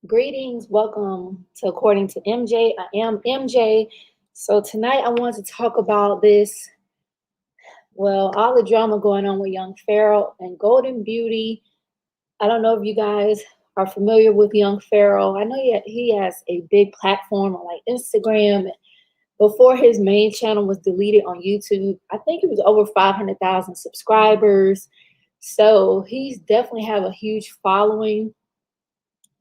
Greetings, welcome to According to MJ. I am MJ. So tonight I want to talk about this. Well, all the drama going on with young Pharaoh and Golden Beauty. I don't know if you guys are familiar with young Pharaoh. I know he has a big platform on like Instagram. Before his main channel was deleted on YouTube, I think it was over 500,000 subscribers. So he's definitely have a huge following.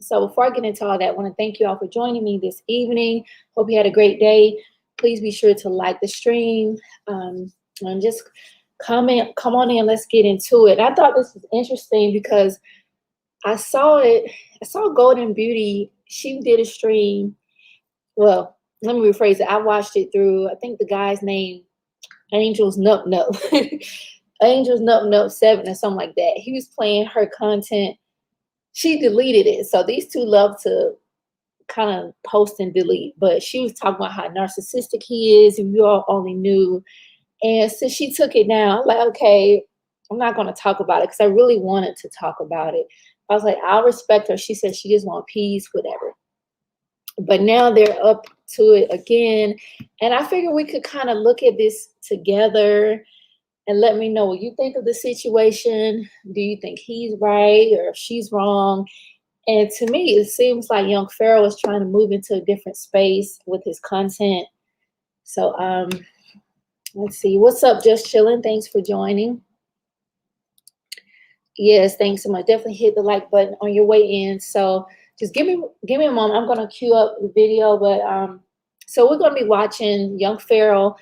So before I get into all that, I want to thank you all for joining me this evening. Hope you had a great day. Please be sure to like the stream and just comment, come on in. Let's get into it. I thought this was interesting because I saw it. I saw Golden Beauty. She did a stream. Well, let me rephrase it. I watched it through, I think the guy's name, Angels Nup Nup. Angels Nup Nup 7 or something like that. He was playing her content. She deleted it. So these two love to kind of post and delete. But she was talking about how narcissistic he is, and we all only knew. And since she took it down, I'm like, okay, I'm not going to talk about it because I really wanted to talk about it. I was like, I'll respect her. She said she just want peace, whatever. But now they're up to it again. And I figured we could kind of look at this together and let me know what you think of the situation. Do you think he's right or if she's wrong? And to me, it seems like young Pharaoh is trying to move into a different space with his content. So let's see. What's up, Just Chilling? Thanks for joining. Yes, thanks so much. Definitely hit the like button on your way in. So just give me a moment. I'm gonna cue up the video, but so we're gonna be watching young Pharaoh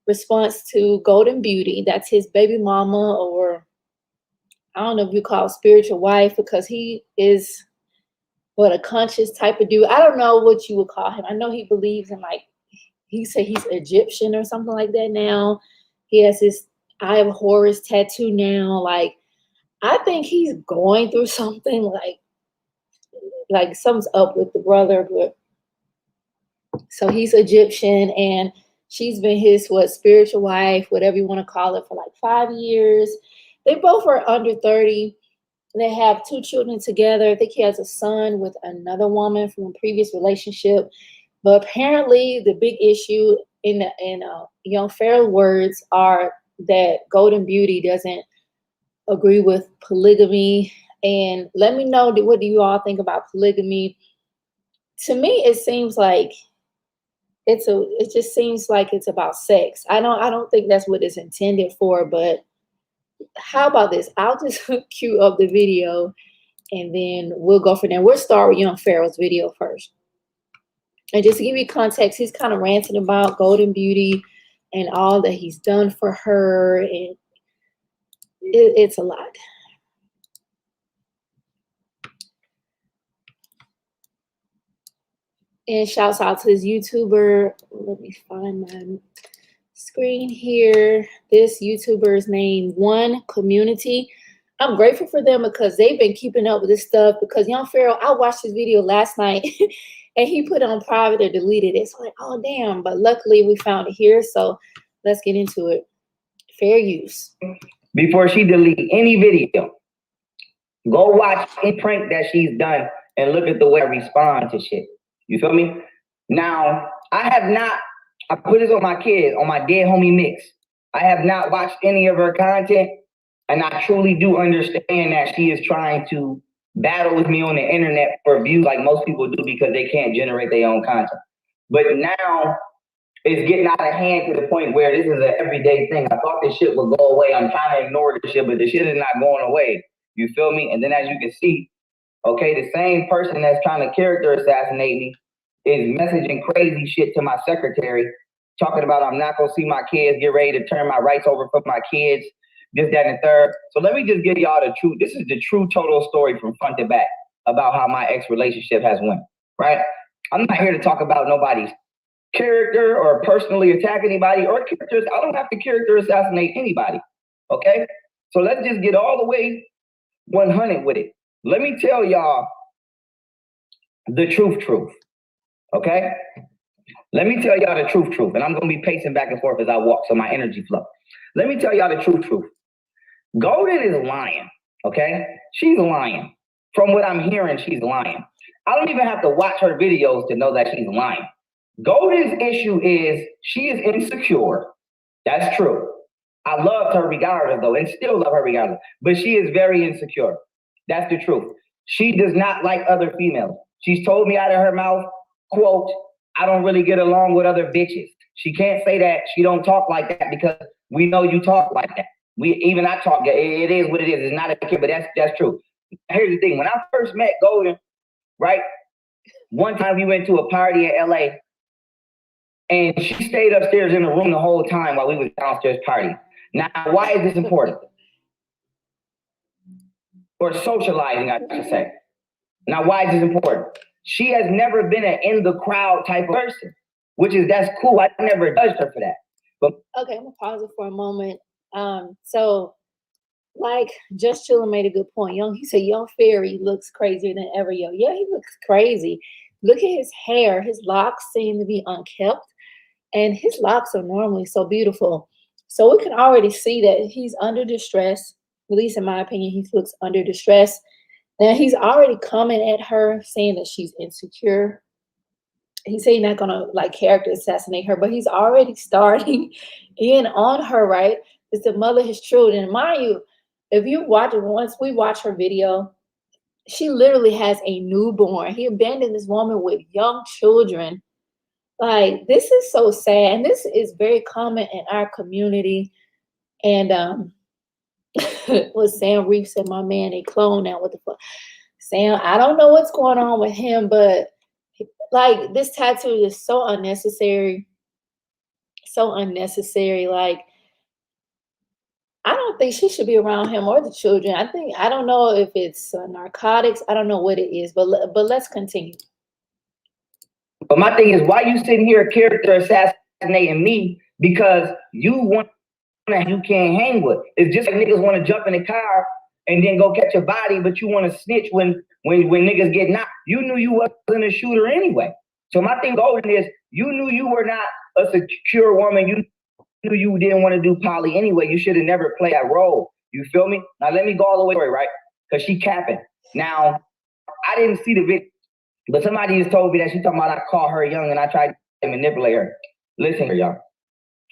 response to Golden Beauty. That's his baby mama, or I don't know if you call it spiritual wife, because he is what, a conscious type of dude. I don't know what you would call him. I know he believes in, like, he said he's Egyptian or something like that now. He has his Eye of Horus tattoo now. Like, I think he's going through something, like something's up with the brother. But so he's Egyptian and she's been his spiritual wife, whatever you want to call it, for like 5 years. They both are under 30. They have 2 children together. I think he has a son with another woman from a previous relationship. But apparently the big issue in young Pharaoh's words are that Golden Beauty doesn't agree with polygamy. And let me know, what do you all think about polygamy? To me, it seems like it just seems like it's about sex. I don't think that's what it's intended for, but how about this? I'll just cue up the video and then we'll go from there. We'll start with young Pharaoh's video first. And just to give you context, he's kind of ranting about Golden Beauty and all that he's done for her, and it's a lot. And shouts out to this YouTuber. Let me find my screen here. This YouTuber's name, One Community. I'm grateful for them because they've been keeping up with this stuff. Because young Pharaoh, I watched his video last night and he put it on private or deleted it. So I'm like, oh damn. But luckily we found it here. So let's get into it. Fair use. Before she delete any video, go watch any prank that she's done and look at the way I respond to shit. You feel me? Now, I put this on my kids, on my dead homie mix. I have not watched any of her content, and I truly do understand that she is trying to battle with me on the internet for views like most people do because they can't generate their own content. But now it's getting out of hand to the point where this is an everyday thing. I thought this shit would go away. I'm trying to ignore this shit, but the shit is not going away. You feel me? And then as you can see, okay, the same person that's trying to character assassinate me is messaging crazy shit to my secretary, talking about I'm not gonna see my kids, get ready to turn my rights over for my kids, this, that, and the third. So let me just give y'all the truth. This is the true total story from front to back about how my ex relationship has went, right? I'm not here to talk about nobody's character or personally attack anybody or characters. I don't have to character assassinate anybody, okay? So let's just get all the way 100 with it. Let me tell y'all the truth, okay? Let me tell y'all the truth, and I'm gonna be pacing back and forth as I walk so my energy flow. Let me tell y'all the truth. Golden is lying, okay? She's lying. From what I'm hearing, she's lying. I don't even have to watch her videos to know that she's lying. Golden's issue is she is insecure. That's true. I loved her regardless, though, and still love her regardless. But she is very insecure. That's the truth. She does not like other females. She's told me out of her mouth, quote, I don't really get along with other bitches. She can't say that. She don't talk like that because we know you talk like that. I talk. It is what it is. It's not a kid, but that's true. Here's the thing. When I first met Golden, right? One time we went to a party in LA, and she stayed upstairs in the room the whole time while we was downstairs partying. Now, why is this important? Or socializing, I should say. Now, why is this important? She has never been an in the crowd type of person, that's cool. I never judged her for that. But okay, I'm gonna pause it for a moment. So like Just Chillin' made a good point. He said Young Fairy looks crazier than ever. Yeah, he looks crazy. Look at his hair. His locks seem to be unkept, and his locks are normally so beautiful. So we can already see that he's under distress. At least in my opinion, he looks under distress. Now he's already coming at her saying that she's insecure. He said he's not gonna like character assassinate her, but he's already starting in on her, right? It's the mother of his children. And mind you, if you watch it, once we watch her video, she literally has a newborn. He abandoned this woman with young children. Like, this is so sad. And this is very common in our community. And what Sam Reef said, my man, they clone now. What the fuck? Sam, I don't know what's going on with him, but like this tattoo is so unnecessary. So unnecessary. Like, I don't think she should be around him or the children. I don't know if it's narcotics. I don't know what it is, but let's continue. But my thing is, why you sitting here character assassinating me because you want you can't hang with? It's just like niggas want to jump in the car and then go catch a body, but you want to snitch when niggas get knocked. You knew you wasn't a shooter anyway. So my thing Golden is, you knew you were not a secure woman. You knew you didn't want to do poly anyway. You should have never played that role. You feel me? Now let me go all the way, right? Because she capping. Now, I didn't see the video, but somebody just told me that she talking about I call her young and I tried to manipulate her. Listen here, y'all.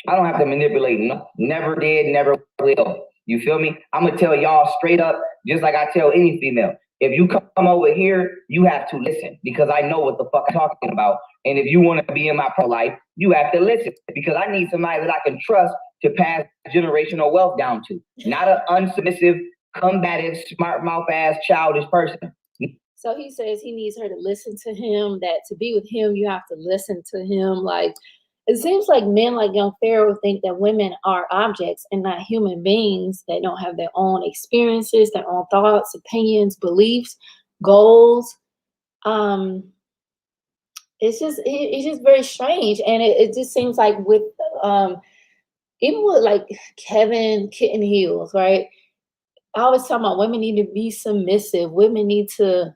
I don't have to manipulate. No, never did, never will. You feel me? I'm going to tell y'all straight up, just like I tell any female. If you come over here, you have to listen because I know what the fuck I'm talking about. And if you want to be in my pro life, you have to listen because I need somebody that I can trust to pass generational wealth down to. Not an unsubmissive, combative, smart mouth ass, childish person. So he says he needs her to listen to him, that to be with him, you have to listen to him. Like, it seems like men like Young Pharaoh think that women are objects and not human beings that don't have their own experiences, their own thoughts, opinions, beliefs, goals. It's just very strange. And it just seems like with even with like Kevin Kitten Heels, right? I always talk about women need to be submissive. Women need to.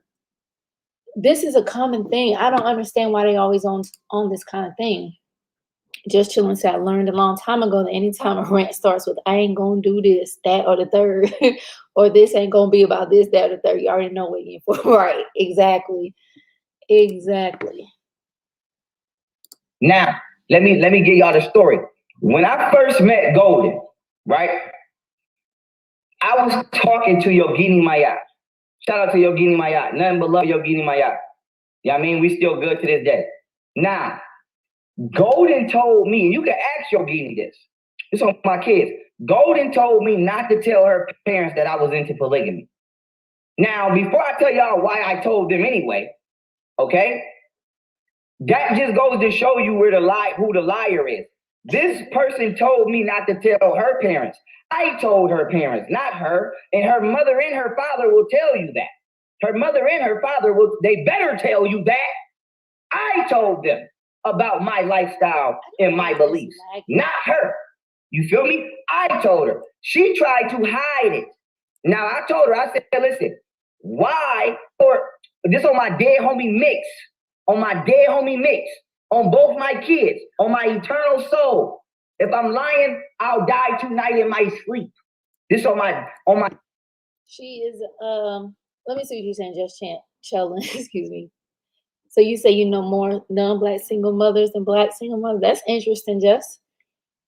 This is a common thing. I don't understand why they always on this kind of thing. Just Chillin' said, I learned a long time ago that anytime a rant starts with, I ain't gonna do this, that, or the third, or this ain't gonna be about this, that, or the third, you already know what you're in for. Right, exactly. Now, let me give y'all the story. When I first met Golden, right, I was talking to Yogini Maya. Shout out to Yogini Maya. Nothing but love Yogini Maya. Yeah, I mean, we still good to this day. Now, Golden told me, and you can ask Yogini this. This on my kids. Golden told me not to tell her parents that I was into polygamy. Now, before I tell y'all why I told them anyway, okay? That just goes to show you who the liar is. This person told me not to tell her parents. I told her parents, not her. And her mother and her father will tell you that. Her mother and her father they better tell you that. I told them about my lifestyle and my beliefs, not her. You feel me? I told her. She tried to hide it. Now I told her, I said, listen, why? Or this on my dead homie mix. On my dead homie mix, on both my kids, on my eternal soul. If I'm lying, I'll die tonight in my sleep. This on my. She is let me see what you're saying, Just Chillin', excuse me. So you say you know more non-black single mothers than black single mothers. That's interesting, Jess.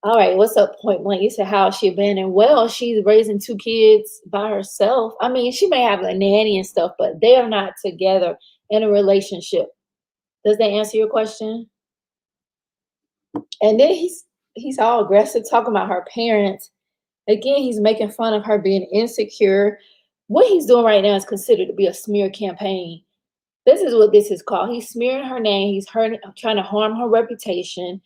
All right, what's up, point blank? You said how she abandoned. Well, she's raising two kids by herself. I mean, she may have a nanny and stuff, but they are not together in a relationship. Does that answer your question? And then he's all aggressive talking about her parents. Again, he's making fun of her being insecure. What he's doing right now is considered to be a smear campaign. This is what this is called. He's smearing her name. He's trying to harm her reputation.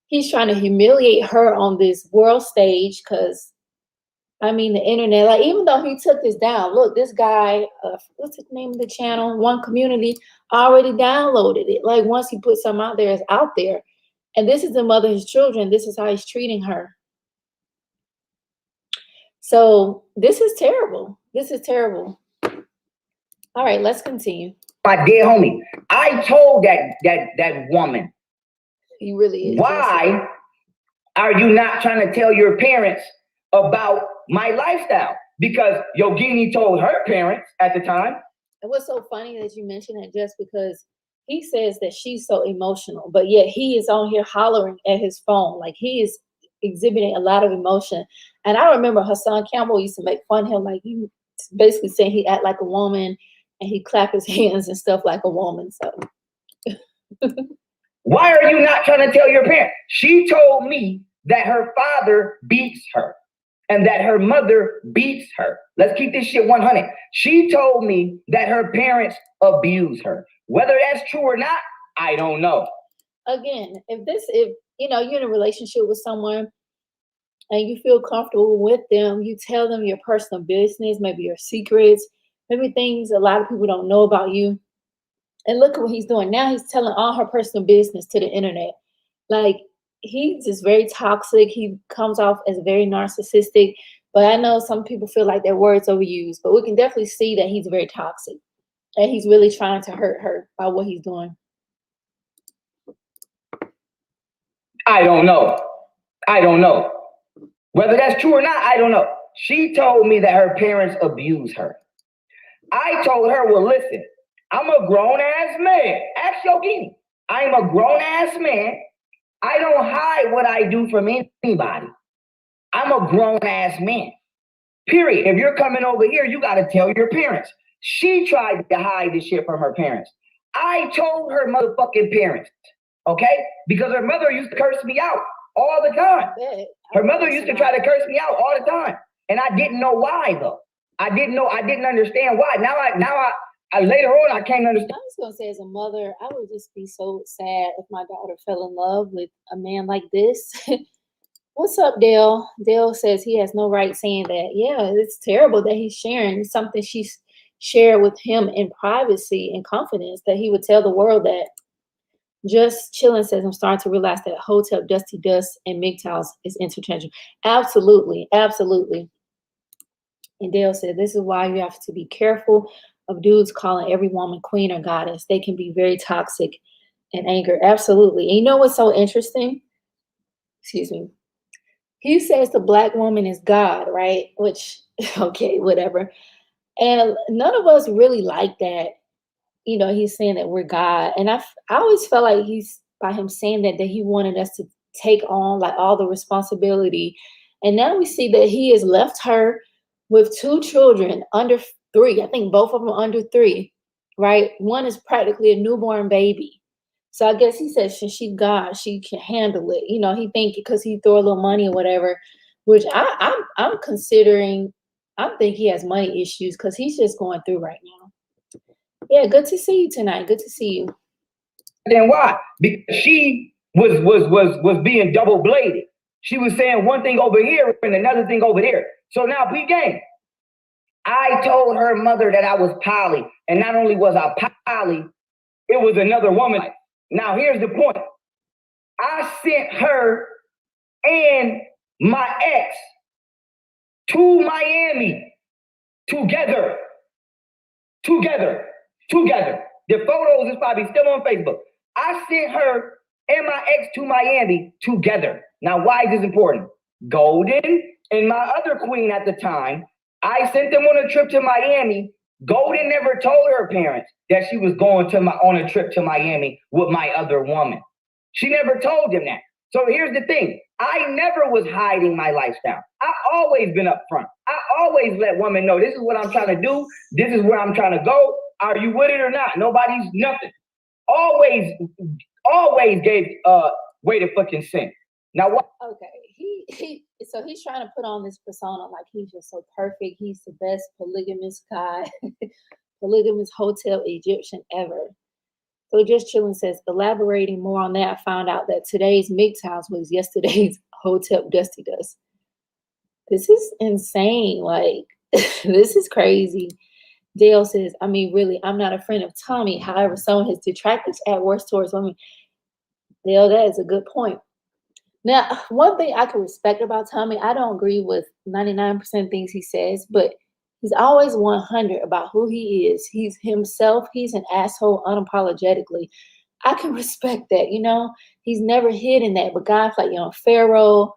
He's trying to humiliate her on this world stage because, I mean, the internet, like, even though he took this down, look, this guy, what's the name of the channel? One Community already downloaded it. Like, once he put something out there, it's out there. And this is the mother of his children. This is how he's treating her. So this is terrible. This is terrible. All right, let's continue. My dear homie, I told that woman, He really is. why are you not trying to tell your parents about my lifestyle? Because Yogini told her parents at the time. And what's so funny that you mentioned it, just because he says that she's so emotional, but yet he is on here hollering at his phone. Like, he is exhibiting a lot of emotion. And I remember Hassan Campbell used to make fun of him, like, he basically saying he act like a woman and he clap his hands and stuff like a woman. So why are you not trying to tell your parents? She told me that her father beats her and that her mother beats her. Let's keep this shit 100. She told me that her parents abuse her. Whether that's true or not, I don't know. Again, if you know, you're in a relationship with someone and you feel comfortable with them, you tell them your personal business, maybe your secrets, maybe things a lot of people don't know about you. And look at what he's doing now. He's telling all her personal business to the internet. Like, he's just very toxic. He comes off as very narcissistic. But I know some people feel like their words overused. But we can definitely see that he's very toxic. And he's really trying to hurt her by what he's doing. I don't know. I don't know. Whether that's true or not, I don't know. She told me that her parents abuse her. I told her, well, listen, I'm a grown-ass man. Ask Yogini. I'm a grown-ass man. I don't hide what I do from anybody. I'm a grown-ass man. Period. If you're coming over here, you got to tell your parents. She tried to hide this shit from her parents. I told her motherfucking parents, okay? Because her mother used to curse me out all the time. Her mother used to try to curse me out all the time. And I didn't know why, though. I didn't understand why. Now I later on, I can't understand. I was going to say, as a mother, I would just be so sad if my daughter fell in love with a man like this. What's up, Dale? Dale says he has no right saying that. Yeah, it's terrible that he's sharing something she shared with him in privacy and confidence, that he would tell the world that. Just Chilling says, I'm starting to realize that Hotel Dusty Dust and MGTOWs is interchangeable. Absolutely, absolutely. And Dale said, this is why you have to be careful of dudes calling every woman queen or goddess. They can be very toxic and anger. Absolutely. And you know what's so interesting? Excuse me. He says the black woman is God, right? Which, okay, whatever. And none of us really like that. You know, he's saying that we're God. And I always felt like by him saying that he wanted us to take on like all the responsibility. And now we see that he has left her with two children under 3. I think both of them under 3, right? One is practically a newborn baby. So I guess he said, since she's God, she can handle it. You know, he think because he throw a little money or whatever, which I'm considering. I think he has money issues because he's just going through right now. Yeah, good to see you tonight. Good to see you. Then why? Because she was being double bladed. She was saying one thing over here and another thing over there. So now, peep game. I told her mother that I was poly, and not only was I poly, it was another woman. Now, here's the point. I sent her and my ex to Miami together. The photos is probably still on Facebook. I sent her and my ex to Miami together. Now, why is this important? Golden and my other queen at the time, I sent them on a trip to Miami Golden never told her parents that she was going on a trip to Miami with my other woman. She never told them that. So here's the thing. I never was hiding my lifestyle. I always been upfront. I always let women know this is what I'm trying to do. This is where I'm trying to go. Are you with it or not? Nobody's nothing. Always gave way to fucking sin. Now what? Okay, so he's trying to put on this persona like he's just so perfect. He's the best polygamous guy, polygamous hotel Egyptian ever. So just chilling says, elaborating more on that, I found out that today's MGTOWs was yesterday's Hotel Dusty Dust. This is insane. Like, this is crazy. Dale says, I mean, really, I'm not a friend of Tommy. However, some of his detractors act worse towards women. Dale, that is a good point. Now, one thing I can respect about Tommy, I don't agree with 99% things he says, but he's always 100 about who he is. He's himself. He's an asshole unapologetically. I can respect that, you know. He's never hidden that. But guys like, Pharaoh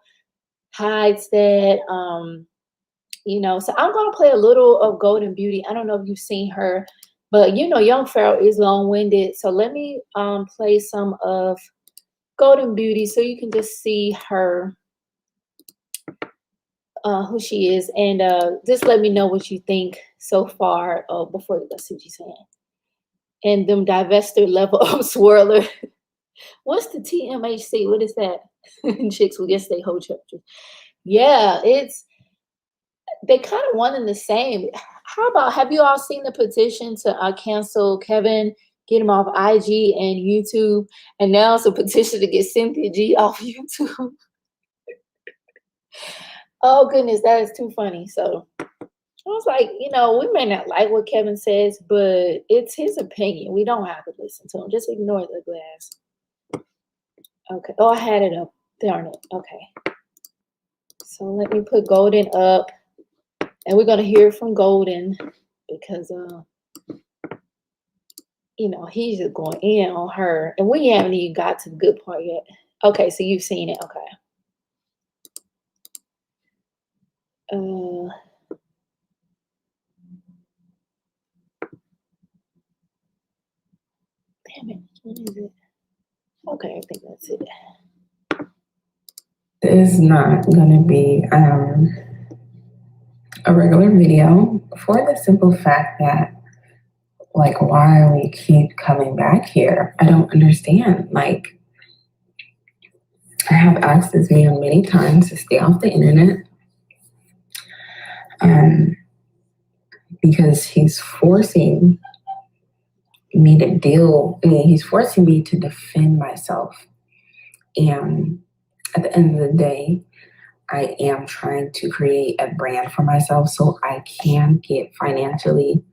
hides that. You know, so I'm going to play a little of Golden Beauty. I don't know if you've seen her, but, young Pharaoh is long-winded. So let me play some of Golden Beauty so you can just see her, who she is, and just let me know what you think so far before let's see what she's saying. And them divester level up swirler. What's the TMHC? What is that? Chicks will guess they hold chapters. Yeah, they kind of one and the same. How about, have you all seen the petition to cancel Kevin, get him off IG and YouTube, and now it's a petition to get Cynthia G off YouTube? Oh goodness, that is too funny. So I was like, we may not like what Kevin says, but it's his opinion. We don't have to listen to him. Just ignore the glass. Okay. Oh, I had it up. Darn it. Okay. So let me put Golden up, and we're gonna hear from Golden because he's just going in on her, and we haven't even got to the good part yet. Okay, so you've seen it. Okay. Damn it. What is it? Okay, I think that's it. This is not gonna be a regular video for the simple fact that, like, why we keep coming back here. I don't understand. Like, I have asked this man many times to stay off the internet because he's forcing me he's forcing me to defend myself. And at the end of the day, I am trying to create a brand for myself so I can get financially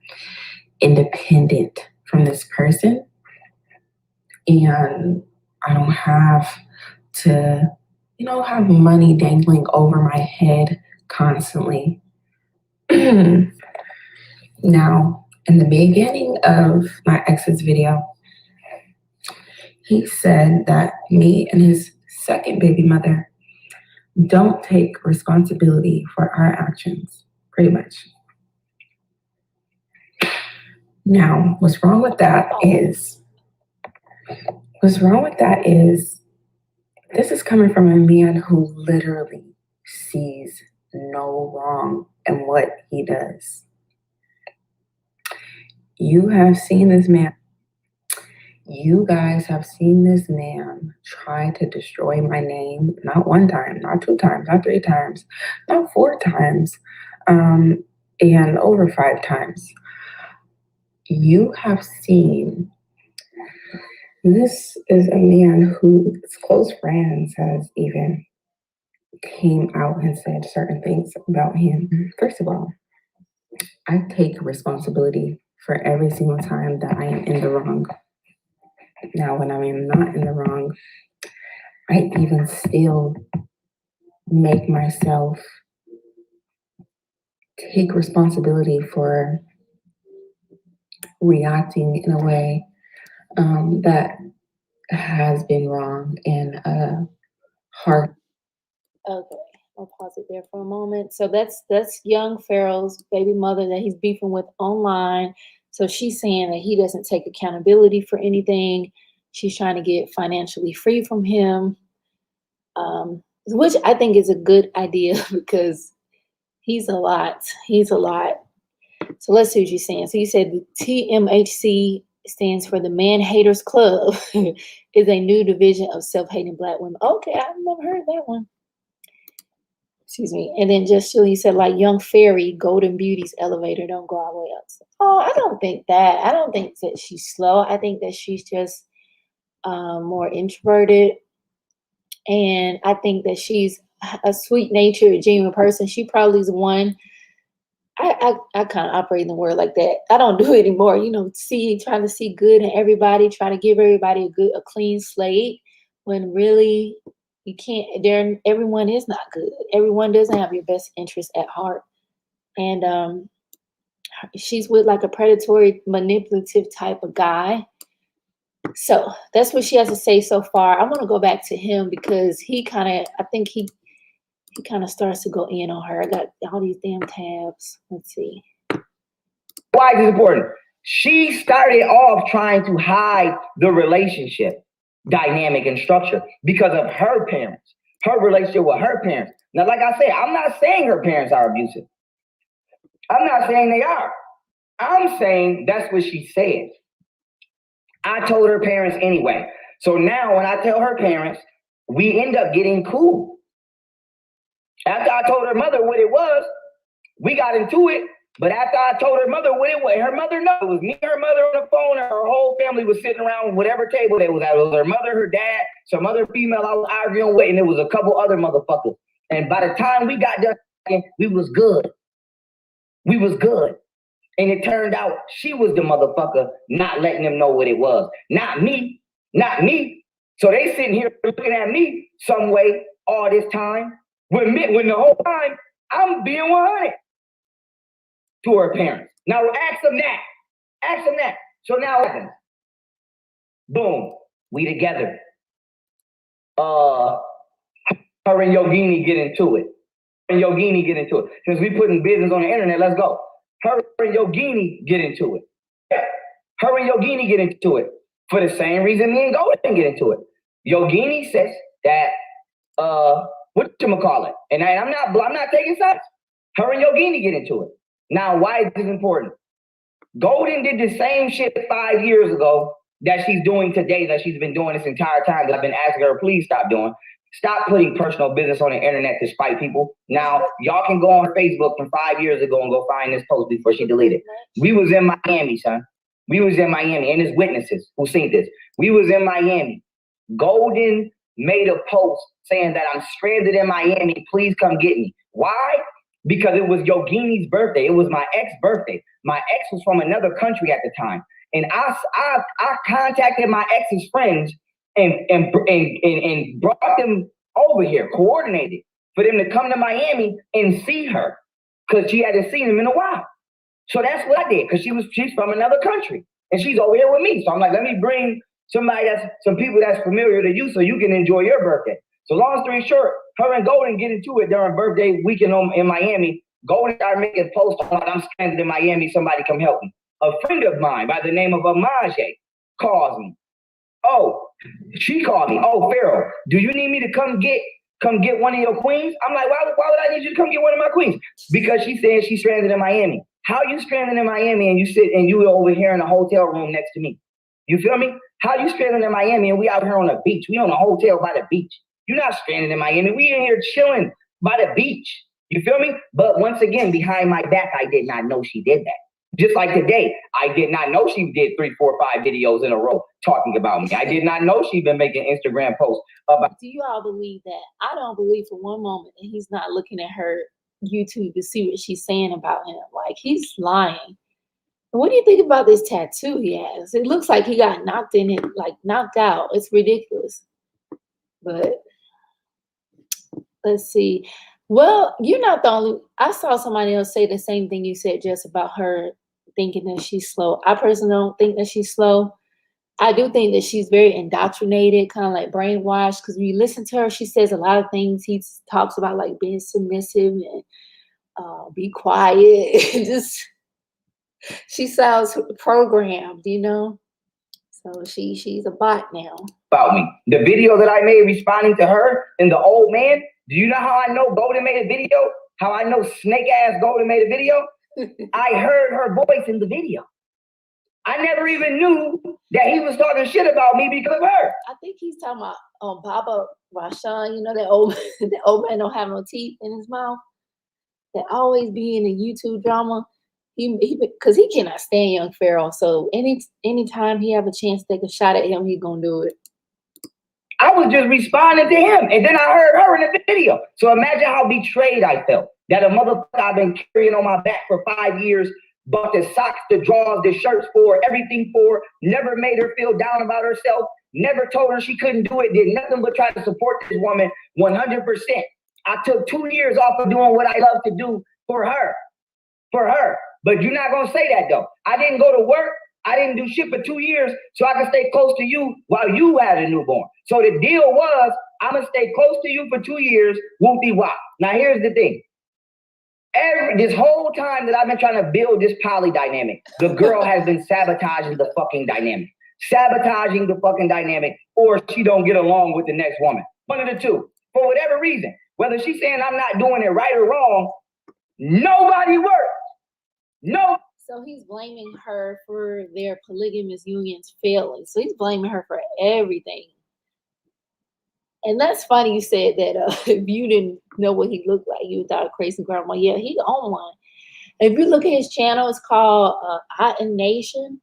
independent from this person. And I don't have to, have money dangling over my head constantly. Now, in the beginning of my ex's video, he said that me and his second baby mother don't take responsibility for our actions, pretty much. Now, what's wrong with that is this is coming from a man who literally sees no wrong in what he does. You guys have seen this man try to destroy my name, not one time, not 2 times, not 3 times, not 4 times, and over 5 times. You have seen, this is a man whose close friends has even came out and said certain things about him. First of all, I take responsibility for every single time that I am in the wrong. Now, when I am not in the wrong, I even still make myself take responsibility for reacting in a way that has been wrong and hard. Okay, I'll pause it there for a moment. So that's young Pharaoh's baby mother that he's beefing with online. So she's saying that he doesn't take accountability for anything. She's trying to get financially free from him, which I think is a good idea because he's a lot. He's a lot. So let's see what you're saying. So you said the TMHC stands for the Man Haters Club, is a new division of self-hating Black women. Okay, I've never heard that one. Excuse me. And then just so you said, like Young Fairy, Golden Beauty's elevator don't go all the way up. Oh, I don't think that. I don't think that she's slow. I think that she's just more introverted. And I think that she's a sweet-natured, genuine person. She probably is one. I kind of operate in the world like that. I don't do it anymore. You know, trying to see good in everybody, trying to give everybody a clean slate, when really you can't. Everyone is not good. Everyone doesn't have your best interest at heart. And she's with like a predatory, manipulative type of guy. So that's what she has to say so far. I want to go back to him because I think he kind of starts to go in on her. I got all these damn tabs. Let's see. Why is this important? She started off trying to hide the relationship dynamic and structure because of her parents, her relationship with her parents. Now, like I said, I'm not saying her parents are abusive. I'm not saying they are. I'm saying that's what she said. I told her parents anyway. So now when I tell her parents, we end up getting cool. After I told her mother what it was, we got into it. But after I told her mother what it was, her mother knows. It was me and her mother on the phone, and her whole family was sitting around whatever table they was at. It was her mother, her dad, some other female I was arguing with, and it was a couple other motherfuckers. And by the time we got done, we was good. We was good. And it turned out she was the motherfucker not letting them know what it was. Not me. Not me. So they sitting here looking at me some way all this time. When the whole time I'm being 100 to her parents. Now ask them that. Ask them that. So now what happens? Boom. We together. Her and Yogini get into it. Since we putting business on the internet, let's go. Her and Yogini get into it. Her and Yogini get into it for the same reason me and Golden get into it. Yogini says that whatchamacallit, and I'm not taking sides. Her and Yogini get into it. Now, why is this important? Golden did the same shit 5 years ago that she's doing today, that she's been doing this entire time, that I've been asking her, please stop doing. Stop putting personal business on the internet to spite people. Now, y'all can go on Facebook from 5 years ago and go find this post before she deleted it. We was in Miami, son. We was in Miami, and there's witnesses who seen this. We was in Miami. Golden made a post saying that I'm stranded in Miami. Please come get me. Why? Because it was Yogini's birthday. It was my ex's birthday. My ex was from another country at the time. And I contacted my ex's friends and brought them over here, coordinated for them to come to Miami and see her because she hadn't seen him in a while. So that's what I did, because she's from another country and she's over here with me. So I'm like, let me bring some people that's familiar to you so you can enjoy your birthday. So long story short, her and Golden get into it during birthday weekend in Miami. Golden started making posts like, I'm stranded in Miami, somebody come help me. A friend of mine by the name of Amaje calls me. Oh, she called me. Oh, Pharaoh, do you need me to come get one of your queens? I'm like, why would I need you to come get one of my queens? Because she said she's stranded in Miami. How you stranded in Miami and you over here in a hotel room next to me? You feel me? How you stranded in Miami and we out here on the beach? We on a hotel by the beach. You're not stranded in Miami. We in here chilling by the beach. You feel me? But once again, behind my back, I did not know she did that. Just like today, I did not know she did 3, 4, 5 videos in a row talking about me. I did not know she'd been making Instagram posts about. Do you all believe that? I don't believe for one moment that he's not looking at her YouTube to see what she's saying about him. Like, he's lying. What do you think about this tattoo he has? It looks like he got knocked out. It's ridiculous. But let's see. Well, you're not the only. I saw somebody else say the same thing you said just about her thinking that she's slow. I personally don't think that she's slow. I do think that she's very indoctrinated, kind of like brainwashed, because when you listen to her, she says a lot of things. He talks about like being submissive and be quiet. Just she sounds programmed, you know. So she's a bot now. About me. The video that I made responding to her and the old man. Do you know how I know Golden made a video? How I know snake ass Golden made a video? I heard her voice in the video. I never even knew that he was talking shit about me because of her. I think he's talking about Baba Rashan. You know that old that old man don't have no teeth in his mouth. That always be in a YouTube drama. He because he cannot stand young Pharaoh. So anytime he have a chance to take a shot at him, he's gonna do it. I was just responding to him, and then I heard her in the video. So imagine how betrayed I felt. That a motherfucker I've been carrying on my back for 5 years, bought the socks, the drawers, the shirts for, everything for, never made her feel down about herself, never told her she couldn't do it, did nothing but try to support this woman 100%. I took 2 years off of doing what I love to do for her. But you're not gonna say that though. I didn't go to work. I didn't do shit for 2 years so I could stay close to you while you had a newborn. So the deal was, I'm gonna stay close to you for 2 years, whoop-de-wop. Now here's the thing. This whole time that I've been trying to build this poly dynamic, the girl has been sabotaging the fucking dynamic. Sabotaging the fucking dynamic, or she don't get along with the next woman. One of the two. For whatever reason. Whether she's saying I'm not doing it right or wrong, nobody works. No. So he's blaming her for their polygamous unions failing. So he's blaming her for everything. And that's funny you said that if you didn't know what he looked like, you thought crazy grandma. Yeah, he's on one. If you look at his channel, it's called Otten Nation.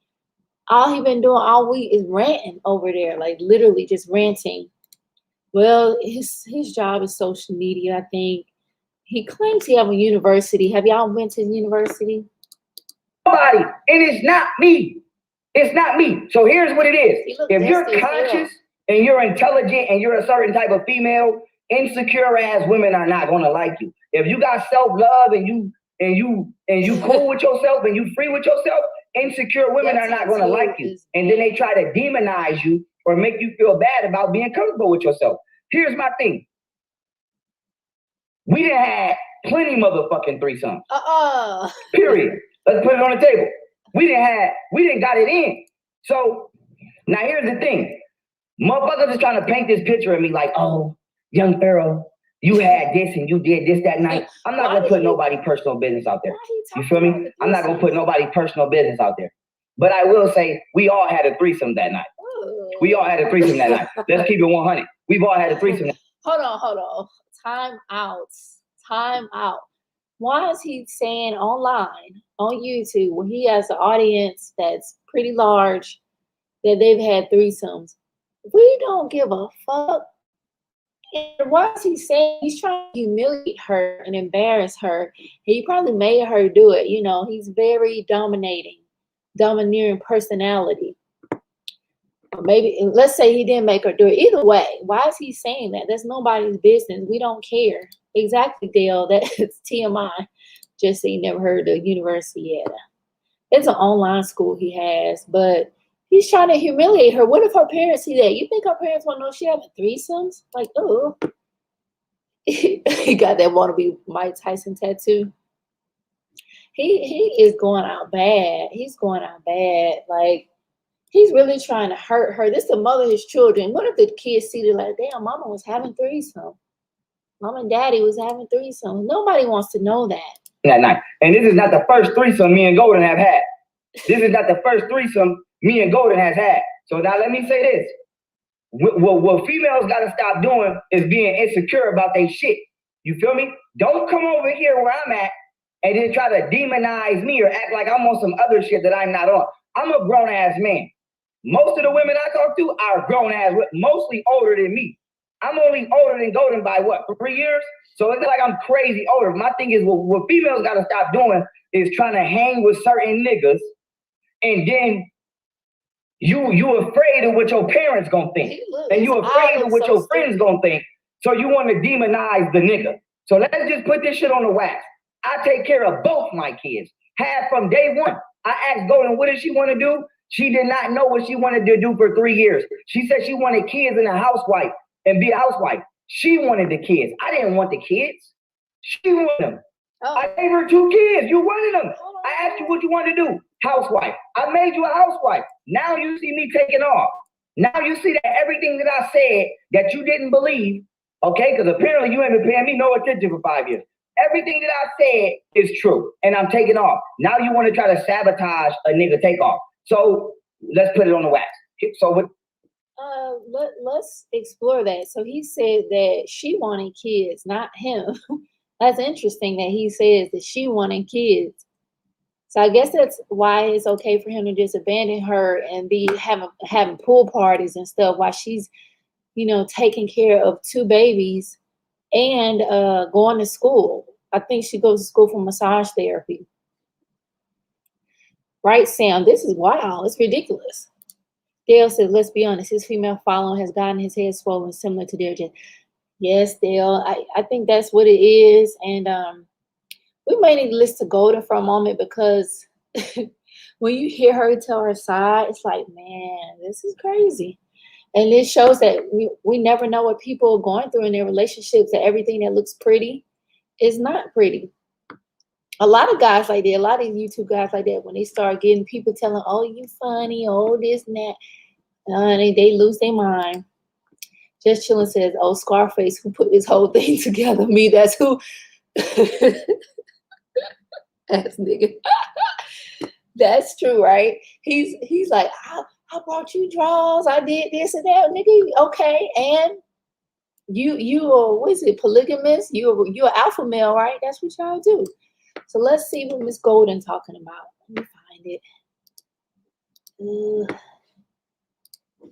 All he been doing all week is ranting over there, like literally just ranting. Well, his job is social media, I think. He claims he have a university. Have y'all went to university? Nobody, and it's not me. It's not me. So here's what it is. If you're conscious and you're intelligent and you're a certain type of female, insecure ass women are not gonna like you. If you got self-love and you cool with yourself and you free with yourself, insecure women are not gonna like you. And then they try to demonize you or make you feel bad about being comfortable with yourself. Here's my thing. We done had plenty motherfucking threesomes. Period. Let's put it on the table. We didn't got it in. So now here's the thing. Motherfuckers is trying to paint this picture of me like, oh, young Pharaoh, you had this and you did this that night. I'm not gonna put nobody's personal business out there. You feel me? I'm not gonna put nobody's personal business out there. But I will say we all had a threesome that night. We all had a threesome that night. Let's keep it 100. We've all had a threesome. Hold on. Time out. Why is he saying online, on YouTube, when he has an audience that's pretty large, that they've had threesomes? We don't give a fuck. And why is he saying he's trying to humiliate her and embarrass her? He probably made her do it. You know, he's very domineering personality. Or maybe, let's say he didn't make her do it. Either way, why is he saying that? That's nobody's business. We don't care. Exactly, Dale. That's TMI. Just so you never heard of the university yet. It's an online school he has, but he's trying to humiliate her. What if her parents see that? You think her parents want to know she having threesomes? Like, oh, he got that wannabe Mike Tyson tattoo. He is going out bad. He's going out bad. Like, he's really trying to hurt her. This is the mother of his children. What if the kids see it like, damn, mama was having threesome. Mom and daddy was having threesome. Nobody wants to know that. That night. And this is not the first threesome me and Golden have had. This is not the first threesome me and Golden has had. So now let me say this. What females got to stop doing is being insecure about their shit. You feel me? Don't come over here where I'm at and then try to demonize me or act like I'm on some other shit that I'm not on. I'm a grown-ass man. Most of the women I talk to are grown-ass, mostly older than me. I'm only older than Golden by what, 3 years? So it's not like I'm crazy older. My thing is what females got to stop doing is trying to hang with certain niggas and then you afraid of what your parents gonna think. And you afraid of what your friends gonna think. So you want to demonize the nigga. So let's just put this shit on the wax. I take care of both my kids. Half from day one. I asked Golden, what does she want to do? She did not know what she wanted to do for 3 years. She said she wanted kids and a housewife and be a housewife. She wanted the kids. I didn't want the kids. She wanted them. Oh. I gave her 2 kids. You wanted them. I asked you what you wanted to do. Housewife. I made you a housewife. Now you see me taking off. Now you see that everything that I said that you didn't believe, okay, because apparently you ain't been paying me no attention for 5 years. Everything that I said is true, and I'm taking off. Now you want to try to sabotage a nigga takeoff. So let's put it on the wax. So what? Let's explore that. So he said that she wanted kids, not him. That's interesting that he says that she wanted kids. So I guess that's why it's okay for him to just abandon her and be having pool parties and stuff while she's, taking care of 2 babies and going to school. I think she goes to school for massage therapy. Right, Sam? This is wild. It's ridiculous. Dale says, let's be honest, his female following has gotten his head swollen similar to their gender. Yes, Dale, I think that's what it is. And we may need to listen to Golden for a moment, because when you hear her tell her side, it's like, man, this is crazy. And it shows that we never know what people are going through in their relationships, that everything that looks pretty is not pretty. A lot of guys like that, a lot of these YouTube guys like that, when they start getting people telling, oh, you funny, oh, this and that, they lose their mind. Just Chillin' says, oh, Scarface, who put this whole thing together? Me, that's who. Ass nigga. That's true, right? He's like, I brought you draws, I did this and that, nigga. Okay, and you are, what is it, polygamous? You're an alpha male, right? That's what y'all do. So let's see what Miss Golden talking about. Let me find it.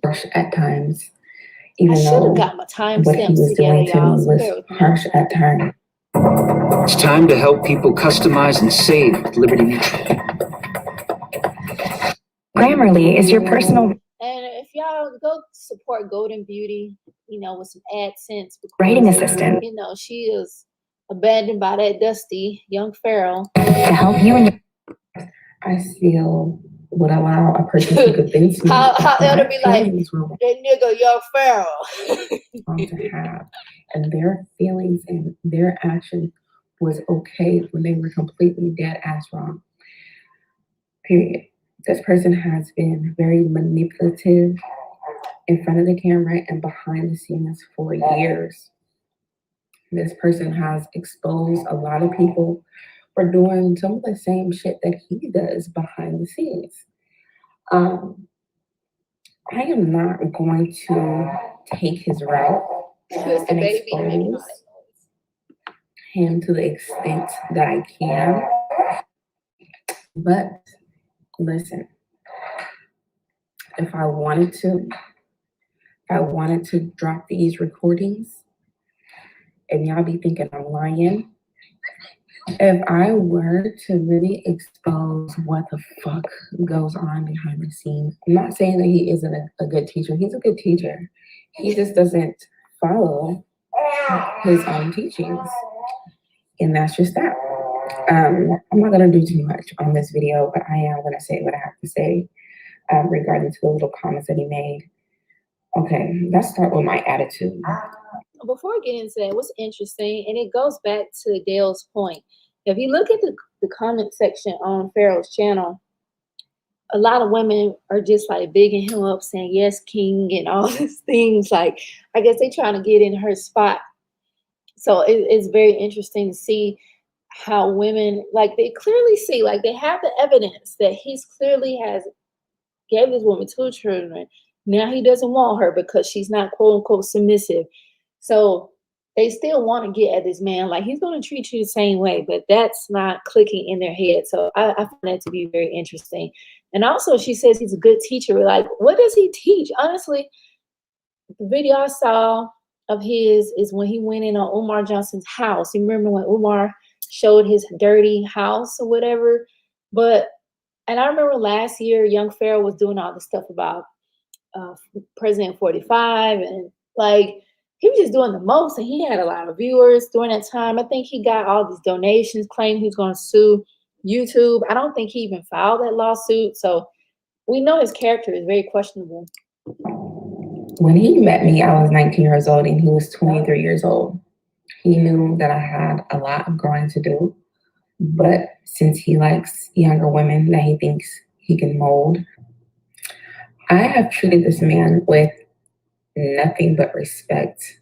Harsh at times, even I should though have got my time what he stamps was together, doing to y'all. me So bear was with me. harsh at times. It's time to help people customize and save with Liberty Mutual. Grammarly is your personal. And if y'all go support Golden Beauty, with some AdSense, because, writing assistant. She is abandoned by that dusty young Pharaoh. To help you and your. I feel would allow a person to convince me. How it'll be like, feelings were that nigga, young Pharaoh. wrong to have, and their feelings and their action was okay when they were completely dead ass wrong. Period. This person has been very manipulative in front of the camera and behind the scenes for years. This person has exposed a lot of people for doing some of the same shit that he does behind the scenes. I am not going to take his route and expose him to the extent that I can. But listen, if I wanted to drop these recordings, and y'all be thinking I'm lying, if I were to really expose what the fuck goes on behind the scenes, I'm not saying that he isn't a good teacher. He's a good teacher. He just doesn't follow his own teachings. And that's just that. I'm not going to do too much on this video, but I am going to say what I have to say regarding to the little comments that he made. Okay, let's start with my attitude. Before I get into that, what's interesting, and it goes back to Dale's point. If you look at the comment section on Pharaoh's channel, a lot of women are just like bigging him up, saying, yes, king, and all these things. Like, I guess they're trying to get in her spot. So it's very interesting to see how women, like, they clearly see, like, they have the evidence that he's clearly has gave this woman 2 children. Now he doesn't want her because she's not, quote unquote, submissive. So they still want to get at this man. Like, he's going to treat you the same way, but that's not clicking in their head. So I find that to be very interesting. And also, she says he's a good teacher. Like, what does he teach? Honestly, the video I saw of his is when he went in on Umar Johnson's house. You remember when Umar showed his dirty house or whatever? And I remember last year, young Pharaoh was doing all this stuff about President 45, and like, he was just doing the most, and he had a lot of viewers during that time. I think he got all these donations, claimed he was going to sue YouTube. I don't think he even filed that lawsuit. So We know his character is very questionable. When he met me, I was 19 years old and he was 23 years old. He knew that I had a lot of growing to do, but since he likes younger women that he thinks he can mold, I have treated this man with nothing but respect,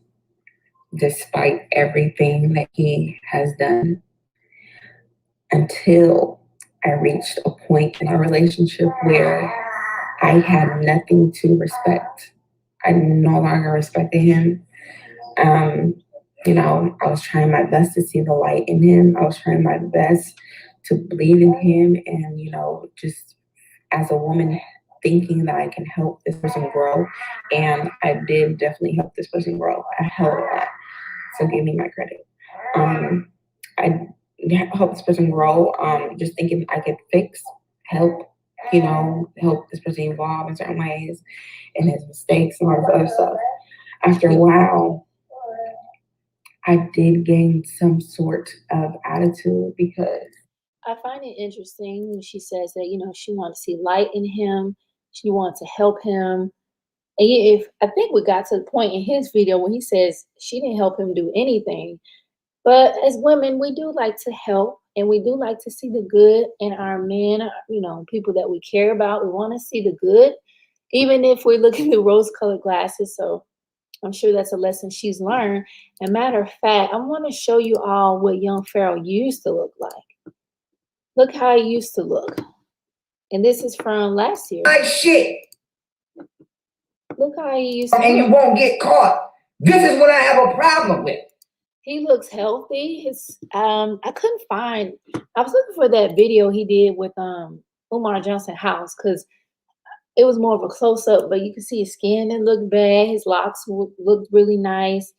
despite everything that he has done, until I reached a point in our relationship where I had nothing to respect. I no longer respected him. I was trying my best to see the light in him. I was trying my best to believe in him, and just as a woman, thinking that I can help this person grow. And I did definitely help this person grow. I helped a lot. So give me my credit. I helped this person grow, just thinking I could help, help this person evolve in certain ways and his mistakes and all this other stuff. After a while, I did gain some sort of attitude because I find it interesting when she says that, she wants to see light in him. She wants to help him. And if I think we got to the point in his video when he says she didn't help him do anything. But as women, we do like to help, and we do like to see the good in our men, people that we care about. We want to see the good, even if we're looking through rose-colored glasses. So I'm sure that's a lesson she's learned. And matter of fact, I want to show you all what young Pharaoh used to look like. Look how he used to look. And this is from last year. Like shit. Look how he used to And look. you won't get caught. This is what I have a problem with. He looks healthy. I couldn't find. I was looking for that video he did with Umar Johnson House, because it was more of a close up, but you can see his skin didn't look bad. His locks looked really nice.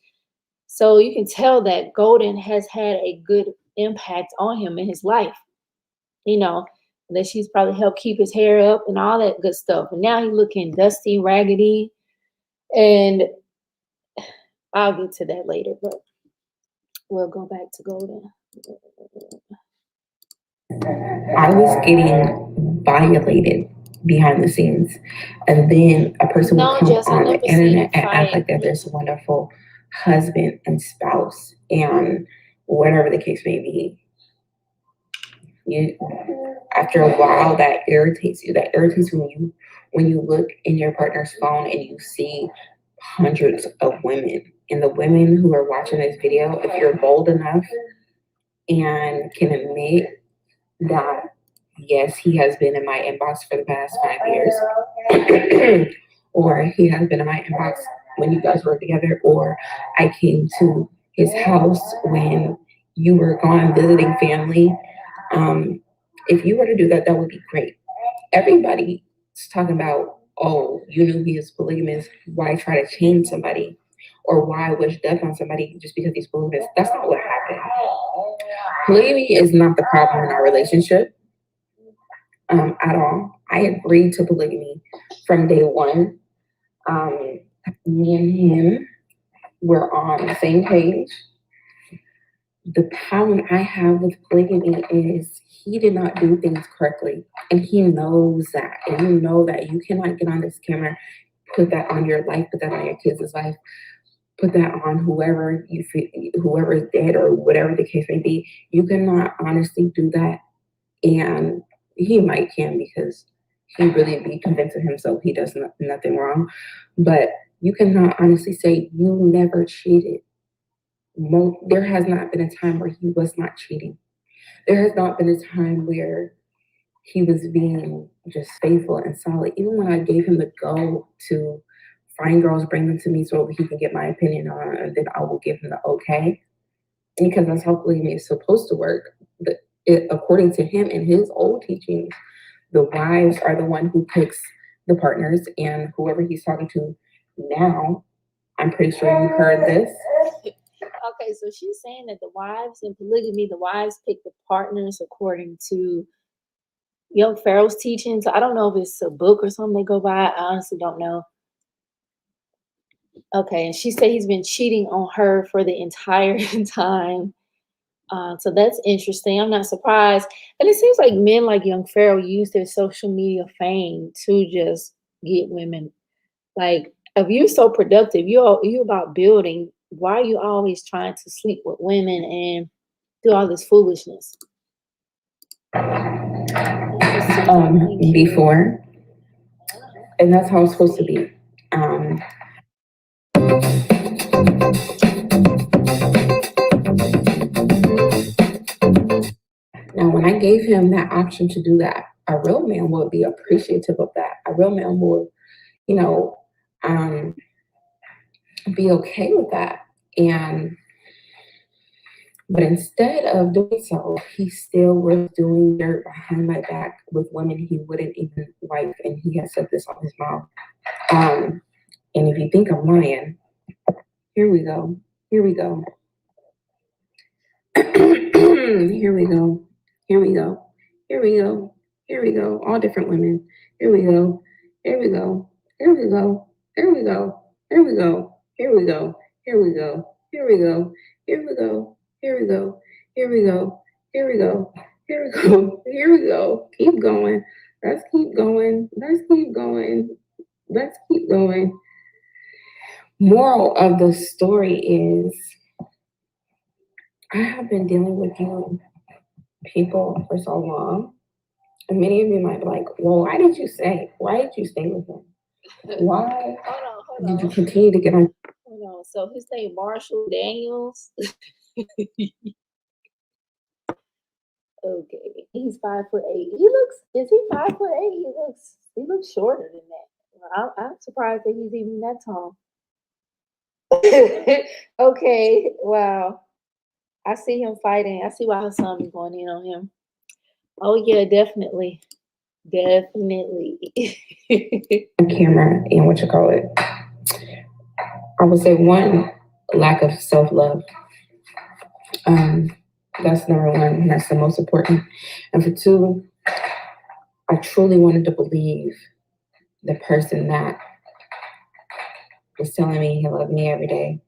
So you can tell that Golden has had a good impact on him in his life. That she's probably helped keep his hair up and all that good stuff. And now he's looking dusty, raggedy, and I'll get to that later, but we'll go back to Golden. I was getting violated behind the scenes. And then a person will come on the internet and act like that there's a wonderful husband and spouse and whatever the case may be. After a while, that irritates you. That irritates when you look in your partner's phone and you see hundreds of women. And the women who are watching this video, if you're bold enough and can admit that, yes, he has been in my inbox for the past 5 years, or he has been in my inbox when you guys were together, or I came to his house when you were gone visiting family. If you were to do that, that would be great. Everybody's talking about, oh, you knew he is polygamous. Why try to change somebody? Or why wish death on somebody just because he's polygamous? That's not what happened. Polygamy is not the problem in our relationship at all. I agreed to polygamy from day one. Me and him were on the same page. The problem I have with polygamy is he did not do things correctly. And he knows that. And you know that you cannot get on this camera, put that on your life, put that on your kids' life, put that on whoever is dead or whatever the case may be. You cannot honestly do that. And he can because he really be convinced of himself he does nothing wrong. But you cannot honestly say you never cheated. There has not been a time where he was not cheating. There has not been a time where he was being just faithful and solid. Even when I gave him the go to find girls, bring them to me so he can get my opinion on it, and then I will give him the okay. Because that's how polygamy is supposed to work. According to him and his old teachings, the wives are the one who picks the partners, and whoever he's talking to now, I'm pretty sure you heard this. Okay, so she's saying that the wives in polygamy, the wives pick the partners according to young Pharaoh's teachings. I don't know if it's a book or something they go by. I honestly don't know. Okay, and she said he's been cheating on her for the entire time. So that's interesting. I'm not surprised. And it seems like men like young Pharaoh use their social media fame to just get women. Like, if you're so productive, you about building. Why are you always trying to sleep with women and do all this foolishness? Before, and that's how it's supposed to be. Now, when I gave him that option to do that, a real man would be appreciative of that. A real man would, you know, be okay with that. But instead of doing so, he still was doing dirt behind my back with women he wouldn't even wife, and he has said this on his mouth. And if you think I'm lying, here we go. Here we go. Here we go. Here we go. Here we go. Here we go. All different women. Here we go. Here we go. Here we go. Here we go. Here we go. Here we go. Here we go. Here we go. Here we go. Here we go. Here we go. Here we go. Here we go. Here we go. Keep going. Let's keep going. Let's keep going. Let's keep going. Moral of the story is, I have been dealing with you people for so long. And many of you might be like, well, why did you stay? Why did you stay with him? Why did you continue to get on? Hold on. So his name Marshall Daniels. Okay. He's 5'8". Is he 5'8"? He looks shorter than that. I'm surprised that he's even that tall. Okay, wow. I see him fighting. I see why her son is going in on him. Oh yeah, definitely. Camera and what you call it. I would say one, lack of self-love. That's number one. That's the most important. And for two, I truly wanted to believe the person that was telling me he loved me every day.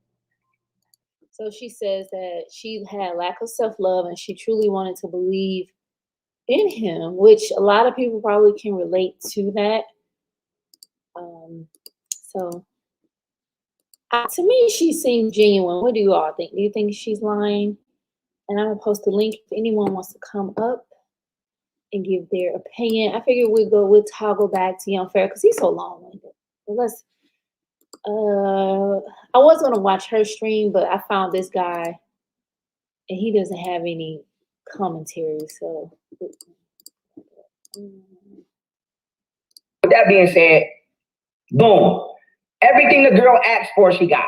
So she says that she had lack of self-love and she truly wanted to believe in him, which a lot of people probably can relate to that. So to me, she seemed genuine. What do you all think? Do you think she's lying? And I'm gonna post a link if anyone wants to come up and give their opinion. I figure we'll toggle back to Young Pharaoh because he's so long-winded. Let's I was gonna watch her stream, but I found this guy and he doesn't have any commentary. So with that being said, boom. Everything the girl asked for, she got.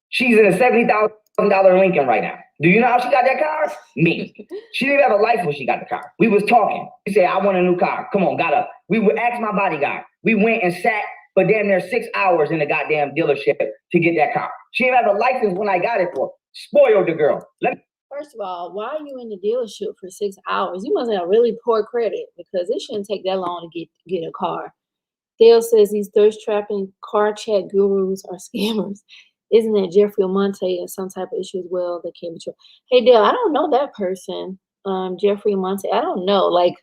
She's in a $70,000 Lincoln right now. Do you know how she got that car? Me. She didn't even have a life when she got the car. We was talking. She said, I want a new car. Come on, got up. We would ask my bodyguard. We went and sat for damn near 6 hours in the goddamn dealership to get that car. She didn't have a license when I got it for. Spoiled the girl. First of all, why are you in the dealership for 6 hours? You must have really poor credit because it shouldn't take that long to get a car. Dale says these thirst-trapping car chat gurus are scammers. Isn't that Jeffrey Monte and some type of issue as well that can be true? Hey, Dale, I don't know that person, Jeffrey Monte. I don't know. Like,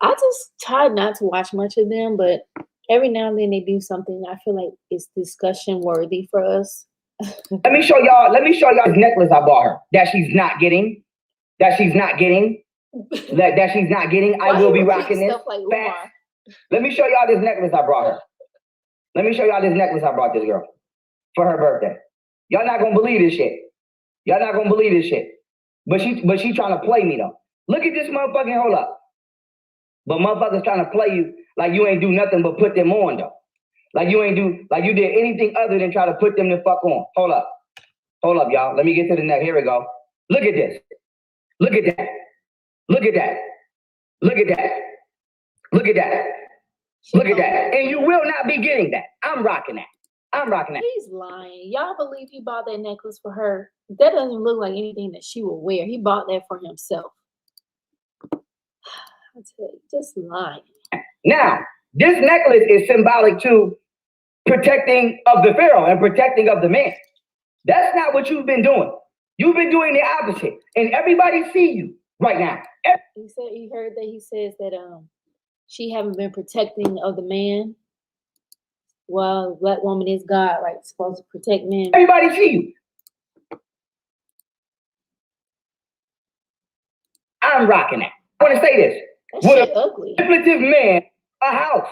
I just try not to watch much of them, but every now and then they do something I feel like it's discussion worthy for us. Let me show y'all this necklace I bought her that she's not getting. I will be rocking this. Like let me show y'all this necklace I brought her. Let me show y'all this necklace I brought this girl for her birthday. Y'all not gonna believe this shit. But she trying to play me though. Look at this motherfucking, hold up. But motherfuckers trying to play you like you ain't do nothing but put them on though. Like you did anything other than try to put them the fuck on. Hold up, y'all. Let me get to the neck. Here we go. Look at this. Look at that. Look at that. Look at that. Look at that. Look at that. And you will not be getting that. I'm rocking that. He's lying. Y'all believe he bought that necklace for her? That doesn't look like anything that she will wear. He bought that for himself. I tell you, just lying. Now, this necklace is symbolic to protecting of the Pharaoh and protecting of the man. That's not what you've been doing. You've been doing the opposite, and everybody see you right now. He said he heard that he says that she haven't been protecting of the man. Well, black woman is God, right? Supposed to protect men. Everybody see you. I'm rocking that. I want to say this. That shit ugly. Manipulative man, a house.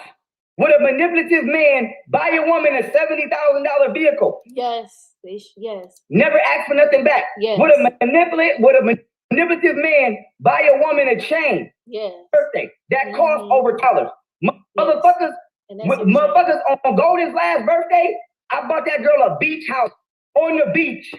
Would a manipulative man buy a woman a $70,000 vehicle? Yes. Yes. Never ask for nothing back. Yes. Would a manipulative man buy a woman a chain? Yes. Birthday that costs over $. Motherfuckers, motherfuckers on Golden's last birthday, I bought that girl a beach house on the beach.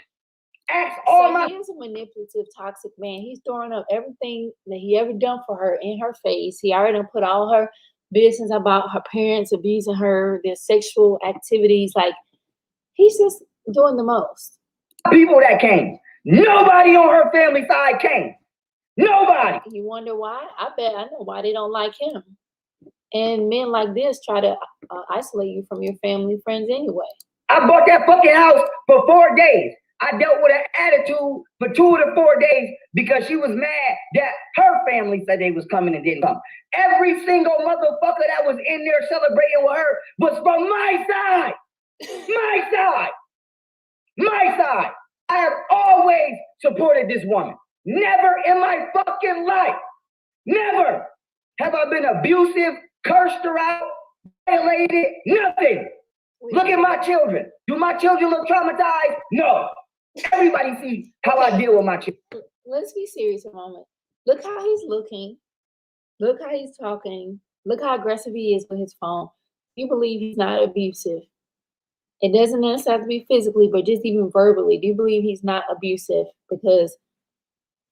Ask all my. He is a manipulative, toxic man. He's throwing up everything that he ever done for her in her face. He already put all her business about her parents abusing her, their sexual activities. Like, he's just doing the most. People that came. Nobody on her family side came. Nobody. You wonder why? I bet I know why they don't like him. And men like this try to isolate you from your family, friends anyway. I bought that fucking house for 4 days. I dealt with an attitude for 2 of the 4 days because she was mad that her family said they was coming and didn't come. Every single motherfucker that was in there celebrating with her was from my side. My side. My side. I have always supported this woman. Never in my fucking life. Never have I been abusive, cursed her out, violated, nothing. Look at my children. Do my children look traumatized? No. Everybody sees how I deal with my children. Let's be serious a moment. Look how he's looking. Look how he's talking. Look how aggressive he is with his phone. You believe he's not abusive? It doesn't necessarily have to be physically, but just even verbally. Do you believe he's not abusive? Because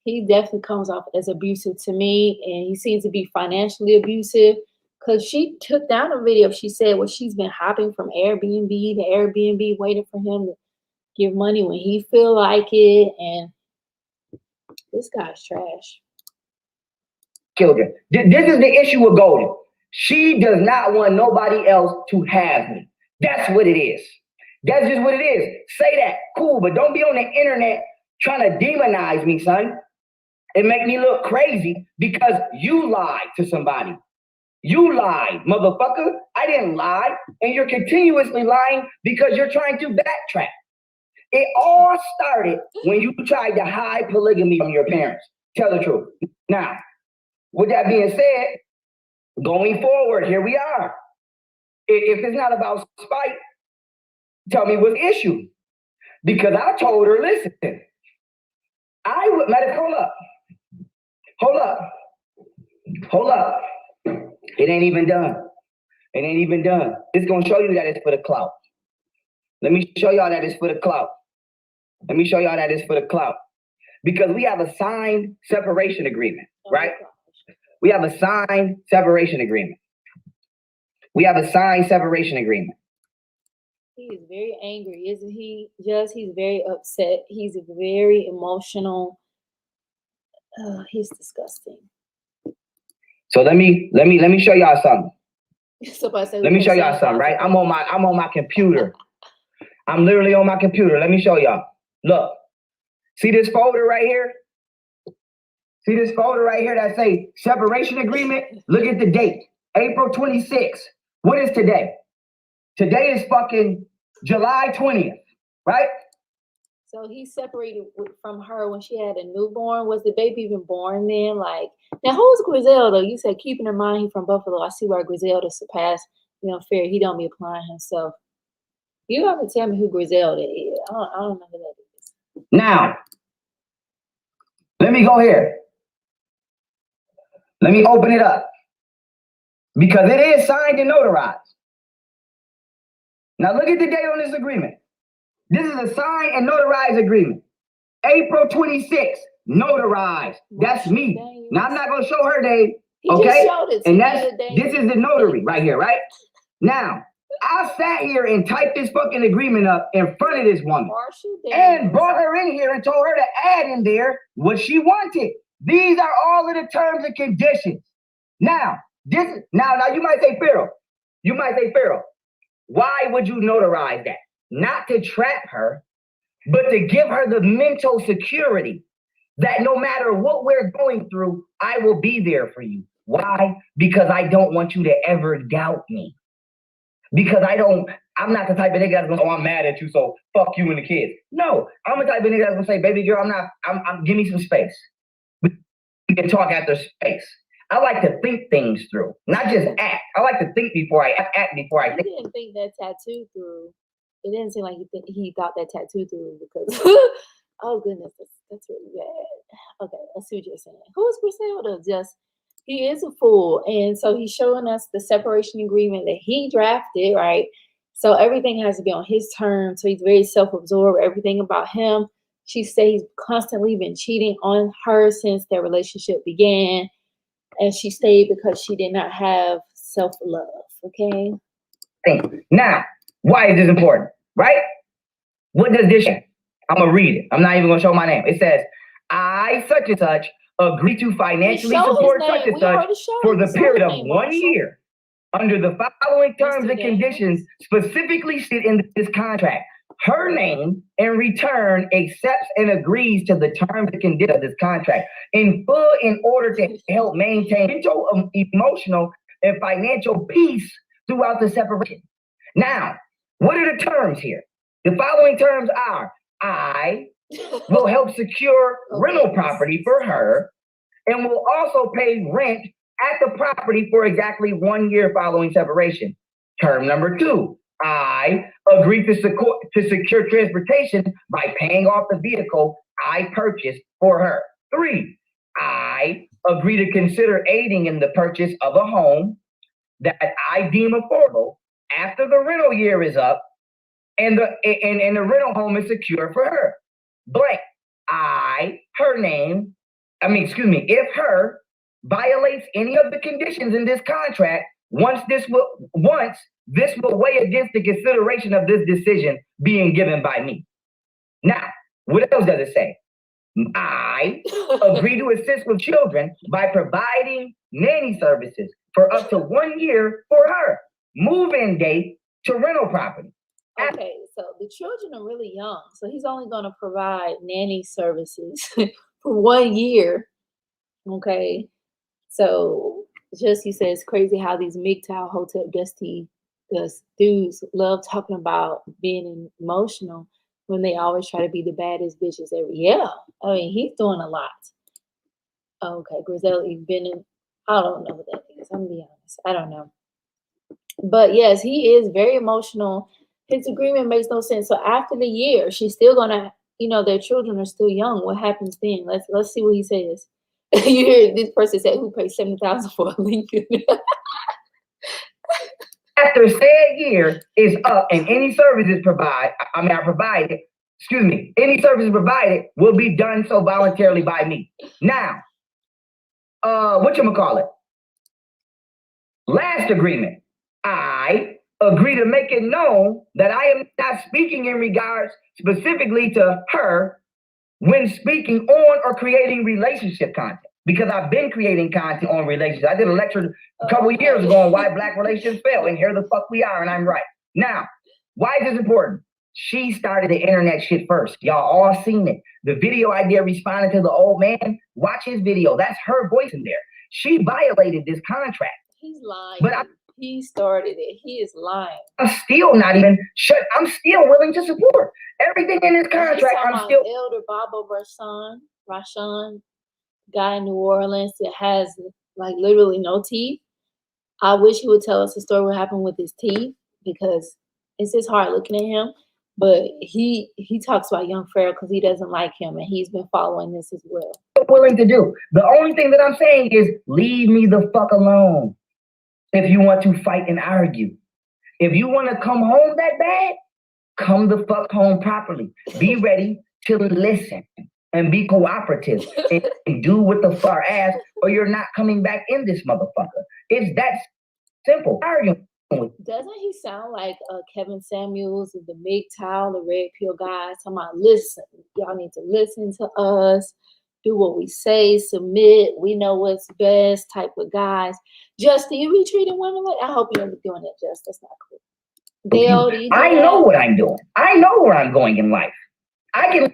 he definitely comes off as abusive to me, and he seems to be financially abusive. Because she took down a video. She said, well, she's been hopping from Airbnb to Airbnb, waiting for him to give money when he feel like it. And this guy's trash. Children. This is the issue with Golden. She does not want nobody else to have me. That's what it is. That's just what it is. Say that. Cool, but don't be on the internet trying to demonize me, son. It make me look crazy because you lied to somebody. You lied, motherfucker. I didn't lie. And you're continuously lying because you're trying to backtrack. It all started when you tried to hide polygamy from your parents. Tell the truth. Now, with that being said, going forward, here we are. If it's not about spite, tell me what's the issue. Because I told her, listen, hold up. It ain't even done. It's gonna show you that it's for the clout. Let me show y'all that it's for the clout. Because we have a signed separation agreement, right? We have a signed separation agreement. He is very angry, isn't he? He's very upset. He's very emotional. He's disgusting. So let me show y'all something. Somebody said, let me show y'all something, right? I'm on my computer. I'm literally on my computer. Let me show y'all. Look, see this folder right here? That say separation agreement? Look at the date, April 26th. What is today? Today is fucking July 20th, right? So he separated from her when she had a newborn. Was the baby even born then? Like, now who's Griselda? You said keeping in mind he's from Buffalo. I see where Griselda surpassed, Pharaoh. He don't be applying himself. You have to tell me who Griselda is. I don't know who that is. Now, let me go here. Let me open it up. Because it is signed and notarized. Now look at the date on this agreement. This is a signed and notarized agreement. April 26th, notarized. That's me. Now I'm not gonna show her date, okay? And this is the notary right here, right? Now, I sat here and typed this fucking agreement up in front of this woman and brought her in here and told her to add in there what she wanted. These are all of the terms and conditions. Now, now you might say, Pharaoh, why would you notarize that? Not to trap her, but to give her the mental security that no matter what we're going through, I will be there for you. Why? Because I don't want you to ever doubt me. Because I'm not the type of nigga that's gonna, oh, I'm mad at you, so fuck you and the kids. No, I'm the type of nigga that's gonna say, baby girl, give me some space. We can talk after space. I like to think things through, not just act. I like to think before I act before I think. He didn't think that tattoo through. It didn't seem like he thought that tattoo through because, oh goodness, that's really bad. Okay, let's see what you're saying. Who's Griselda? Just, he is a fool. And so he's showing us the separation agreement that he drafted, right? So everything has to be on his terms. So he's very self-absorbed, everything about him. She said he's constantly been cheating on her since their relationship began. And she stayed because she did not have self-love, okay? Now, why is this important, right? What does this say? I'm going to read it. I'm not even going to show my name. It says, I, such and such, agree to financially support such and such for the period of 1 year under the following terms and conditions specifically stated in this contract. Her name, in return, accepts and agrees to the terms and conditions of this contract in full in order to help maintain mental, emotional, and financial peace throughout the separation. Now, what are the terms here? The following terms are, I will help secure rental property for her and will also pay rent at the property for exactly 1 year following separation. Term number 2, I agree to secure transportation by paying off the vehicle I purchased for her. 3, I agree to consider aiding in the purchase of a home that I deem affordable after the rental year is up and the rental home is secure for her. Blank. If her violates any of the conditions in this contract, once this will weigh against the consideration of this decision being given by me. Now, what else does it say? I agree to assist with children by providing nanny services for up to 1 year for her. Move-in date to rental property. Okay, so the children are really young, so he's only going to provide nanny services for 1 year. Okay, so just he says crazy how these MGTOW Hotep Dusty dudes love talking about being emotional when they always try to be the baddest bitches ever. Yeah, I mean he's doing a lot. Okay, Griselda, you've been in. I don't know what that is. I'm gonna be honest. I don't know. But yes, he is very emotional. His agreement makes no sense. So after the year, she's still gonna, their children are still young. What happens then? Let's see what he says. You hear this person say, "Who paid $70,000 for a Lincoln?" After said year is up and any services provided will be done so voluntarily by me. Now, whatchamacallit? Last agreement. I agree to make it known that I am not speaking in regards specifically to her when speaking on or creating relationship content. Because I've been creating content on relationships. I did a lecture a couple of years ago on why Black relationships fail, and here the fuck we are, and I'm right. Now, why is this important? She started the internet shit first. Y'all all seen it. The video I did responding to the old man, watch his video. That's her voice in there. She violated this contract. He's lying. But he started it. He is lying. I'm still not even shut. I'm still willing to support everything in this contract. I'm still Elder Baba Rashawn guy in New Orleans that has like literally no teeth. I wish he would tell us the story what happened with his teeth because it's just hard looking at him. But he talks about young Pharaoh because he doesn't like him and he's been following this as well. Willing to do. The only thing that I'm saying is leave me the fuck alone. If you want to fight and argue, if you want to come home that bad, come the fuck home properly. Be ready to listen and be cooperative and do what the fuck ask, or you're not coming back in this motherfucker. It's that simple. Doesn't he sound like Kevin Samuels of the MGTOW, the Red Pill guys? Talking about listen, y'all need to listen to us, do what we say, submit. We know what's best. Type of guys. Justin, you be treating women like I hope you don't be doing that. Just that's not cool. Dale, I know what I'm doing. I know where I'm going in life. I can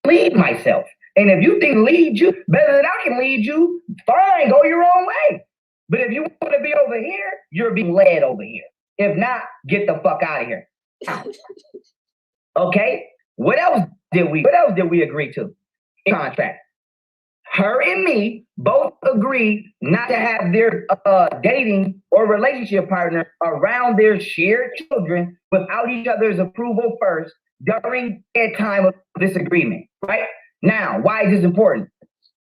lead myself. And if you think lead you better than I can lead you, fine, go your own way. But if you want to be over here, you're being led over here. If not, get the fuck out of here. Okay? What else did we agree to in contract? Her and me both agreed not to have their dating or relationship partner around their shared children without each other's approval first during that time of disagreement, right? Now, why is this important?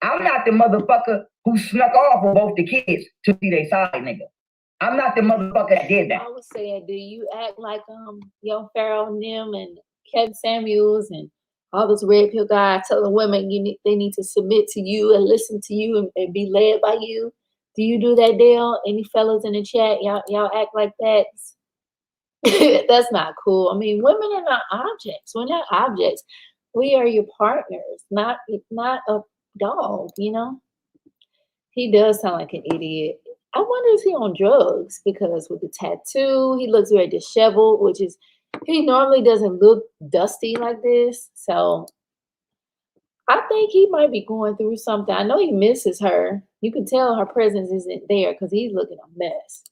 I'm not the motherfucker who snuck off with both the kids to see their side nigga. I'm not the motherfucker that did that. I was saying, do you act like young Pharaoh and them and Kevin Samuels and all those red pill guys telling women they need to submit to you and listen to you and be led by you? Do you do that, Dale? Any fellas in the chat, y'all act like that? That's not cool. I mean, women are not objects. We're not objects. We are your partners, not a dog, you know? He does sound like an idiot. I wonder if he's on drugs, because with the tattoo, he looks very disheveled, which is, he normally doesn't look dusty like this. So I think he might be going through something. I know he misses her. You can tell her presence isn't there because he's looking a mess.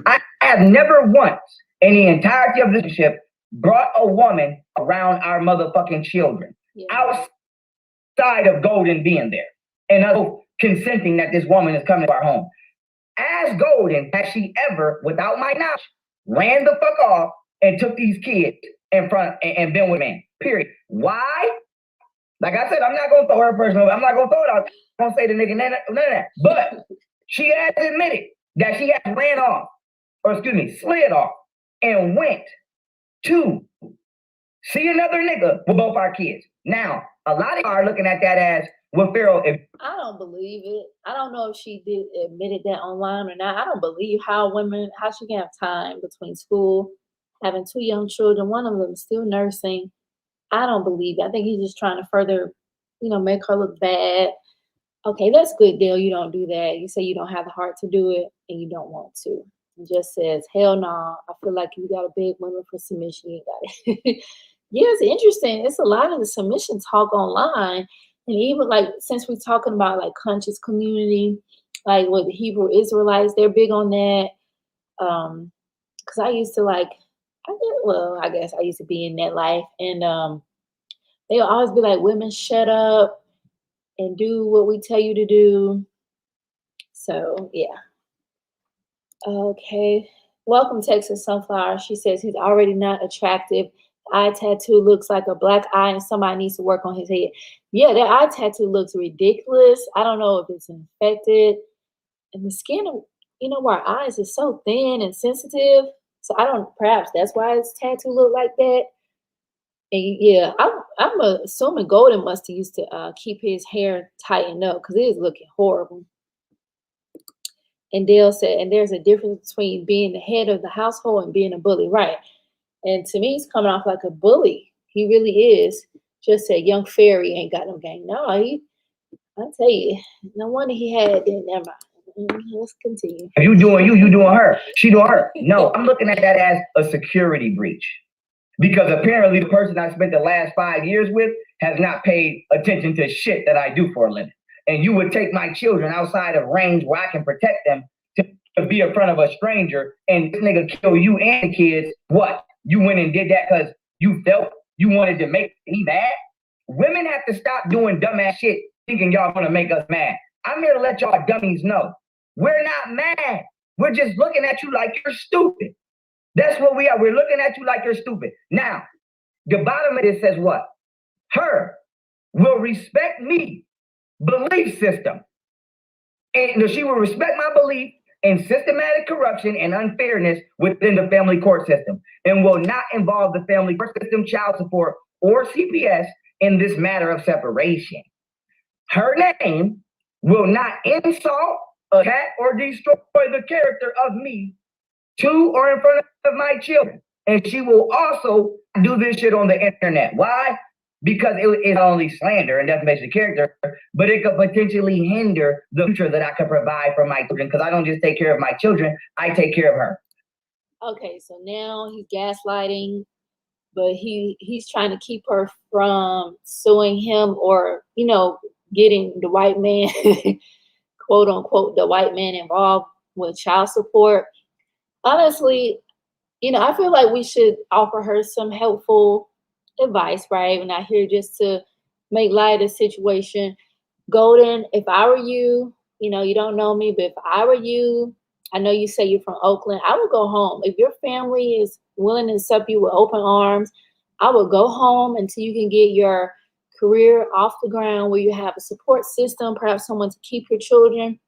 I have never once in the entirety of this relationship brought a woman around our motherfucking children outside of Golden being there and us consenting that this woman is coming to our home. As Golden, has she ever, without my knowledge, ran the fuck off and took these kids in front and been with men? Period. Why? Like I said, I'm not gonna throw her personal. I'm not gonna throw it out. I'm gonna say the nigga none of that. But she has admitted that she has ran off, or excuse me, slid off, and went to see another nigga with both our kids. Now, a lot of y'all are looking at that as, well, Pharaoh, if I don't believe it. I don't know if she did admitted that online or not. I don't believe how she can have time between school, having 2 young children, one of them still nursing. I don't believe it. I think he's just trying to further, make her look bad. Okay, that's good, Dale. You don't do that. You say you don't have the heart to do it and you don't want to. It just says, hell no. I feel like you got to beg women for submission. You got it. Yeah, it's interesting. It's a lot of the submission talk online. And even like, since we're talking about like conscious community, like with the Hebrew Israelites, they're big on that. Because I used to I guess I used to be in that life. And they'll always be like, women, shut up and do what we tell you to do. So, yeah. Okay. Welcome, Texas Sunflower. She says he's already not attractive. Eye tattoo looks like a black eye and somebody needs to work on his head. Yeah, that eye tattoo looks ridiculous. I don't know if it's infected. And the skin of, where our eyes is so thin and sensitive. So perhaps that's why his tattoo look like that. And yeah, I'm assuming Golden must have used to keep his hair tightened up because it is looking horrible. And Dale said, and there's a difference between being the head of the household and being a bully, right? And to me, he's coming off like a bully. He really is. Just said young fairy ain't got no game. No, I tell you, no wonder he had it. Never mind. Let's continue. You doing you doing her. She doing her. No, I'm looking at that as a security breach. Because apparently the person I spent the last 5 years with has not paid attention to shit that I do for a living. And you would take my children outside of range where I can protect them to be in front of a stranger and this nigga kill you and the kids. What? You went and did that because you felt you wanted to make me mad? Women have to stop doing dumbass shit thinking y'all gonna make us mad. I'm here to let y'all dummies know. We're not mad. We're just looking at you like you're stupid. That's what we are. We're looking at you like you're stupid. Now, the bottom of it says what? Her will respect me belief system. And she will respect my belief in systematic corruption and unfairness within the family court system and will not involve the family court system, child support, or CPS in this matter of separation. Her name will not insult, attack, or destroy the character of me to or in front of my children. And she will also do this shit on the internet. Why? Because it not only slander and defamation of character, but it could potentially hinder the future that I could provide for my children. Because I don't just take care of my children, I take care of her. Okay, so now he's gaslighting but he's trying to keep her from suing him or, getting the white man, quote unquote, the white man involved with child support. Honestly, I feel like we should offer her some helpful advice, right? We're not here just to make light of the situation. Golden, if I were you, you don't know me, but if I were you, I know you say you're from Oakland, I would go home. If your family is willing to accept you with open arms, I would go home until you can get your career off the ground where you have a support system, perhaps someone to keep your children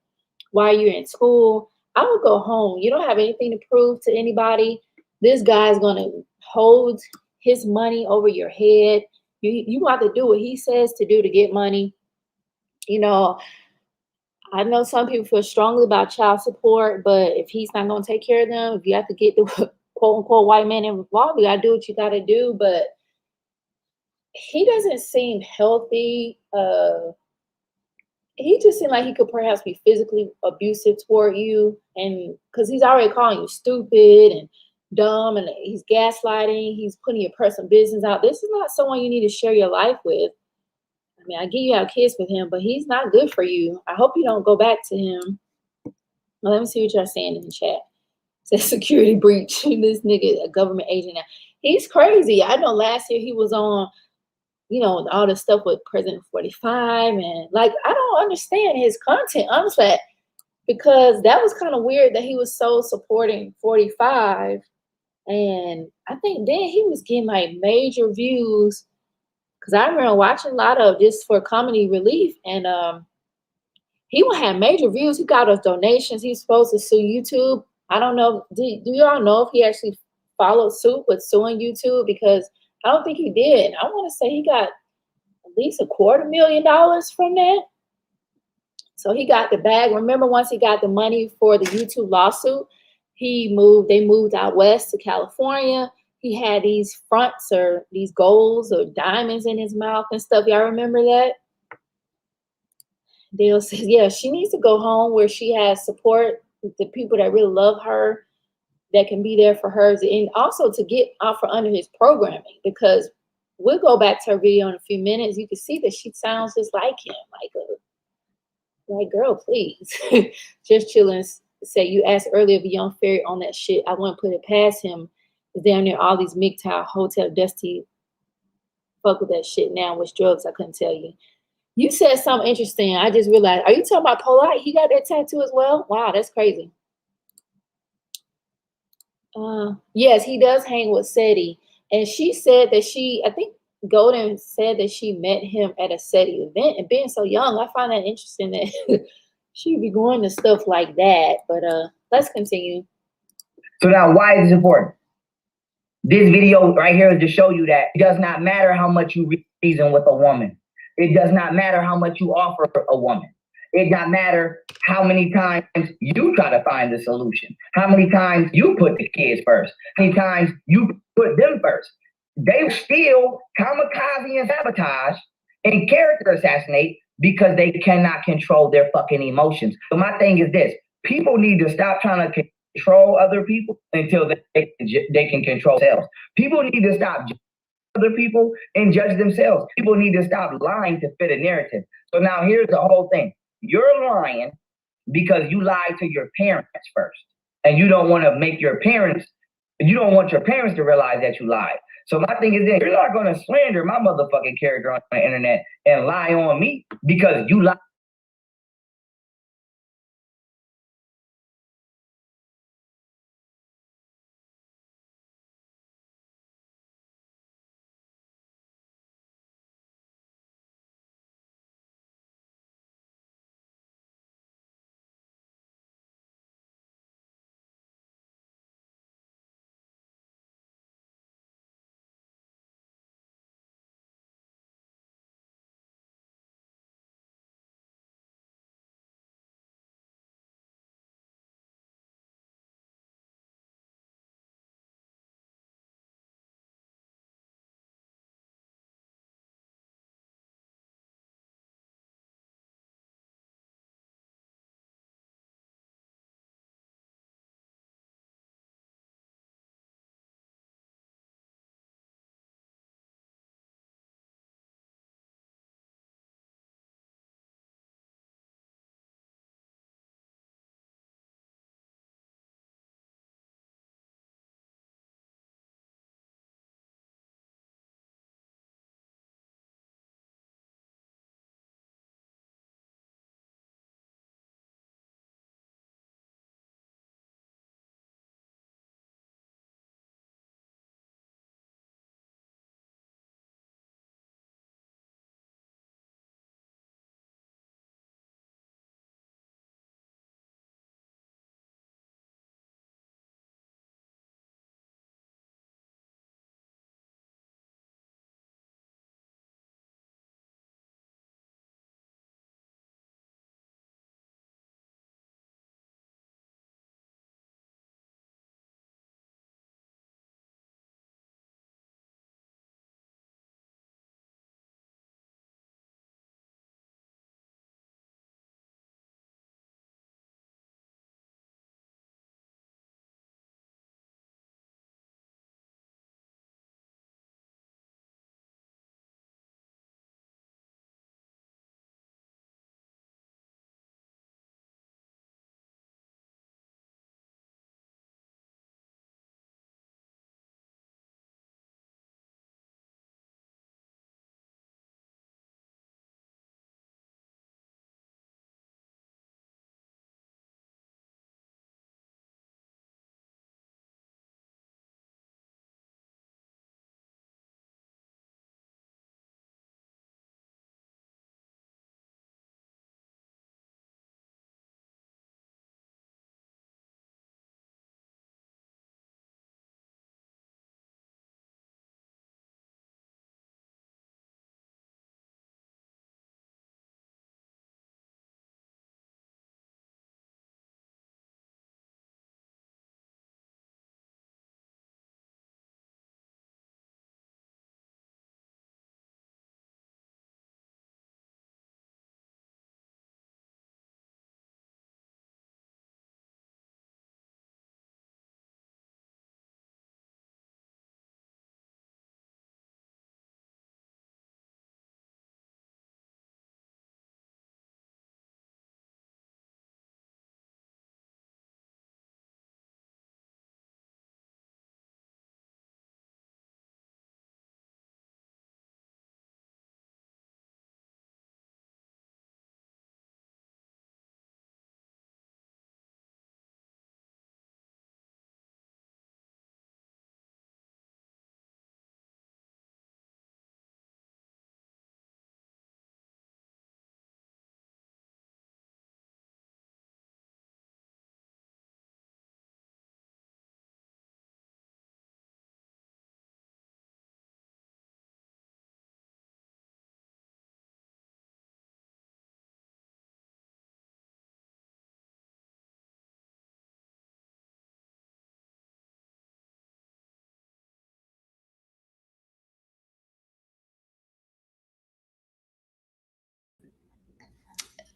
while you're in school. I would go home. You don't have anything to prove to anybody. This guy's going to hold his money over your head. You have to do what he says to do to get money. I know some people feel strongly about child support, but if he's not going to take care of them, if you have to get the quote unquote white man involved, you got to do what you got to do. But he doesn't seem healthy. He just seemed like he could perhaps be physically abusive toward you, and because he's already calling you stupid and dumb, and he's gaslighting, he's putting your personal business out. This is not someone you need to share your life with. I mean, I get you have kids with him, but he's not good for you. I hope you don't go back to him. Well, let me see what y'all saying in the chat. It says security breach. This nigga, a government agent now. He's crazy. I know last year he was on, all this stuff with President 45. And like, I don't understand his content, honestly, because that was kind of weird that he was so supporting 45. And I think then he was getting like major views because I remember watching a lot of just for comedy relief. And he will have major views. He got us donations. He's supposed to sue YouTube. I don't know. Do y'all know if he actually followed suit with suing YouTube? Because I don't think he did. I want to say he got at least $250,000 from that. So he got the bag. Remember, once he got the money for the YouTube lawsuit, they moved out west to California. He had these fronts or these golds or diamonds in his mouth and stuff. Y'all remember that? Dale says, yeah, she needs to go home where she has support, the people that really love her, that can be there for her, and also to get out from under his programming, because we'll go back to her video in a few minutes. You can see that she sounds just like him, like girl, please. Just chilling. Say you asked earlier if Young Fairy on that shit. I wouldn't put it past him. It's down there, all these MGTOW hotel dusty fuck with that shit now. Which drugs, I couldn't tell you. You said something interesting. I just realized. Are you talking about Polite? He got that tattoo as well? Wow, that's crazy. Yes, he does hang with SETI. And she said that I think Golden said that she met him at a SETI event. And being so young, I find that interesting that she'd be going to stuff like that. But let's continue. So now, why is this important? This video right here is to show you that it does not matter how much you reason with a woman. It does not matter how much you offer a woman. It does not matter how many times you try to find the solution, how many times you put the kids first, how many times you put them first. They still kamikaze and sabotage and character assassinate because they cannot control their fucking emotions. So my thing is this: people need to stop trying to control other people until they can control themselves. People need to stop judging other people and judge themselves. People need to stop lying to fit a narrative. So now here's the whole thing. You're lying because you lied to your parents first. And you don't want to make your parents, you don't want your parents to realize that you lied. So my thing is this: you're not going to slander my motherfucking character on the internet and lie on me because you lied.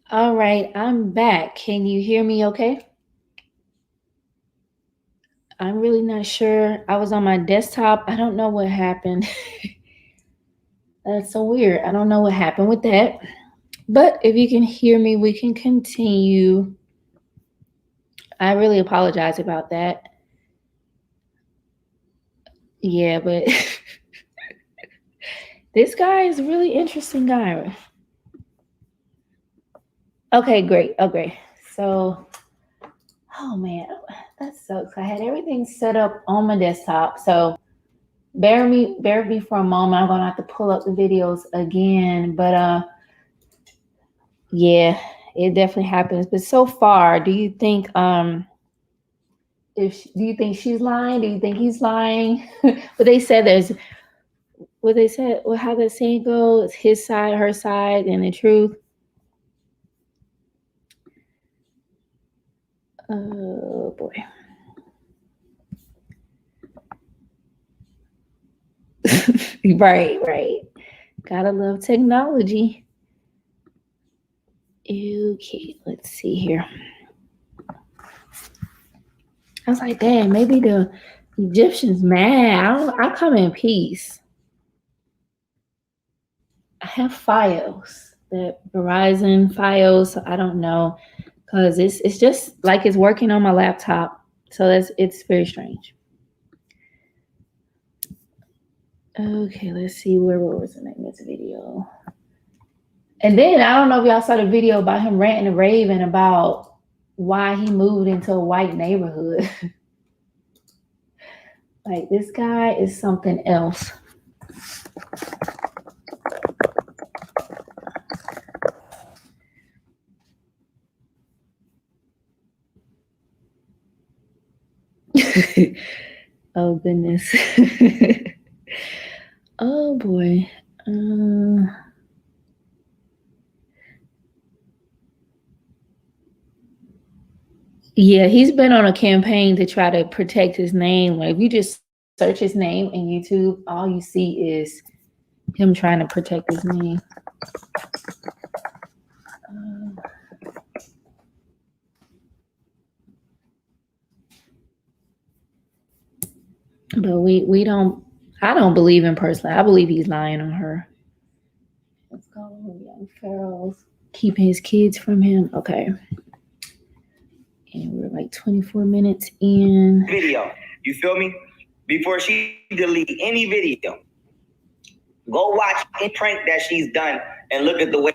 All right, I'm back. Can you hear me okay? I'm really not sure. I was on my desktop. I don't know what happened. That's so weird. I don't know what happened with that. But if you can hear me, we can continue. I really apologize about that. Yeah, but this guy is a really interesting guy. Okay, great. Okay. So, oh man, that sucks. I had everything set up on my desktop. So bear with me for a moment. I'm gonna have to pull up the videos again. But yeah, it definitely happens. But so far, do you think do you think she's lying? Do you think he's lying? But they said how that saying goes, his side, her side, and the truth. Oh boy. Right. Gotta love technology. Okay, let's see here. I was like, dang, maybe the Egyptians mad. I come in peace. I have Fios, the Verizon Fios. So I don't know, because it's just like it's working on my laptop. So it's very strange. Okay, let's see what was the name of this video. And then I don't know if y'all saw the video about him ranting and raving about why he moved into a white neighborhood. Like, this guy is something else. Oh goodness. Oh boy. Yeah, he's been on a campaign to try to protect his name. Like, if you just search his name in YouTube, all you see is him trying to protect his name. But I don't believe him personally. I believe he's lying on her. Let's go. Young Pharaoh's keeping his kids from him. Okay. And we're like 24 minutes in. Video. You feel me? Before she delete any video, go watch any prank that she's done and look at the way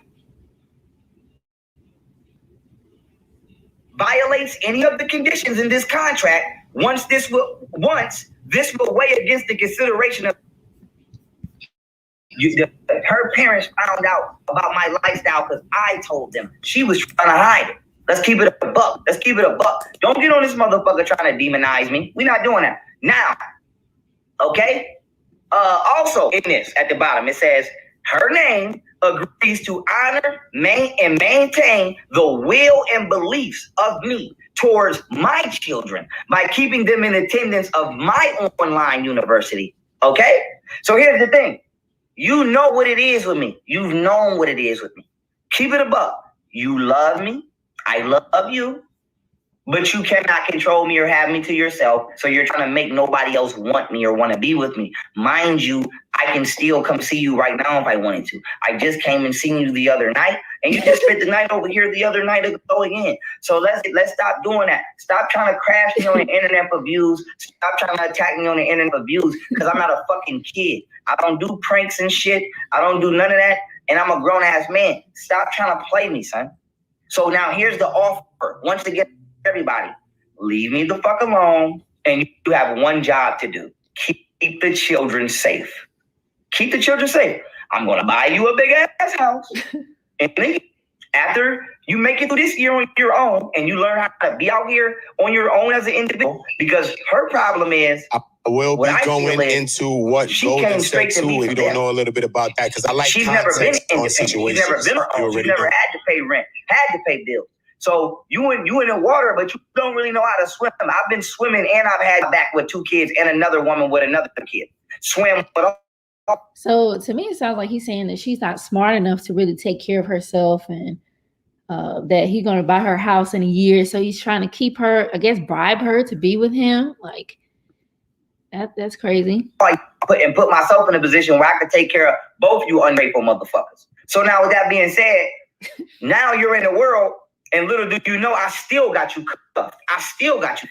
violates any of the conditions in this contract. Once this will weigh against the consideration of her parents found out about my lifestyle because I told them. She was trying to hide it. Let's keep it a buck. Don't get on this motherfucker trying to demonize me. We're not doing that. Now, okay? Also in this, at the bottom, it says, her name agrees to honor, and maintain the will and beliefs of me towards my children by keeping them in attendance of my online university. Okay? So here's the thing. You know what it is with me. You've known what it is with me. Keep it a buck. You love me. I love you. But you cannot control me or have me to yourself. So you're trying to make nobody else want me or want to be with me. Mind you, I can still come see you right now if I wanted to. I just came and seen you the other night, and you just spent the night over here the other night ago again. So let's stop doing that. Stop trying to crash me on the internet for views. Stop trying to attack me on the internet for views, because I'm not a fucking kid. I don't do pranks and shit. I don't do none of that. And I'm a grown ass man. Stop trying to play me, son. So now here's the offer. Once again, everybody, leave me the fuck alone, and you have one job to do. Keep the children safe. Keep the children safe. I'm going to buy you a big ass house. And then after you make it through this year on your own and you learn how to be out here on your own as an individual, because her problem is, I will be going into what Golden said too, if you don't know a little bit about that, because I like she's never been on situations. She's never had to pay rent, had to pay bills. So you in the water, but you don't really know how to swim. I've been swimming, and I've had back with 2 kids and another woman with another kid. Swim. So to me, it sounds like he's saying that she's not smart enough to really take care of herself and that he's gonna buy her house in a year. So he's trying to keep her, I guess, bribe her to be with him. Like that's crazy. Put myself in a position where I could take care of both you ungrateful motherfuckers. So now with that being said, now you're in the world, and little do you know, I still got you cuffed. I still got you.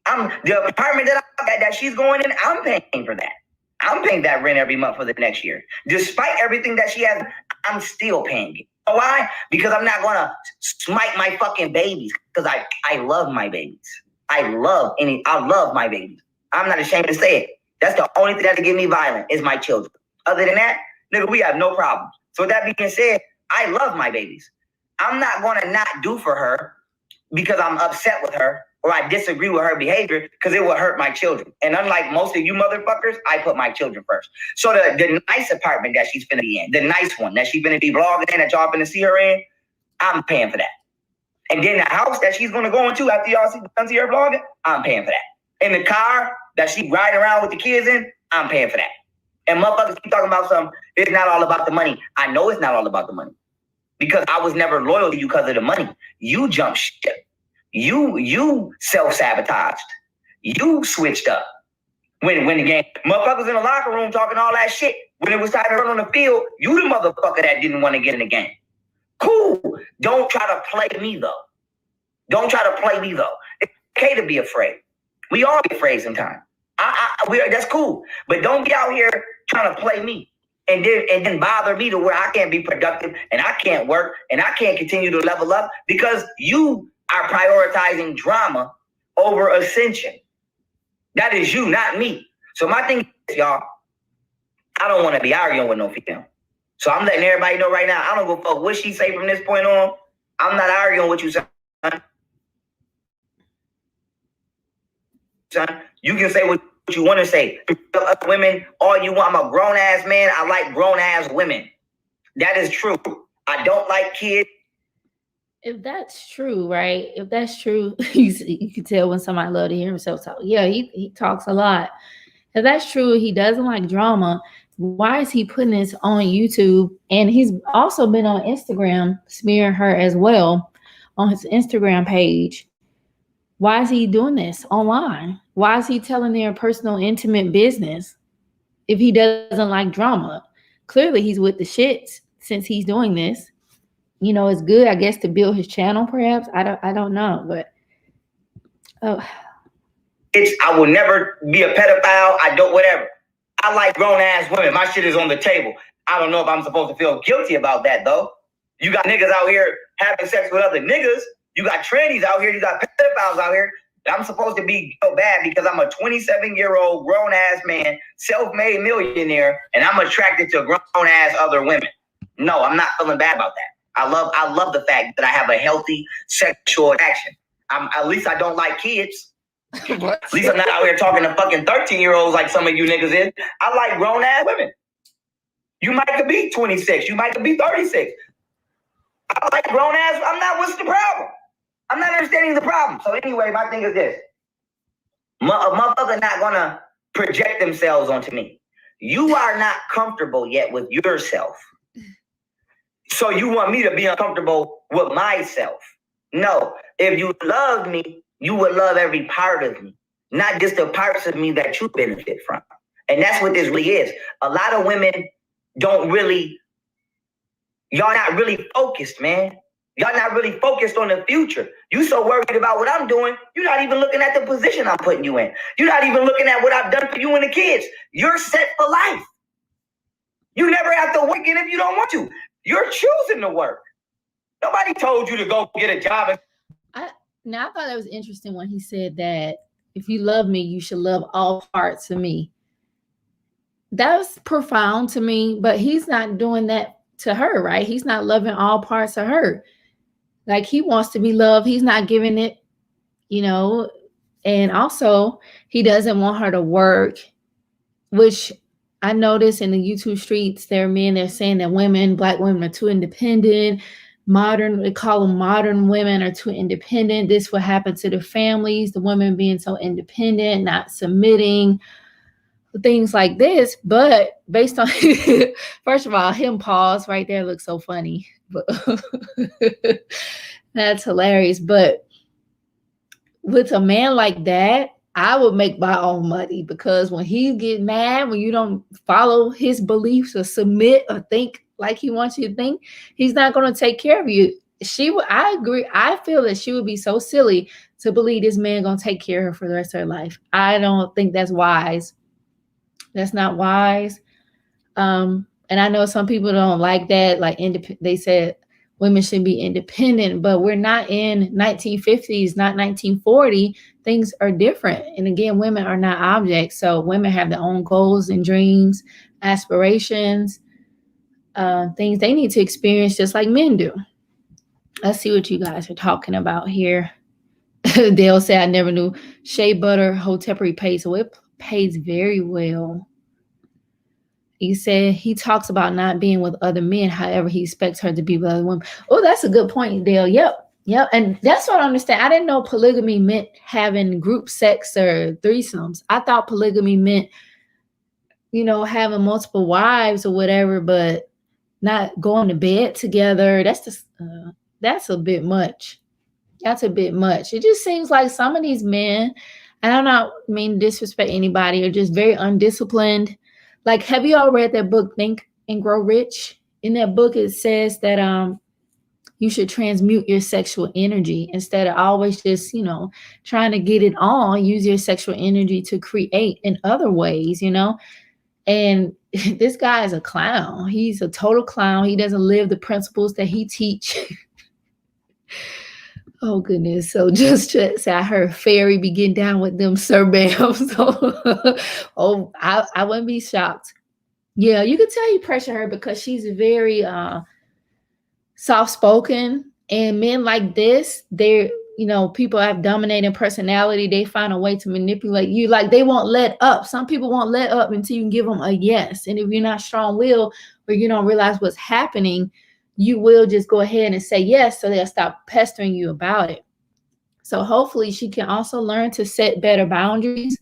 I'm the apartment that she's going in, I'm paying for that. I'm paying that rent every month for the next year. Despite everything that she has, I'm still paying it. Why? Because I'm not gonna smite my fucking babies. Because I love my babies. I love my babies. I'm not ashamed to say it. That's the only thing that can get me violent is my children. Other than that, nigga, we have no problem. So with that being said, I love my babies. I'm not gonna not do for her because I'm upset with her or I disagree with her behavior because it will hurt my children. And unlike most of you motherfuckers, I put my children first. So the nice apartment that she's finna be in, the nice one that she's finna be vlogging in, that y'all finna see her in, I'm paying for that. And then the house that she's gonna go into after y'all see her vlogging, I'm paying for that. And the car that she riding around with the kids in, I'm paying for that. And motherfuckers keep talking about something, it's not all about the money. I know it's not all about the money. Because I was never loyal to you because of the money. You jumped ship. You self-sabotaged. You switched up. When the game, motherfuckers in the locker room talking all that shit. When it was time to run on the field, you the motherfucker that didn't want to get in the game. Cool. Don't try to play me though. Don't try to play me though. It's okay to be afraid. We all be afraid sometimes. That's cool. But don't be out here trying to play me. And then bother me to where I can't be productive and I can't work and I can't continue to level up because you are prioritizing drama over ascension. That is you, not me. So my thing is, y'all, I don't want to be arguing with no female. So I'm letting everybody know right now, I don't give a fuck what she say from this point on. I'm not arguing with you, son. You can say what you want to say. Women, all you want. I'm a grown-ass man. I like grown-ass women. That is true. I don't like kids. If that's true, right? If that's true, you can tell when somebody love to hear himself talk. Yeah, he talks a lot. If that's true, he doesn't like drama. Why is he putting this on YouTube? And he's also been on Instagram smearing her as well on his Instagram page. Why is he doing this online? Why is he telling their personal, intimate business if he doesn't like drama? Clearly, he's with the shits since he's doing this. You know, it's good, I guess, to build his channel, perhaps. I don't know, but I will never be a pedophile. I don't, whatever. I like grown-ass women. My shit is on the table. I don't know if I'm supposed to feel guilty about that, though. You got niggas out here having sex with other niggas. You got trannies out here. You got pedophiles out here. I'm supposed to be so bad because I'm a 27-year-old grown-ass man, self-made millionaire, and I'm attracted to grown-ass other women. No, I'm not feeling bad about that. I love the fact that I have a healthy sexual attraction. At least I don't like kids. At least I'm not out here talking to fucking 13-year-olds like some of you niggas is. I like grown-ass women. You might could be 26. You might could be 36. I like grown-ass. I'm not, what's the problem? I'm not understanding the problem. So anyway, my thing is this. A motherfucker not gonna project themselves onto me. You are not comfortable yet with yourself. So you want me to be uncomfortable with myself. No, if you love me, you would love every part of me, not just the parts of me that you benefit from. And that's what this really is. A lot of women don't really, y'all not really focused, man. Y'all not really focused on the future. You so worried about what I'm doing, you're not even looking at the position I'm putting you in. You're not even looking at what I've done for you and the kids. You're set for life. You never have to work again if you don't want to. You're choosing to work. Nobody told you to go get a job. I thought that was interesting when he said that if you love me, you should love all parts of me. That was profound to me, but he's not doing that to her, right? He's not loving all parts of her. Like, he wants to be loved. He's not giving it, you know, and also he doesn't want her to work, which I noticed in the YouTube streets, there are men, they're saying that Black women are too independent. They call them modern women are too independent. This will happen to the families, the women being so independent, not submitting, things like this. But based on, first of all, him pause right there looks so funny But that's hilarious. But with a man like that, I would make my own money, because when he get mad, when you don't follow his beliefs or submit or think like he wants you to think, he's not going to take care of you. I agree. I feel that she would be so silly to believe this man going to take care of her for the rest of her life. I don't think that's wise. That's not wise. And I know some people don't like that. Like, they said women should be independent, but we're not in 1950s, not 1940. Things are different. And again, women are not objects. So women have their own goals and dreams, aspirations, things they need to experience just like men do. Let's see what you guys are talking about here. Dale said, I never knew shea butter Hotepery pays. So it pays very well. He said he talks about not being with other men. However, he expects her to be with other women. Oh, that's a good point, Dale. Yep. And that's what I understand. I didn't know polygamy meant having group sex or threesomes. I thought polygamy meant, having multiple wives or whatever, but not going to bed together. That's a bit much. That's a bit much. It just seems like some of these men, and I don't mean to disrespect anybody, are just very undisciplined. Like, have you all read that book, Think and Grow Rich? In that book, it says that you should transmute your sexual energy instead of always just, trying to get it on. Use your sexual energy to create in other ways, And this guy is a clown. He's a total clown. He doesn't live the principles that he teach. Oh, goodness. So just say I heard Fairy be getting down with them, sir, ma'am. So, I wouldn't be shocked. Yeah, you could tell he pressured her because she's very soft-spoken. And men like this, they're, people have dominating personality. They find a way to manipulate you. Like, they won't let up. Some people won't let up until you can give them a yes. And if you're not strong-willed or you don't realize what's happening, you will just go ahead and say yes, so they'll stop pestering you about it. So hopefully she can also learn to set better boundaries,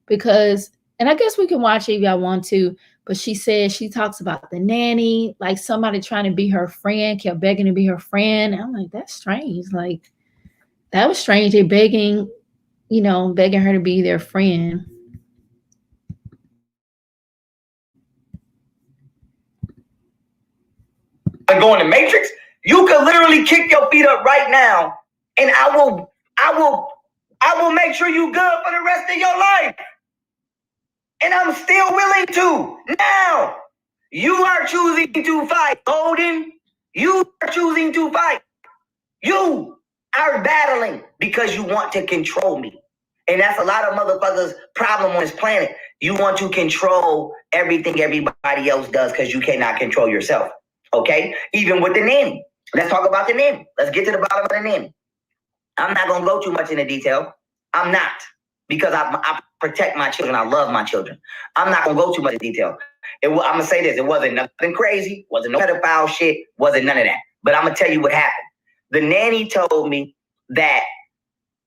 because, and I guess we can watch it if y'all want to, but she says, she talks about the nanny, like somebody trying to be her friend, kept begging to be her friend. And I'm like, that's strange. Like, that was strange. They're begging her to be their friend. Go in the Matrix, you could literally kick your feet up right now, and I will make sure you good for the rest of your life. And I'm still willing to. Now, you are choosing to fight, Golden. You are choosing to fight. You are battling because you want to control me. And that's a lot of motherfuckers' problem on this planet. You want to control everything everybody else does because you cannot control yourself. Okay? Even with the nanny. Let's talk about the nanny. Let's get to the bottom of the nanny. I'm not going to go too much into detail. I'm not. Because I protect my children. I love my children. I'm not going to go too much into detail. I'm going to say this. It wasn't nothing crazy. Wasn't no pedophile shit. Wasn't none of that. But I'm going to tell you what happened. The nanny told me that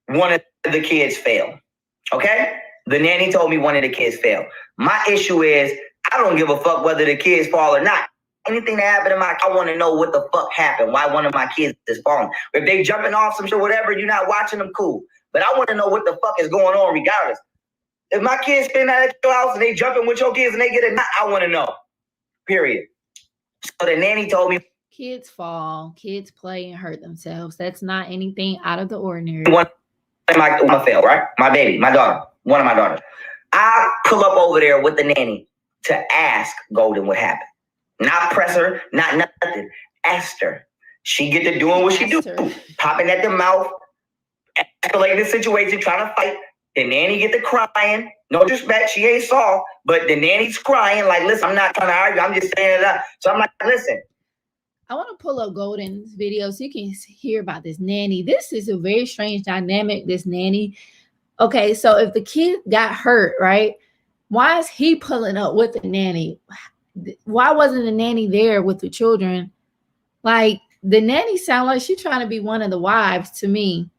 one of the kids failed. Okay? The nanny told me one of the kids failed. My issue is, I don't give a fuck whether the kids fall or not. Anything that happened to I want to know what the fuck happened. Why one of my kids is falling. If they jumping off some shit, whatever, you're not watching them, cool. But I want to know what the fuck is going on regardless. If my kids spend out at your house and they jumping with your kids and they get a knot, I want to know. Period. So the nanny told me. Kids fall, kids play and hurt themselves. That's not anything out of the ordinary. One of my fail, right? My baby, my daughter, one of my daughters. I pull up over there with the nanny to ask Golden what happened. Not press her, not nothing. Ask her. She get to doing what she do. Popping at the mouth, escalating the situation, trying to fight. The nanny get to crying. No disrespect, she ain't soft, but the nanny's crying like, listen, I'm not trying to argue. I'm just saying it up. So I'm like, listen. I want to pull up Golden's video so you can hear about this nanny. This is a very strange dynamic, this nanny. Okay, so if the kid got hurt, right? Why is he pulling up with the nanny? Why wasn't the nanny there with the children? Like, the nanny sound like she's trying to be one of the wives to me.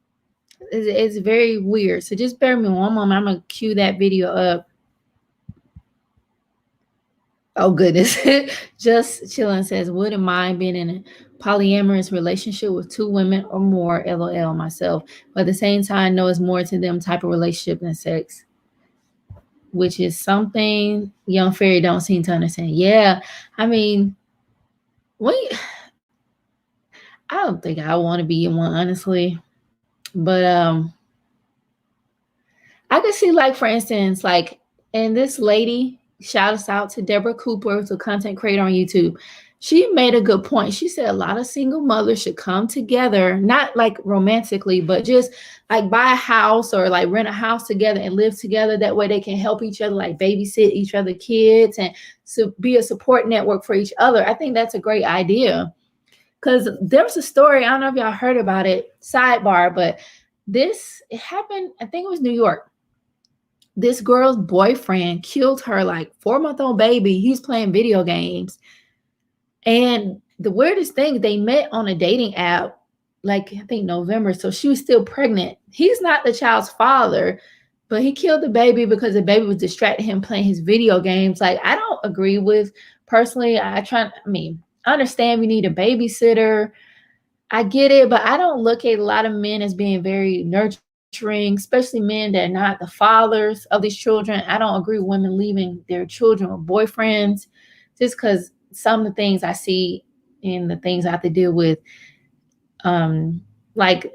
It's very weird. So just bear with me one moment. I'm going to cue that video up. Oh goodness. Just chilling says, wouldn't mind being in a polyamorous relationship with 2 women or more, LOL myself. But at the same time, know it's more to them type of relationship than sex, which is something young fairy don't seem to understand. Yeah, I mean, we I don't think I want to be in one, honestly. But I could see, like, for instance, like, and this lady, shout us out to Deborah Cooper, who's a content creator on YouTube. She made a good point. She said a lot of single mothers should come together, not like romantically, but just like buy a house or like rent a house together and live together. That way they can help each other, like babysit each other kids and so be a support network for each other. I think that's a great idea. Because there was a story, I don't know if y'all heard about it, sidebar, but it happened, I think it was New York. This girl's boyfriend killed her like 4-month-old baby. He's playing video games. And the weirdest thing, they met on a dating app, like I think November. So she was still pregnant. He's not the child's father, but he killed the baby because the baby was distracting him playing his video games. Like, I don't agree with, personally, I understand we need a babysitter. I get it, but I don't look at a lot of men as being very nurturing, especially men that are not the fathers of these children. I don't agree with women leaving their children with boyfriends just because some of the things I see and the things I have to deal with, like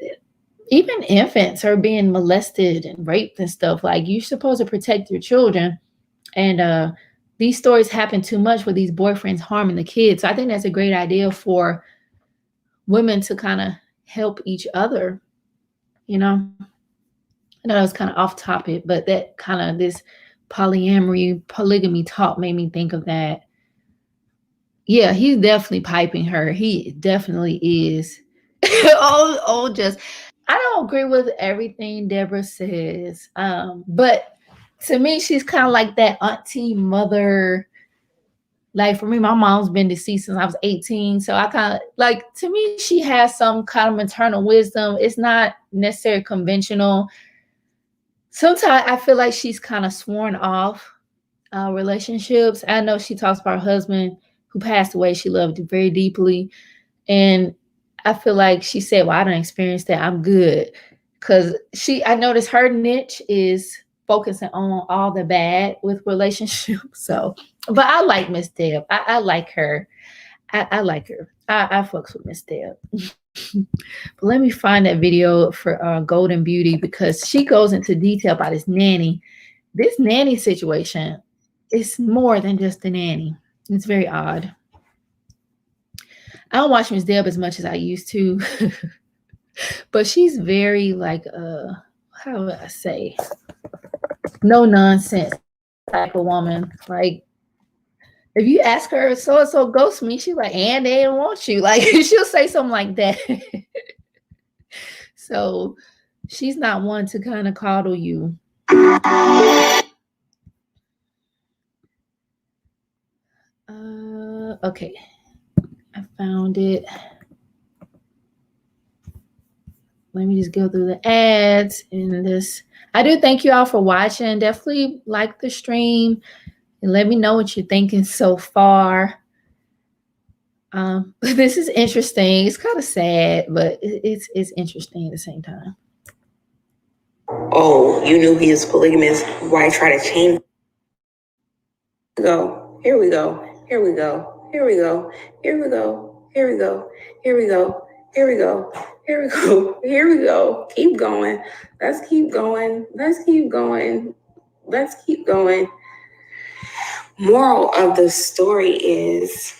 even infants are being molested and raped and stuff. Like, you're supposed to protect your children. And these stories happen too much with these boyfriends harming the kids. So I think that's a great idea for women to kind of help each other, you know. I know that was kind of off topic, but that kind of this polygamy talk made me think of that. Yeah, he's definitely piping her. He definitely is. Just I don't agree with everything Deborah says. But to me, she's kind of like that auntie mother. Like, for me, my mom's been deceased since I was 18. So I kind of like, to me, she has some kind of maternal wisdom. It's not necessarily conventional. Sometimes I feel like she's kind of sworn off relationships. I know she talks about her husband who passed away. She loved very deeply. And I feel like she said, well, I don't experience that. I'm good. Because I noticed her niche is focusing on all the bad with relationships. So, but I like Miss Deb. I like her. I like her. I fucks with Miss Deb. But let me find that video for Golden Beauty, because she goes into detail about this nanny. This nanny situation is more than just a nanny. It's very odd. I don't watch Miss Deb as much as I used to, but she's very like how would I say, no nonsense type of woman. Like, if you ask her so and so ghost me, she's like, and they didn't want you. Like, she'll say something like that. So she's not one to kind of coddle you. Okay, I found it. Let me just go through the ads in this. I do thank you all for watching. Definitely like the stream and let me know what you're thinking so far. This is interesting. It's kind of sad, but it's interesting at the same time. Oh, you knew he was polygamous. Why try to change? Here we go. Here we go. Here we go. Here we go. Here we go. Here we go. Here we go. Here we go. Here we go. Keep going. Let's keep going. Let's keep going. Let's keep going. Moral of the story is,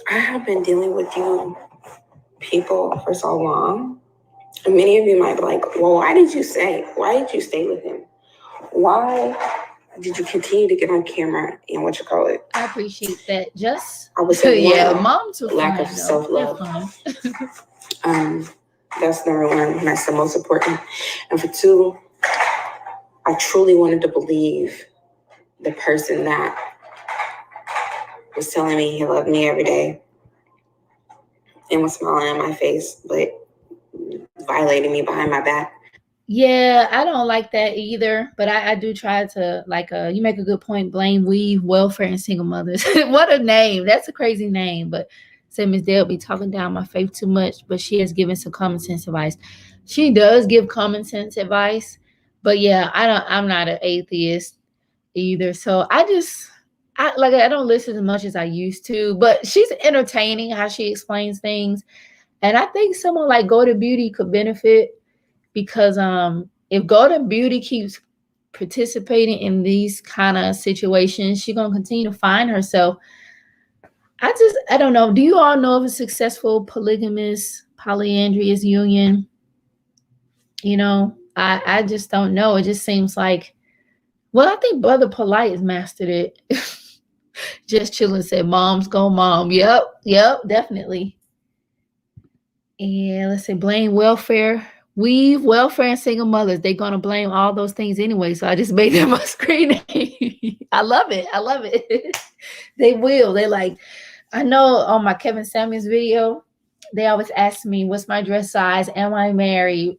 I have been dealing with you people for so long. And many of you might be like, well, why did you stay with him? Why did you continue to get on camera and I appreciate that. Just I would say mom's lack of self-love. That's number one, and that's the most important. And for two, I truly wanted to believe the person that was telling me he loved me every day and was smiling in my face, but violating me behind my back. Yeah, I don't like that either, but I do try to, like, you make a good point, blame weave, welfare, and single mothers. What a name. That's a crazy name. But say Miss Dale be talking down my faith too much, but she has given some common sense advice. She does give common sense advice, but yeah, I'm not an atheist either. So I don't listen as much as I used to, but she's entertaining how she explains things. And I think someone like Golden Beauty could benefit because if Golden Beauty keeps participating in these kind of situations, she's gonna continue to find herself. I don't know. Do you all know of a successful polygamous polyandrous union? You know, I just don't know. It just seems like, well, I think Brother Polite has mastered it. Just chilling said, "Mom's go mom." Yep, definitely. And let's say blame welfare. Weave, welfare, and single mothers. They're gonna blame all those things anyway. So I just made them a screen name. I love it. I love it. They will. They like, I know on my Kevin Samuels video, they always ask me, what's my dress size? Am I married?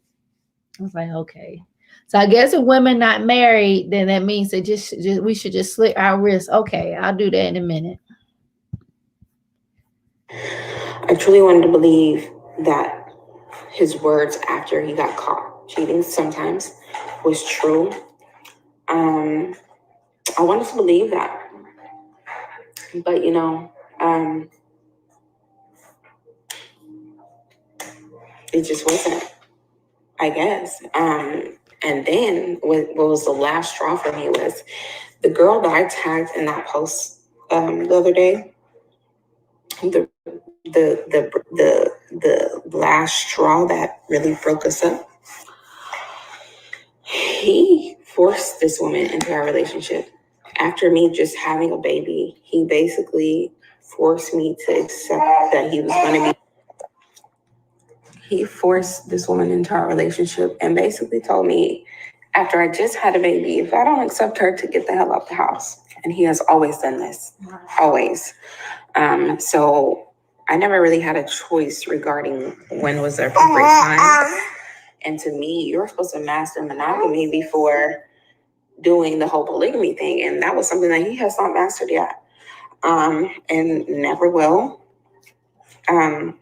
I was like, okay. So I guess if women not married, then that means that just we should just slit our wrists. Okay, I'll do that in a minute. I truly wanted to believe that his words after he got caught cheating sometimes was true. I wanted to believe that, but it just wasn't, I guess. And then what was the last straw for me was the girl that I tagged in that post the other day. The last straw that really broke us up. He forced this woman into our relationship. After me just having a baby, he basically forced me to accept that he was going to be. He forced this woman into our relationship and basically told me, after I just had a baby, if I don't accept her, to get the hell out the house. And he has always done this, always. So I never really had a choice regarding when was the appropriate time. And to me, you're supposed to master monogamy before doing the whole polygamy thing. And that was something that he has not mastered yet, and never will.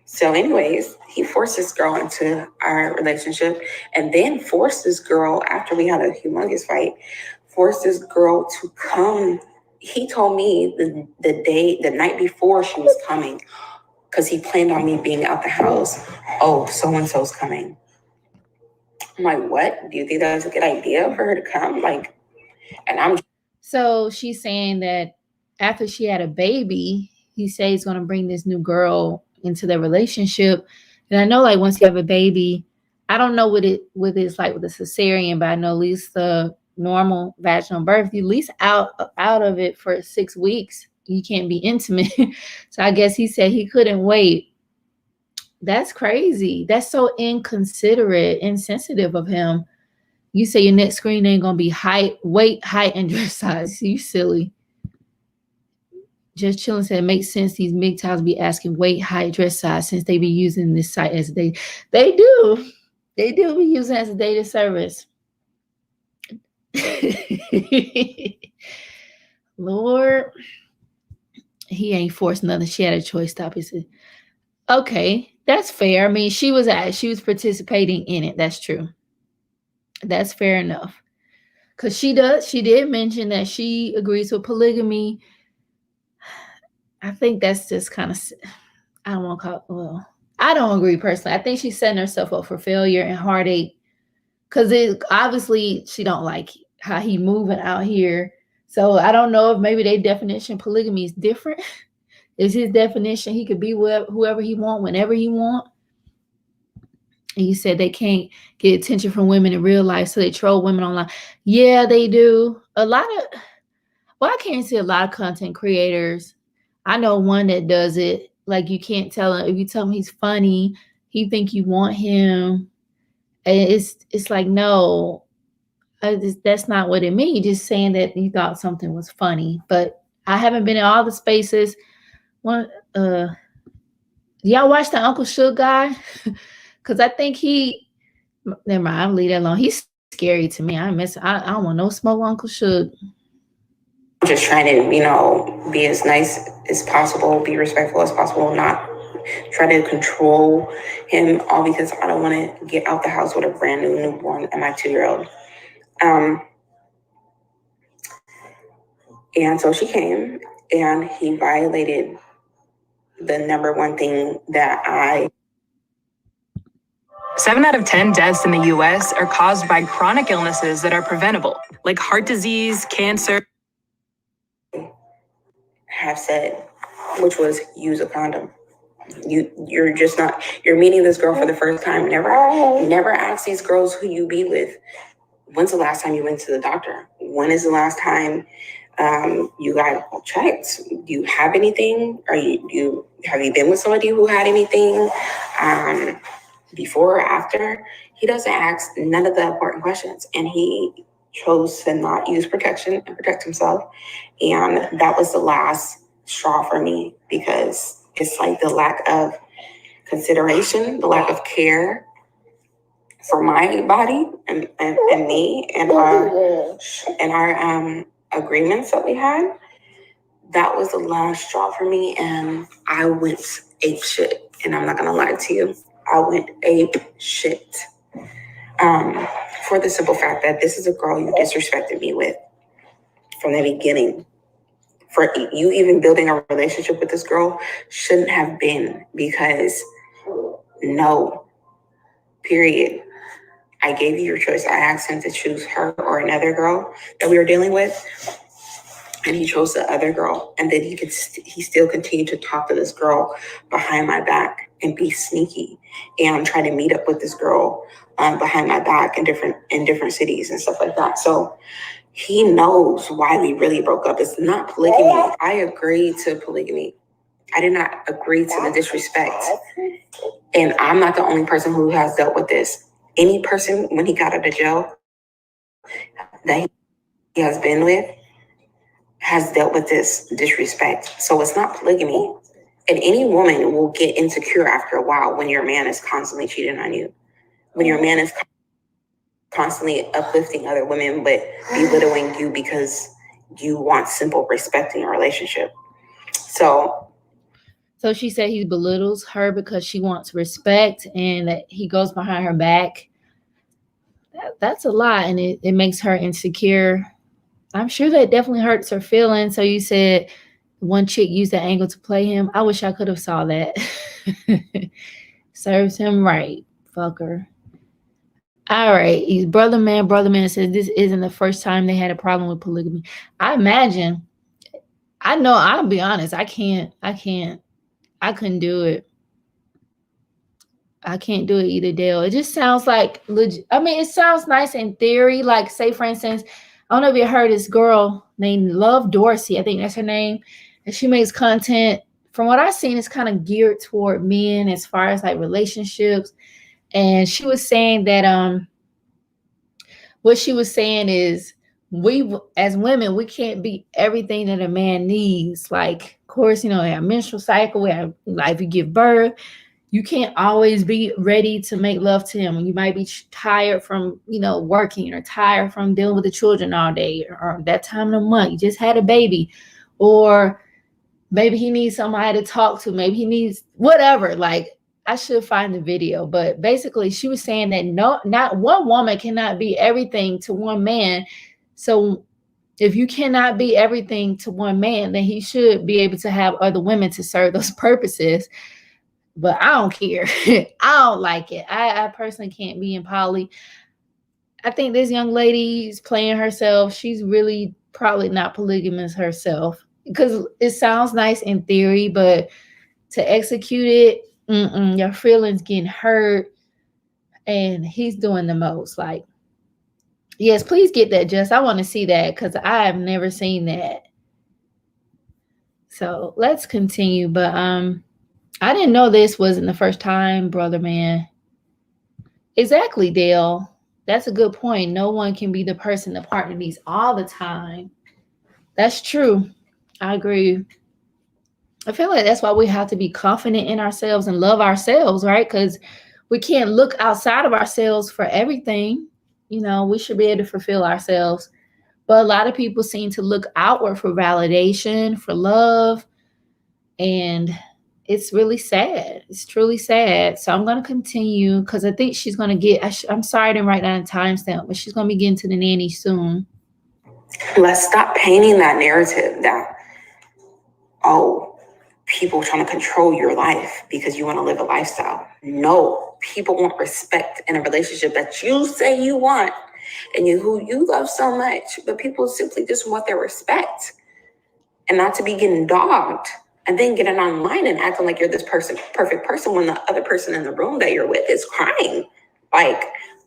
So anyways, he forced this girl into our relationship and then forced this girl, after we had a humongous fight, forced this girl to come. He told me the night before she was coming, because he planned on me being out the house. Oh, so-and-so's coming. I'm like, what? Do you think that was a good idea for her to come? Like, and I'm. So she's saying that after she had a baby, he said he's going to bring this new girl into their relationship. And I know, like, once you have a baby, I don't know what it's like with a cesarean, but I know at least the normal vaginal birth, you at least out of it for 6 weeks. You can't be intimate. So I guess he said he couldn't wait. That's crazy. That's so inconsiderate, insensitive of him. You say your next screen ain't gonna be height, weight, height, and dress size. You silly. Just chilling said it makes sense. These MGTOWs be asking weight, height, dress size since they be using this site as they do. They do be using it as a data service. Lord, he ain't forced nothing. She had a choice. Stop. He said, okay, that's fair. I mean, she was participating in it. That's true. That's fair enough. Because she did mention that she agrees with polygamy. I think that's just kind of, I don't want to call it, well, I don't agree personally. I think she's setting herself up for failure and heartache, because obviously she don't like how he moving out here. So I don't know if maybe their definition of polygamy is different. Is his definition he could be with whoever he want, whenever he want. And you said they can't get attention from women in real life, so they troll women online. Yeah, they do. I can't say a lot of content creators. I know one that does it. Like, you can't tell him, if you tell him he's funny, he think you want him. And it's like, no, that's not what it means. Just saying that you thought something was funny. But I haven't been in all the spaces. Y'all watch the Uncle Suge guy? Because I think Never mind, I'll leave that alone. He's scary to me. I don't want no smoke, Uncle Suge. Just trying to, be as nice as possible, be respectful as possible, not try to control him, all because I don't want to get out the house with a brand new newborn and my 2-year-old. And so she came, and he violated the number one thing that 7 out of 10 deaths in the U.S. are caused by chronic illnesses that are preventable, like heart disease, cancer. Have said, which was use a condom. You're meeting this girl for the first time. Never ask these girls who you be with. When's the last time you went to the doctor? When is the last time you got checked? Do you have anything? Have you been with somebody who had anything before or after? He doesn't ask none of the important questions, and he chose to not use protection and protect himself. And that was the last straw for me, because it's like the lack of consideration, the lack of care for my body and me and our agreements that we had. That was the last straw for me, and I went ape shit. And I'm not gonna lie to you, I went ape shit. For the simple fact that this is a girl you disrespected me with from the beginning. For you even building a relationship with this girl shouldn't have been, because no, period. I gave you your choice. I asked him to choose her or another girl that we were dealing with, and he chose the other girl. And then he still continued to talk to this girl behind my back and be sneaky and try to meet up with this girl behind my back in different cities and stuff like that. So he knows why we really broke up. It's not polygamy. I agreed to polygamy. I did not agree to the disrespect. And I'm not the only person who has dealt with this. Any person, when he got out of jail, that he has been with, has dealt with this disrespect. So it's not polygamy. And any woman will get insecure after a while when your man is constantly cheating on you. When your man is constantly uplifting other women, but belittling you because you want simple respect in your relationship. So she said he belittles her because she wants respect, and that he goes behind her back. That's a lot, and it makes her insecure. I'm sure that definitely hurts her feelings. So you said one chick used that angle to play him. I wish I could have saw that. Serves him right, fucker. All right, he's brother man says this isn't the first time they had a problem with polygamy. I imagine. I know, I'll be honest, I couldn't do it. I can't do it either, Dale. It just sounds like legit. I mean, it sounds nice in theory. Like, say, for instance, I don't know if you heard this girl named Love Dorsey. I think that's her name. And she makes content. From what I've seen, it's kind of geared toward men as far as like relationships. And she was saying that what she was saying is, we as women, we can't be everything that a man needs. Like, of course, we have menstrual cycle, we have, like, if you give birth, you can't always be ready to make love to him. You might be tired from, working, or tired from dealing with the children all day, or that time of the month, you just had a baby, or maybe he needs somebody to talk to. Maybe he needs whatever. Like, I should find the video, but basically she was saying that not one woman cannot be everything to one man. So if you cannot be everything to one man, then he should be able to have other women to serve those purposes. But I don't care. I don't like it. I personally can't be in poly. I think this young lady is playing herself. She's really probably not polygamous herself, because it sounds nice in theory, but to execute it, your feelings getting hurt, and he's doing the most. Like, yes, please get that, Jess. I want to see that, because I have never seen that. So let's continue. But I didn't know this wasn't the first time, brother man. Exactly, Dale. That's a good point. No one can be the person the partner needs all the time. That's true. I agree. I feel like that's why we have to be confident in ourselves and love ourselves, right? Because we can't look outside of ourselves for everything. You know, we should be able to fulfill ourselves. But a lot of people seem to look outward for validation, for love. And it's really sad. It's truly sad. So I'm going to continue because I think she's going to get, I'm sorry I didn't write down a timestamp, but she's going to be getting to the nanny soon. Let's stop painting that narrative that, oh, people trying to control your life because you want to live a lifestyle. No, people want respect in a relationship that you say you want and who you love so much, but people simply just want their respect and not to be getting dogged and then getting online and acting like you're this perfect person when the other person in the room that you're with is crying. Like,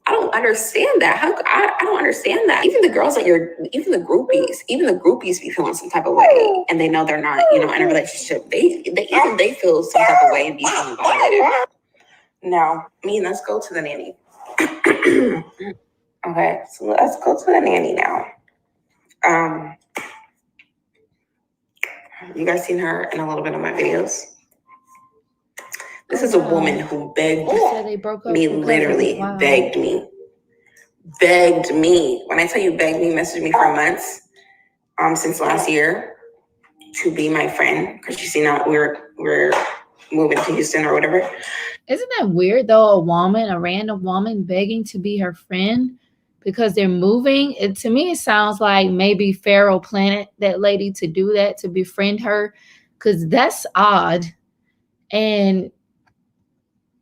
I don't understand that. I don't understand that. Even the girls that even the groupies be feeling some type of way, and they know they're not, in a relationship. They feel some type of way and be feeling violated. Now, let's go to the nanny. Okay, so let's go to the nanny now. You guys seen her in a little bit of my videos? This is a woman who begged me, literally begged me. When I tell you begged me, messaged me for months, since last year to be my friend, because you see now we're moving to Houston or whatever. Isn't that weird though? A random woman begging to be her friend because they're moving. To me, it sounds like maybe Pharaoh planted that lady to do that, to befriend her, because that's odd. And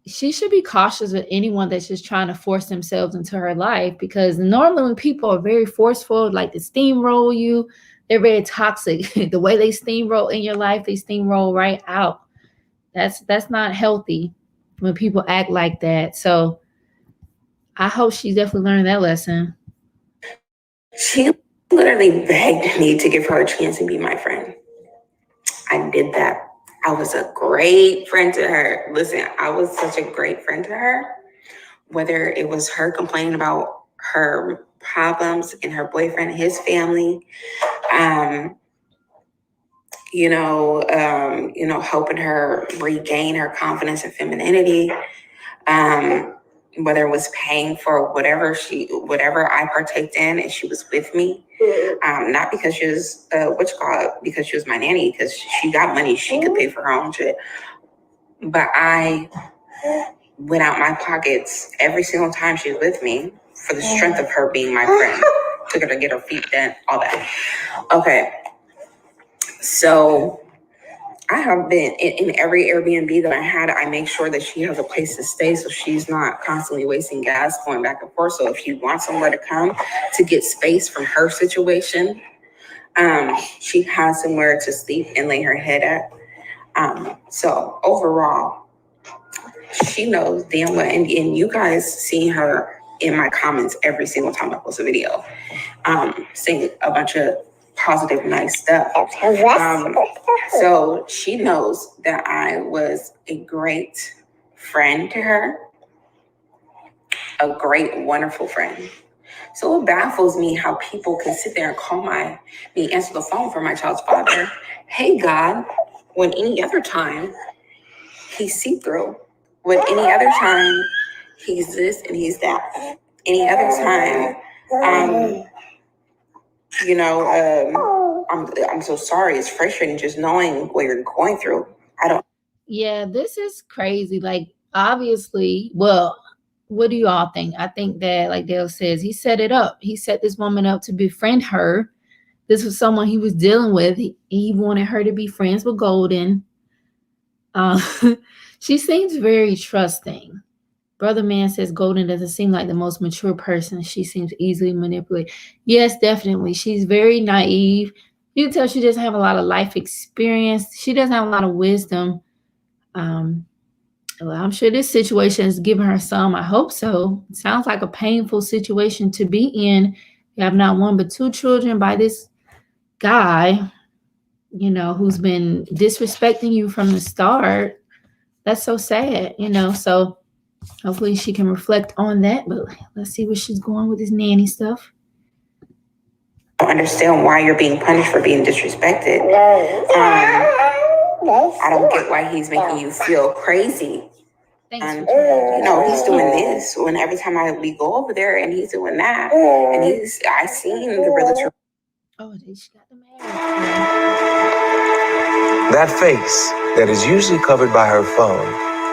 she should be cautious with anyone that's just trying to force themselves into her life, because normally when people are very forceful, like to steamroll you, they're very toxic. The way they steamroll in your life, they steamroll right out. That's not healthy when people act like that. So I hope she definitely learned that lesson. She literally begged me to give her a chance and be my friend. I did that. I was a great friend to her. Listen, I was such a great friend to her. Whether it was her complaining about her problems and her boyfriend, his family, helping her regain her confidence and femininity, whether it was paying for whatever I partaked in and she was with me, not because she was because she was my nanny, because she got money, she could pay for her own shit, but I went out my pockets every single time she was with me for the strength of her being my friend. Took her to get her feet done, all that. Okay, so I have been in every Airbnb that I had. I make sure that she has a place to stay, so she's not constantly wasting gas going back and forth. So if you want somewhere to come to get space from her situation, she has somewhere to sleep and lay her head at. So overall, she knows damn well, and you guys see her in my comments every single time I post a video, saying a bunch of positive, nice stuff. So she knows that I was a great friend to her, a great, wonderful friend. So it baffles me how people can sit there and call me, answer the phone for my child's father. Hey, God, when any other time he's see-through. When any other time he's this and he's that. Any other time, I'm so sorry. It's frustrating just knowing what you're going through. Yeah, this is crazy. Like, obviously, well, what do you all think? I think that, like Dale says, he set it up. He set this woman up to befriend her. This was someone he was dealing with. He wanted her to be friends with Golden. She seems very trusting. Brother Man says Golden doesn't seem like the most mature person. She seems easily manipulated. Yes, definitely. She's very naive. You can tell she doesn't have a lot of life experience. She doesn't have a lot of wisdom. Well, I'm sure this situation has given her some. I hope so. It sounds like a painful situation to be in. You have not one but two children by this guy, who's been disrespecting you from the start. That's so sad, so hopefully she can reflect on that. But let's see where she's going with this nanny stuff. I don't understand why you're being punished for being disrespected. I don't get why he's making you feel crazy And you know, he's doing this when every time we go over there, and he's doing that, and I seen the real truth. Oh, she got the mask. That face that is usually covered by her phone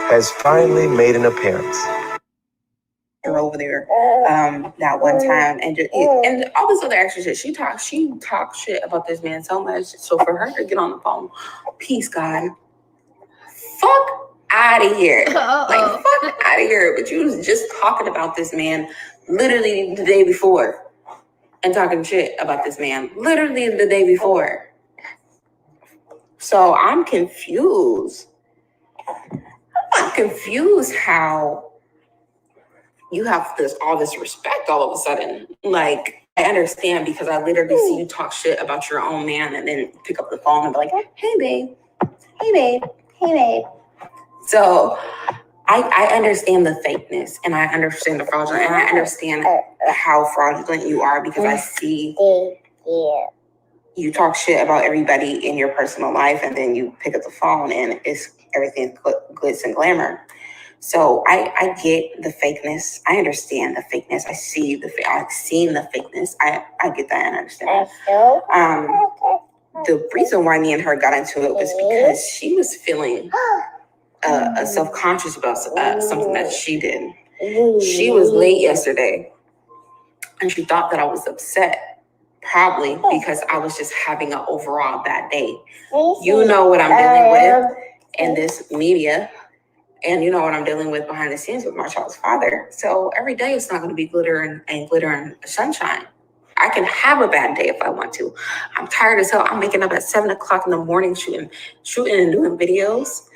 has finally made an appearance. Over there, that one time, and all this other extra shit. She talks shit about this man so much. So for her to get on the phone, peace, God, fuck out of here. Like, fuck out of here. But you was just talking about this man literally the day before, and talking shit about this man literally the day before. So I'm confused. How you have all this respect all of a sudden. Like, I understand, because I literally see you talk shit about your own man and then pick up the phone and be like, hey babe, hey babe, hey babe. So I understand the fakeness, and I understand the fraudulent, and I understand how fraudulent you are, because I see you talk shit about everybody in your personal life, and then you pick up the phone and everything's glitz and glamour. So I get the fakeness. I understand the fakeness. I've seen the fakeness. I get that and understand. The reason why me and her got into it was because she was feeling self-conscious about something that she did. She was late yesterday, and she thought that I was upset, probably because I was just having an overall bad day. You know what I'm dealing with in this media, and you know what I'm dealing with behind the scenes with my child's father. So every day it's not going to be glitter and sunshine. I can have a bad day if I want to. I'm tired as hell. I'm waking up at 7:00 in the morning shooting and doing videos.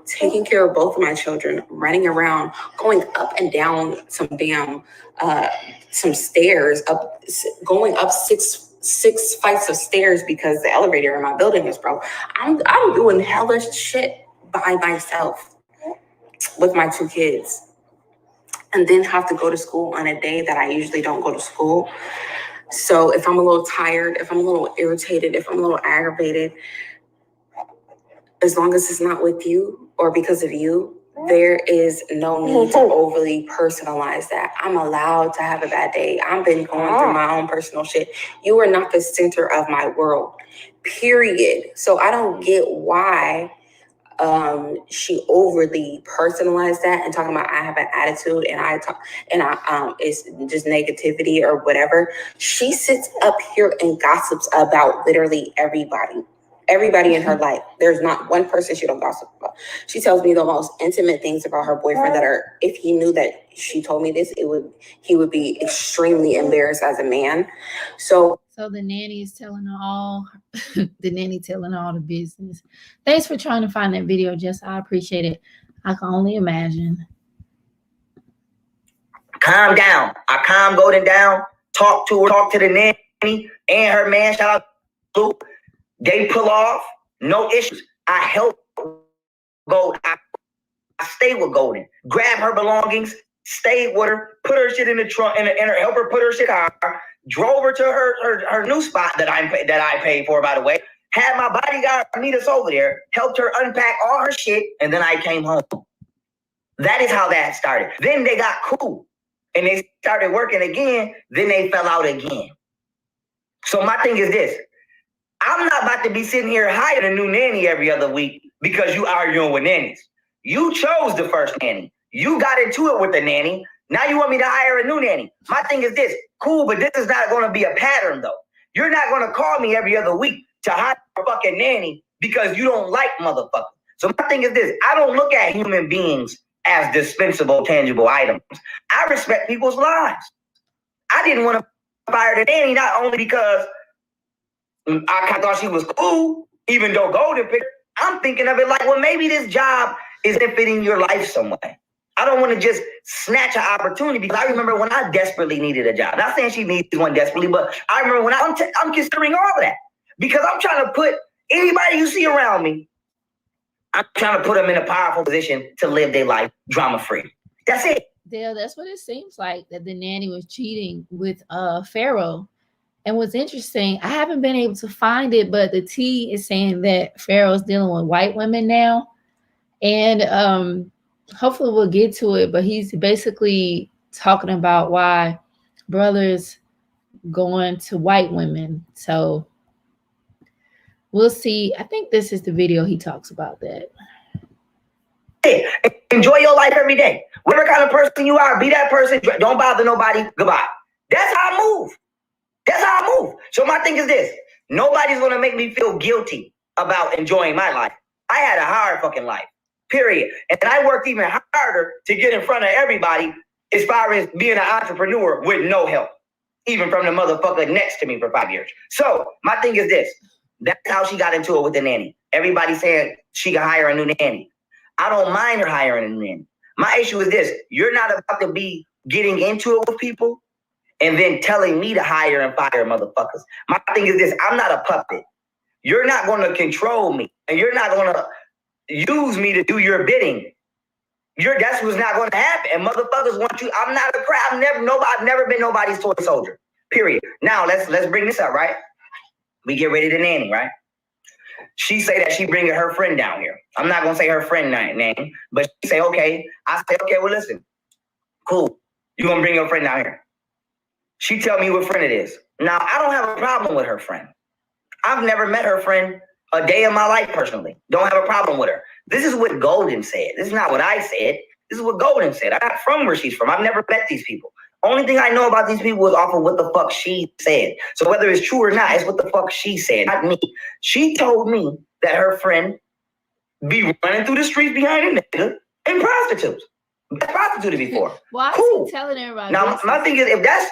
Taking care of both of my children, running around, going up and down some stairs, going up six flights of stairs because the elevator in my building is broke. I'm doing hellish shit by myself with my 2 kids, and then have to go to school on a day that I usually don't go to school. So if I'm a little tired, if I'm a little irritated, if I'm a little aggravated, as long as it's not with you or because of you, there is no need to overly personalize that. I'm allowed to have a bad day. I've been going through my own personal shit. You are not the center of my world, period. So I don't get why she overly personalized that and talking about I have an attitude and it's just negativity or whatever. She sits up here and gossips about literally everybody in her life. There's not one person she don't gossip about. She tells me the most intimate things about her boyfriend that are, if he knew that she told me this, he would be extremely embarrassed as a man. So the nanny is telling her all the business. Thanks for trying to find that video, Jess. I appreciate it. I can only imagine. Calm down. I calm Golden down. Talk to the nanny and her man. Shout out to Luke. They pull off, no issues. I help Golden. I stay with Golden. Grab her belongings, stayed with her, put her shit in the trunk, help her put her shit in her car, drove her to her new spot that I paid for, by the way. Had my bodyguard meet us over there, helped her unpack all her shit, and then I came home. That is how that started. Then they got cool, and they started working again. Then they fell out again. So my thing is this. I'm not about to be sitting here hiring a new nanny every other week because you arguing with nannies. You chose the first nanny. You got into it with the nanny. Now you want me to hire a new nanny. My thing is this. Cool, but this is not going to be a pattern, though. You're not going to call me every other week to hire a fucking nanny because you don't like motherfuckers. So my thing is this. I don't look at human beings as dispensable, tangible items. I respect people's lives. I didn't want to fire the nanny, not only because I thought she was cool, even though Golden picked her. I'm thinking of it like, well, maybe this job is fitting your life some way. I don't want to just snatch an opportunity because I remember when I desperately needed a job. Not saying she needs one desperately, but I remember when I'm considering all of that because I'm trying to put anybody you see around me, I'm trying to put them in a powerful position to live their life drama-free. That's it. Dale, that's what it seems like, that the nanny was cheating with Pharaoh. And what's interesting, I haven't been able to find it, but the T is saying that Pharaoh's dealing with white women now. And hopefully we'll get to it, but he's basically talking about why brothers going to white women. So we'll see. I think this is the video he talks about that. Hey, enjoy your life every day. Whatever kind of person you are, be that person. Don't bother nobody. Goodbye. That's how I move. That's how I move. So my thing is this. Nobody's going to make me feel guilty about enjoying my life. I had a hard fucking life, period. And I worked even harder to get in front of everybody as far as being an entrepreneur with no help, even from the motherfucker next to me for 5 years. So my thing is this. That's how she got into it with the nanny. Everybody saying she can hire a new nanny. I don't mind her hiring a new nanny. My issue is this. You're not about to be getting into it with people and then telling me to hire and fire motherfuckers. My thing is this. I'm not a puppet. You're not going to control me. And you're not going to use me to do your bidding. That's what's not going to happen. And motherfuckers want you. I'm not a crap. I've never been nobody's toy soldier. Period. Now let's bring this up, right? We get ready to nanny, right? She say that she bringing her friend down here. I'm not gonna say her friend name, but she say, okay. I say, okay, well, listen, cool. You gonna bring your friend down here? She tell me what friend it is. Now, I don't have a problem with her friend. I've never met her friend a day in my life personally. Don't have a problem with her. This is what Golden said. This is not what I said. This is what Golden said. I'm not from where she's from. I've never met these people. Only thing I know about these people is off of what the fuck she said. So whether it's true or not, it's what the fuck she said, not me. She told me that her friend be running through the streets behind a nigga and prostitutes. Prostituted before. Why cool. is he telling everybody? Now, my thing is, if that's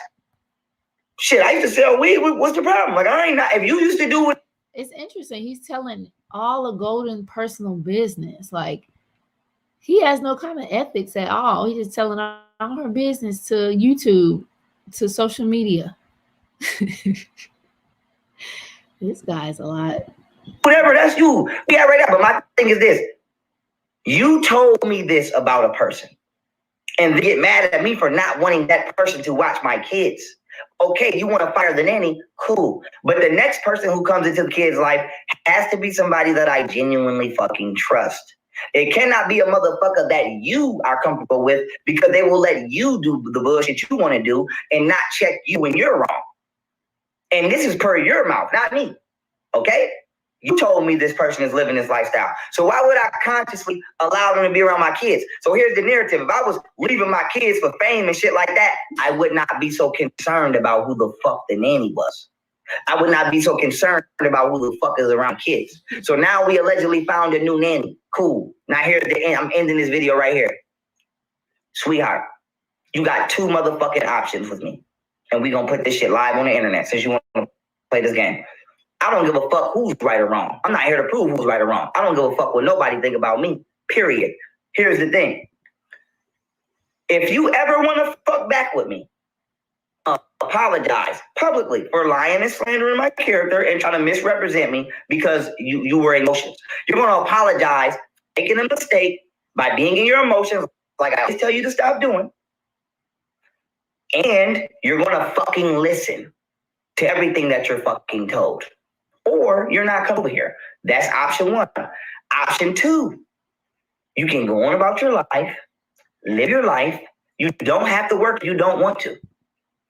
shit, I used to sell weed. What's the problem? Like, I ain't not. If you used to do it. It's interesting. He's telling all of Golden personal business. Like, he has no kind of ethics at all. He's just telling all her business to YouTube, to social media. This guy's a lot. Whatever, that's you. Yeah, right now. But my thing is this. You told me this about a person and they get mad at me for not wanting that person to watch my kids. Okay, you want to fire the nanny? Cool. But the next person who comes into the kid's life has to be somebody that I genuinely fucking trust. It cannot be a motherfucker that you are comfortable with because they will let you do the bullshit you want to do and not check you when you're wrong. And this is per your mouth, not me. Okay? You told me this person is living this lifestyle. So why would I consciously allow them to be around my kids? So here's the narrative. If I was leaving my kids for fame and shit like that, I would not be so concerned about who the fuck the nanny was. I would not be so concerned about who the fuck is around kids. So now we allegedly found a new nanny. Cool. Now here's the end. I'm ending this video right here. Sweetheart, you got 2 motherfucking options with me. And we gonna put this shit live on the internet since you want to play this game. I don't give a fuck who's right or wrong. I'm not here to prove who's right or wrong. I don't give a fuck what nobody think about me, period. Here's the thing. If you ever want to fuck back with me, apologize publicly for lying and slandering my character and trying to misrepresent me because you were emotions. You're going to apologize, making a mistake by being in your emotions like I always tell you to stop doing. And you're going to fucking listen to everything that you're fucking told. Or you're not coming over here. That's option 1. Option 2, you can go on about your life, live your life. You don't have to work if you don't want to.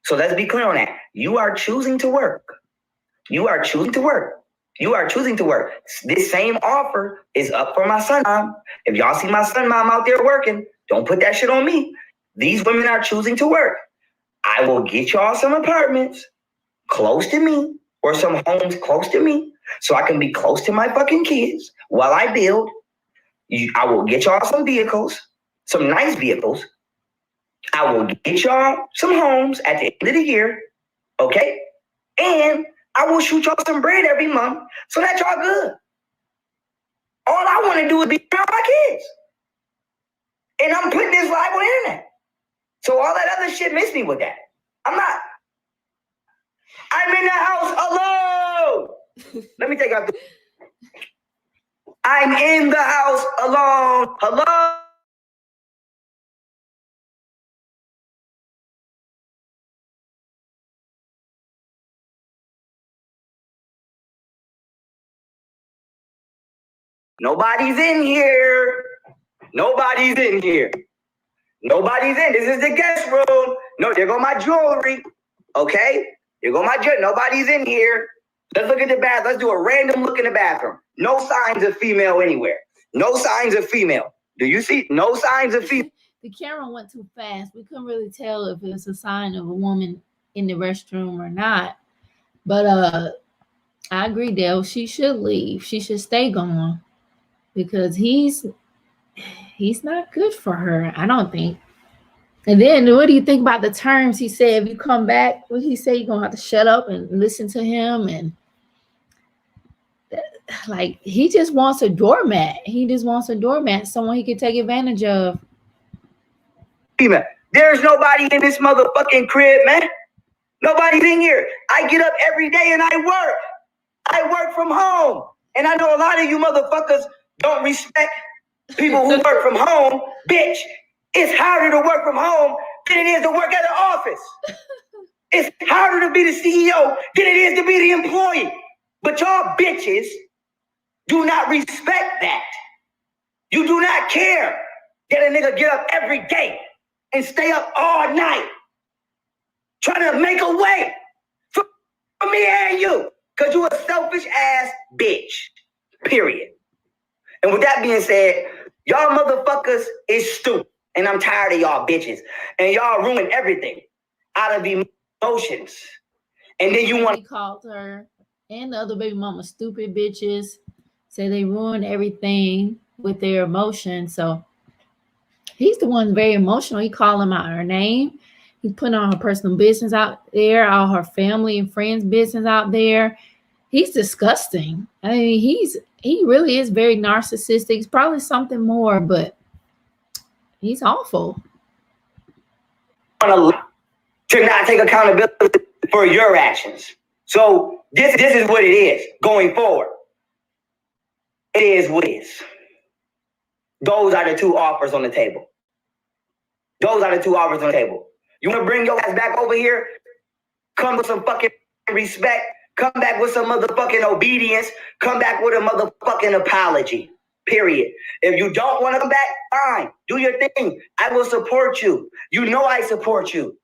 So let's be clear on that. You are choosing to work. You are choosing to work. You are choosing to work. This same offer is up for my son mom. If y'all see my son mom out there working, don't put that shit on me. These women are choosing to work. I will get y'all some apartments close to me or some homes close to me so I can be close to my fucking kids while I build. I will get y'all some vehicles, some nice vehicles. I will get y'all some homes at the end of the year, okay? And I will shoot y'all some bread every month so that y'all good. All I want to do is be around my kids. And I'm putting this live on the internet. So all that other shit miss me with that. I'm in the house alone. Let me take out I'm in the house alone. Hello? Nobody's in here. Nobody's in here. Nobody's in. This is the guest room. No, there go my jewelry. Okay? There go my jewelry. Nobody's in here. Let's look at the bath. Let's do a random look in the bathroom. No signs of female anywhere. No signs of female. Do you see? No signs of female. The camera went too fast. We couldn't really tell if it was a sign of a woman in the restroom or not. But I agree, Dale. She should leave. She should stay gone because he's not good for her, I don't think. And then what do you think about the terms he said? If you come back, what he say? You're gonna have to shut up and listen to him, and like he just wants a doormat. He just wants a doormat, someone he can take advantage of. There's nobody in this motherfucking crib, man. Nobody's in here. I get up every day and I work. I work from home. And I know a lot of you motherfuckers don't respect people who work from home. Bitch, it's harder to work from home than it is to work at an office. It's harder to be the CEO than it is to be the employee. But y'all bitches do not respect that. You do not care that a nigga get up every day and stay up all night trying to make a way for me and you. Because you a selfish ass bitch. Period. And with that being said, y'all motherfuckers is stupid. And I'm tired of y'all bitches. And y'all ruin everything out of emotions. And then you want He called her and the other baby mama stupid bitches. Say they ruined everything with their emotions. So he's the one very emotional. He called him out her name. He's putting all her personal business out there, all her family and friends' business out there. He's disgusting. I mean, he really is very narcissistic. He's probably something more, but he's awful. to not take accountability for your actions. So this is what it is going forward. It is what it is. Those are the two offers on the table. Those are the two offers on the table. You want to bring your ass back over here? Come with some fucking respect. Come back with some motherfucking obedience. Come back with a motherfucking apology. Period. If you don't want to come back, fine. Do your thing. I will support you. You know I support you.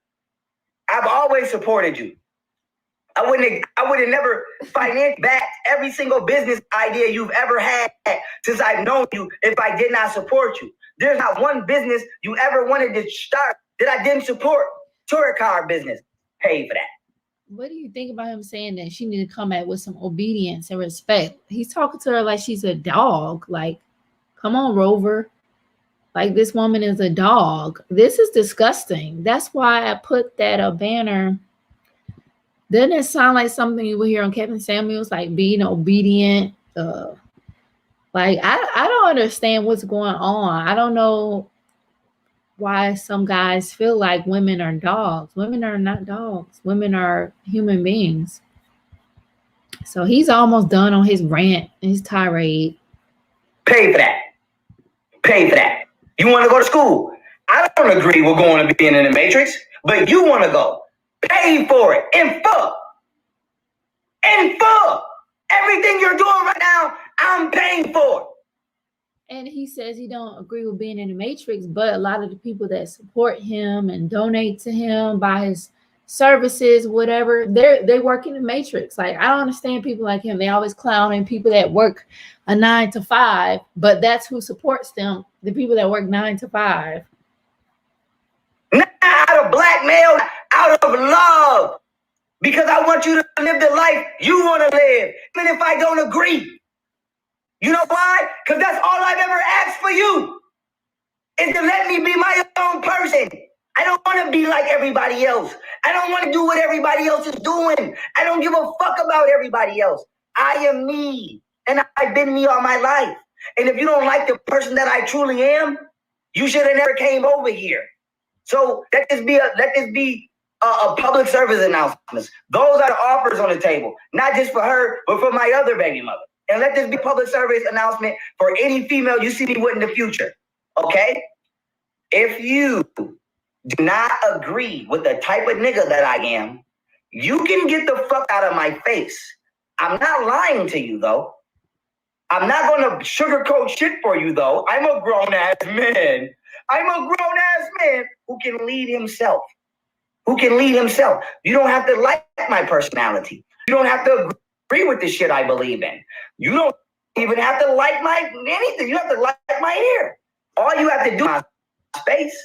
I've always supported you. I would have never financed back every single business idea you've ever had since I've known you if I did not support you. There's not one business you ever wanted to start that I didn't support. Tourist car business. Pay for that. What do you think about him saying that she need to come back with some obedience and respect? He's talking to her like she's a dog. Like, come on, Rover. Like, this woman is a dog. This is disgusting. That's why I put that banner. Doesn't it sound like something you would hear on Kevin Samuels, like being obedient? Like, I don't understand what's going on. I don't know why some guys feel like women are dogs. Women are not dogs. Women are human beings. So he's almost done on his rant and his tirade. Pay for that. Pay for that. You want to go to school? I don't agree with going to being in the Matrix, but you want to go. Pay for it in full. In full. Everything you're doing right now, I'm paying for. And he says he don't agree with being in the Matrix, but a lot of the people that support him and donate to him, buy his services, whatever, they work in the Matrix. Like, I don't understand people like him. They always clowning people that work a 9 to 5, but that's who supports them, the people that work 9 to 5. Not out of blackmail, out of love. Because I want you to live the life you want to live, even if I don't agree. You know why? Because that's all I've ever asked for you, is to let me be my own person. I don't want to be like everybody else. I don't want to do what everybody else is doing. I don't give a fuck about everybody else. I am me, and I've been me all my life. And if you don't like the person that I truly am, you should have never came over here. So let this be a public service announcement. Those are the offers on the table, not just for her, but for my other baby mother. And let this be a public service announcement for any female you see me with in the future. Okay? If you do not agree with the type of nigga that I am, you can get the fuck out of my face. I'm not lying to you, though. I'm not going to sugarcoat shit for you, though. I'm a grown-ass man. I'm a grown-ass man who can lead himself. Who can lead himself. You don't have to like my personality. You don't have to agree with the shit I believe in. You don't even have to like my anything. You have to like my hair. All you have to do is my space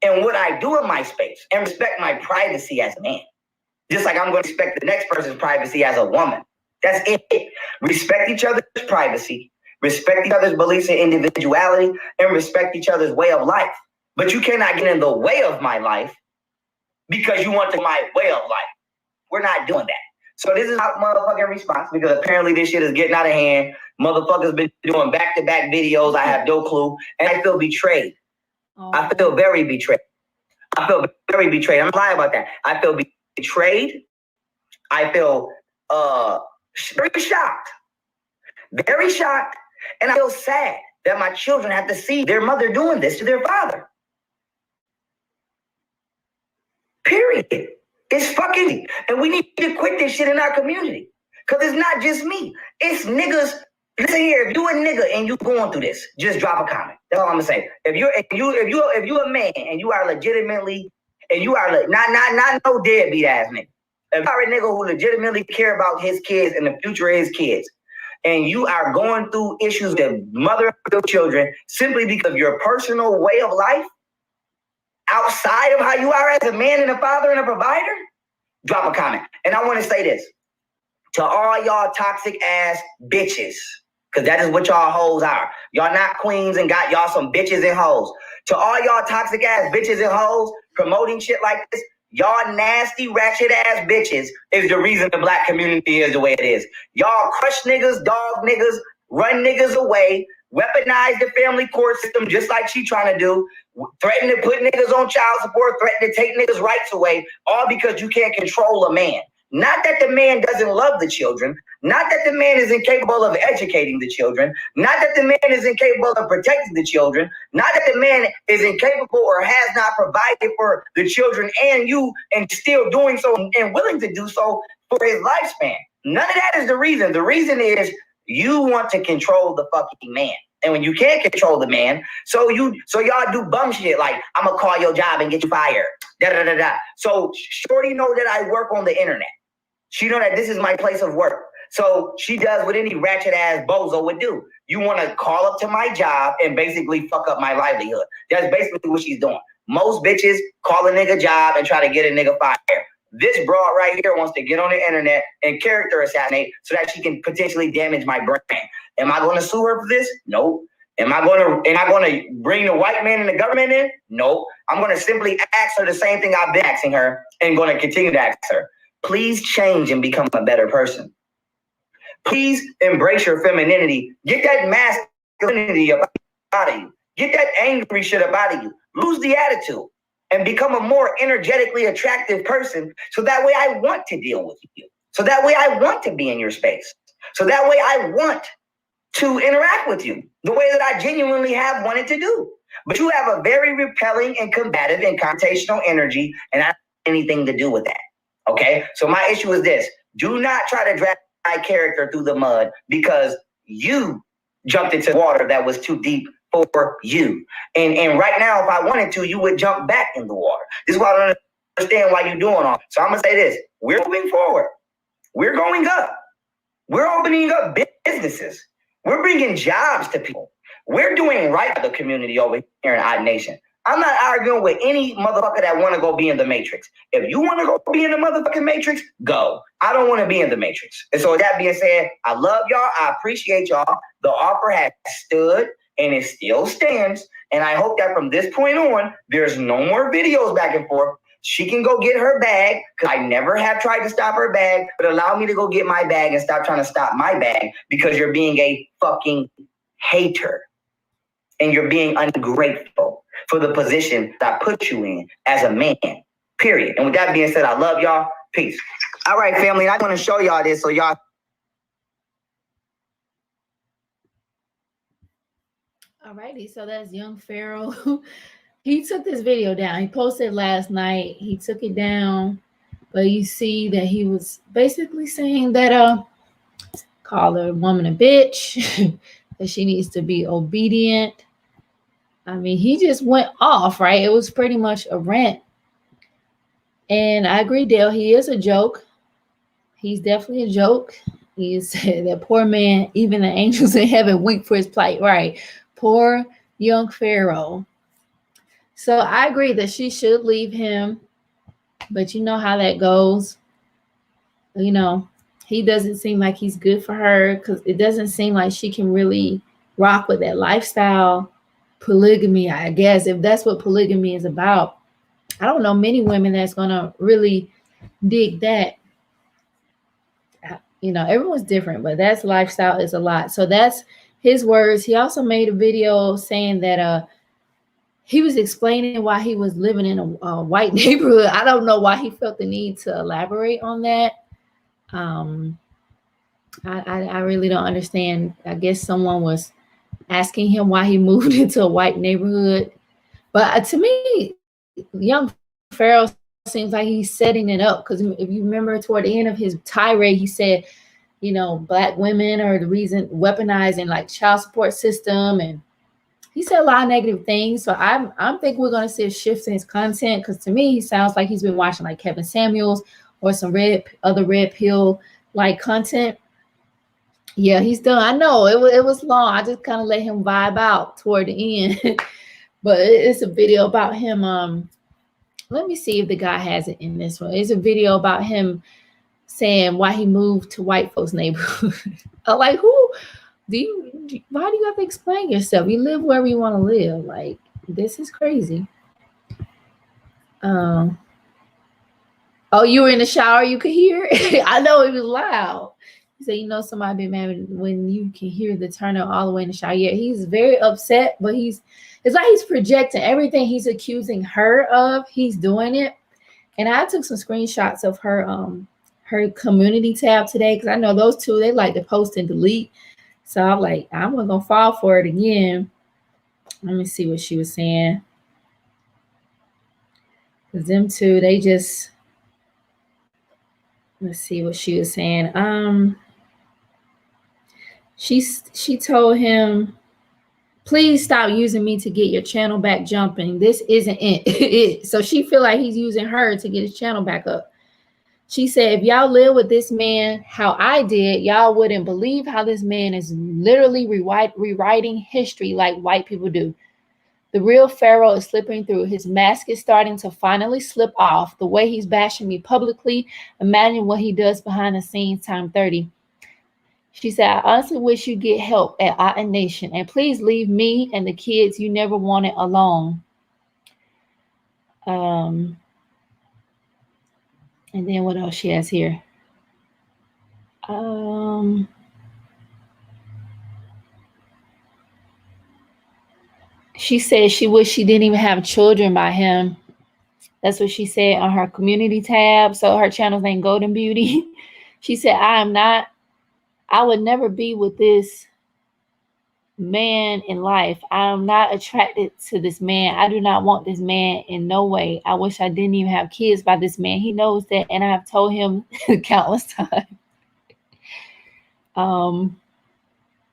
and what I do in my space and respect my privacy as a man. Just like I'm going to respect the next person's privacy as a woman. That's it. Respect each other's privacy, respect each other's beliefs and individuality, and respect each other's way of life. But you cannot get in the way of my life because you want my way of life. We're not doing that. So this is my motherfucking response, because apparently this shit is getting out of hand. Motherfuckers been doing back-to-back videos. I have no clue. And I feel betrayed. Oh. I feel very betrayed. I feel very betrayed. I'm lying about that. I feel betrayed. I feel very shocked. Very shocked. And I feel sad that my children have to see their mother doing this to their father. Period. It's fucking, and we need to quit this shit in our community. Cause it's not just me. It's niggas. Listen here, if you a nigga and you going through this, just drop a comment. That's all I'm gonna say. If you a man and you are legitimately, and you are not no deadbeat ass nigga. If you are a nigga who legitimately care about his kids and the future of his kids, and you are going through issues with the mother of your children simply because of your personal way of life, outside of how you are as a man and a father and a provider, drop a comment. And I want to say this to all y'all toxic ass bitches, because that is what y'all hoes are. Y'all not queens and got y'all some bitches and hoes. To all y'all toxic ass bitches and hoes promoting shit like this, y'all nasty ratchet ass bitches is the reason the black community is the way it is. Y'all crush niggas, dog niggas, run niggas away, weaponize the family court system just like she trying to do, threaten to put niggas on child support, threaten to take niggas' rights away, all because you can't control a man. Not that the man doesn't love the children, not that the man is incapable of educating the children, not that the man is incapable of protecting the children, not that the man is incapable or has not provided for the children and you and still doing so and willing to do so for his lifespan. None of that is the reason. The reason is you want to control the fucking man. And when you can't control the man, so y'all do bum shit like, I'm gonna call your job and get you fired. Da da da da. So shorty know that I work on the internet. She know that this is my place of work. So she does what any ratchet ass bozo would do. You want to call up to my job and basically fuck up my livelihood. That's basically what she's doing. Most bitches call a nigga job and try to get a nigga fired. This broad right here wants to get on the internet and character assassinate so that she can potentially damage my brand. Am I going to sue her for this? No. Am I going to bring the white man and the government in? No. I'm going to simply ask her the same thing I've been asking her and going to continue to ask her. Please change and become a better person. Please embrace your femininity. Get that masculinity up out of you. Get that angry shit up out of you. Lose the attitude and become a more energetically attractive person so that way I want to deal with you. So that way I want to be in your space. So that way I want to interact with you the way that I genuinely have wanted to do. But you have a very repelling and combative and confrontational energy, and I don't have anything to do with that. Okay? So my issue is this. Do not try to drag my character through the mud because you jumped into water that was too deep for you. And right now, if I wanted to, you would jump back in the water. This is why I don't understand why you're doing all. So I'm going to say this. We're moving forward. We're going up. We're opening up businesses. We're bringing jobs to people. We're doing right for the community over here in Odd Nation. I'm not arguing with any motherfucker that want to go be in the Matrix. If you want to go be in the motherfucking Matrix, go. I don't want to be in the Matrix. And so with that being said, I love y'all. I appreciate y'all. The offer has stood and it still stands. And I hope that from this point on, there's no more videos back and forth. She can go get her bag, because I never have tried to stop her bag, but allow me to go get my bag and stop trying to stop my bag because you're being a fucking hater. And you're being ungrateful for the position that I put you in as a man, period. And with that being said, I love y'all. Peace. All right, family, I want to show y'all this so y'all. All righty, so that's young Pharaoh. He took this video down. He posted last night. He took it down, but you see that he was basically saying that call a woman a bitch, that she needs to be obedient. I mean, he just went off, right? It was pretty much a rant. And I agree, Dale, he is a joke. He's definitely a joke. He said that poor man, even the angels in heaven weep for his plight, right? Poor young Pharaoh. So I agree that she should leave him, but you know how that goes. You know, he doesn't seem like he's good for her because it doesn't seem like she can really rock with that lifestyle. Polygamy, I guess, if that's what polygamy is about. I don't know many women that's gonna really dig that. You know, everyone's different, but that's lifestyle is a lot. So that's his words. He also made a video saying that he was explaining why he was living in a white neighborhood. I don't know why he felt the need to elaborate on that. I really don't understand. I guess someone was asking him why he moved into a white neighborhood. But to me, young Pharaoh seems like he's setting it up, because if you remember toward the end of his tirade, he said, you know, black women are the reason weaponizing like child support system, and he said a lot of negative things. So I'm think we're gonna see a shift in his content, because to me he sounds like he's been watching like Kevin Samuels or some other red pill like content. Yeah, he's done. I know it was long. I just kind of let him vibe out toward the end. But it's a video about him. Let me see if the guy has it in this one. It's a video about him saying why he moved to white folks' neighborhood. I'm like, who do you? Why do you have to explain yourself? You live wherever you want to live. Like, this is crazy. Oh, you were in the shower. You could hear it. I know it was loud. He said, you know, somebody been mad when you can hear the turner all the way in the shower. Yeah, he's very upset, but it's like he's projecting everything he's accusing her of. He's doing it. And I took some screenshots of her community tab today, because I know those two, they like to post and delete. So I'm like, I'm gonna fall for it again. Let me see what she was saying. Because them two, they just, let's see what she was saying. She told him, please stop using me to get your channel back jumping. This isn't it. So she feel like he's using her to get his channel back up. She said, if y'all live with this man how I did, y'all wouldn't believe how this man is literally rewriting history like white people do. The real Pharaoh is slipping through. His mask is starting to finally slip off. The way he's bashing me publicly, imagine what he does behind the scenes time 30. She said, I honestly wish you get help at Otten Nation, and please leave me and the kids you never wanted alone. And then what else she has here? She said she wished she didn't even have children by him. That's what she said on her community tab. So her channel's named Golden Beauty. She said, I would never be with this man in life. I'm not attracted to this man. I do not want this man in no way. I wish I didn't even have kids by this man. He knows that, and I have told him countless times.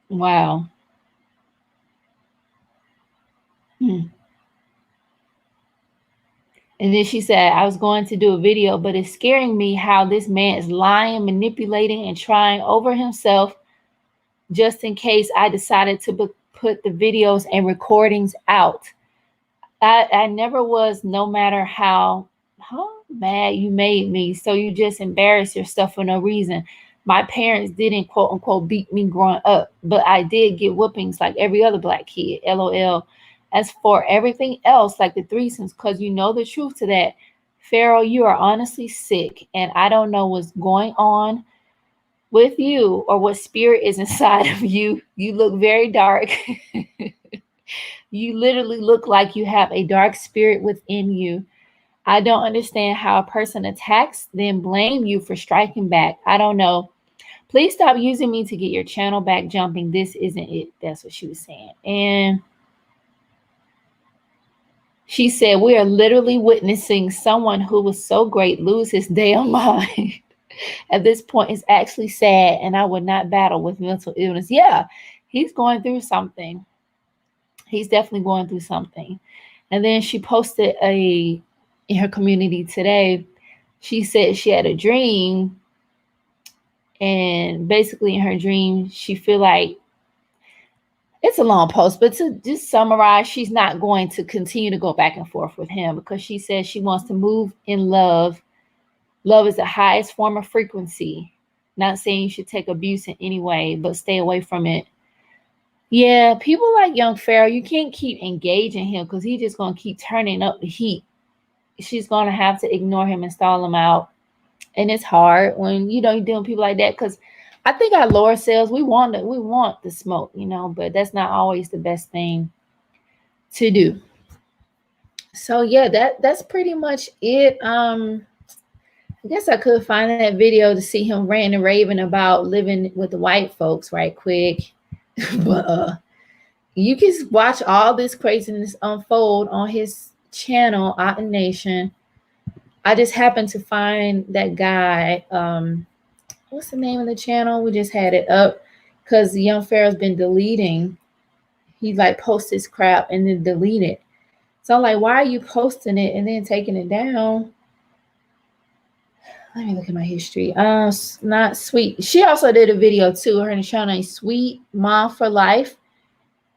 Wow. And then she said, I was going to do a video, but it's scaring me how this man is lying, manipulating, and trying over himself just in case I decided to put the videos and recordings out. I never was, no matter how mad you made me. So you just embarrass yourself for no reason. My parents didn't quote unquote beat me growing up, but I did get whoopings like every other black kid. LOL. As for everything else, like the threesomes, because you know the truth to that, Pharaoh, you are honestly sick, and I don't know what's going on with you or what spirit is inside of you. You look very dark. You literally look like you have a dark spirit within you. I don't understand how a person attacks, then blame you for striking back. I don't know. Please stop using me to get your channel back jumping. This isn't it. That's what she was saying. And she said, we are literally witnessing someone who was so great lose his damn mind. at this point is actually sad, and I would not battle with mental illness. Yeah, he's going through something. He's definitely going through something. And then she posted in her community today. She said she had a dream, and basically in her dream, she feel like it's a long post, but to just summarize, she's not going to continue to go back and forth with him because she says she wants to move in love. Love is the highest form of frequency. Not saying you should take abuse in any way, but stay away from it. Yeah, people like young Pharaoh, you can't keep engaging him because he's just going to keep turning up the heat. She's going to have to ignore him and stall him out. And it's hard when, you're dealing with people like that, because I think our lower selves, we want the smoke, but that's not always the best thing to do. So yeah, that's pretty much it. I guess I could find that video to see him ranting and raving about living with the white folks right quick. But you can watch all this craziness unfold on his channel, Otten Nation. I just happened to find that guy. What's the name of the channel? We just had it up because Young Pharaoh's been deleting. He like posts his crap and then delete it. So I'm like, why are you posting it and then taking it down? Let me look at my history. Not Sweet. She also did a video too. Her channel is Sweet Mom for Life.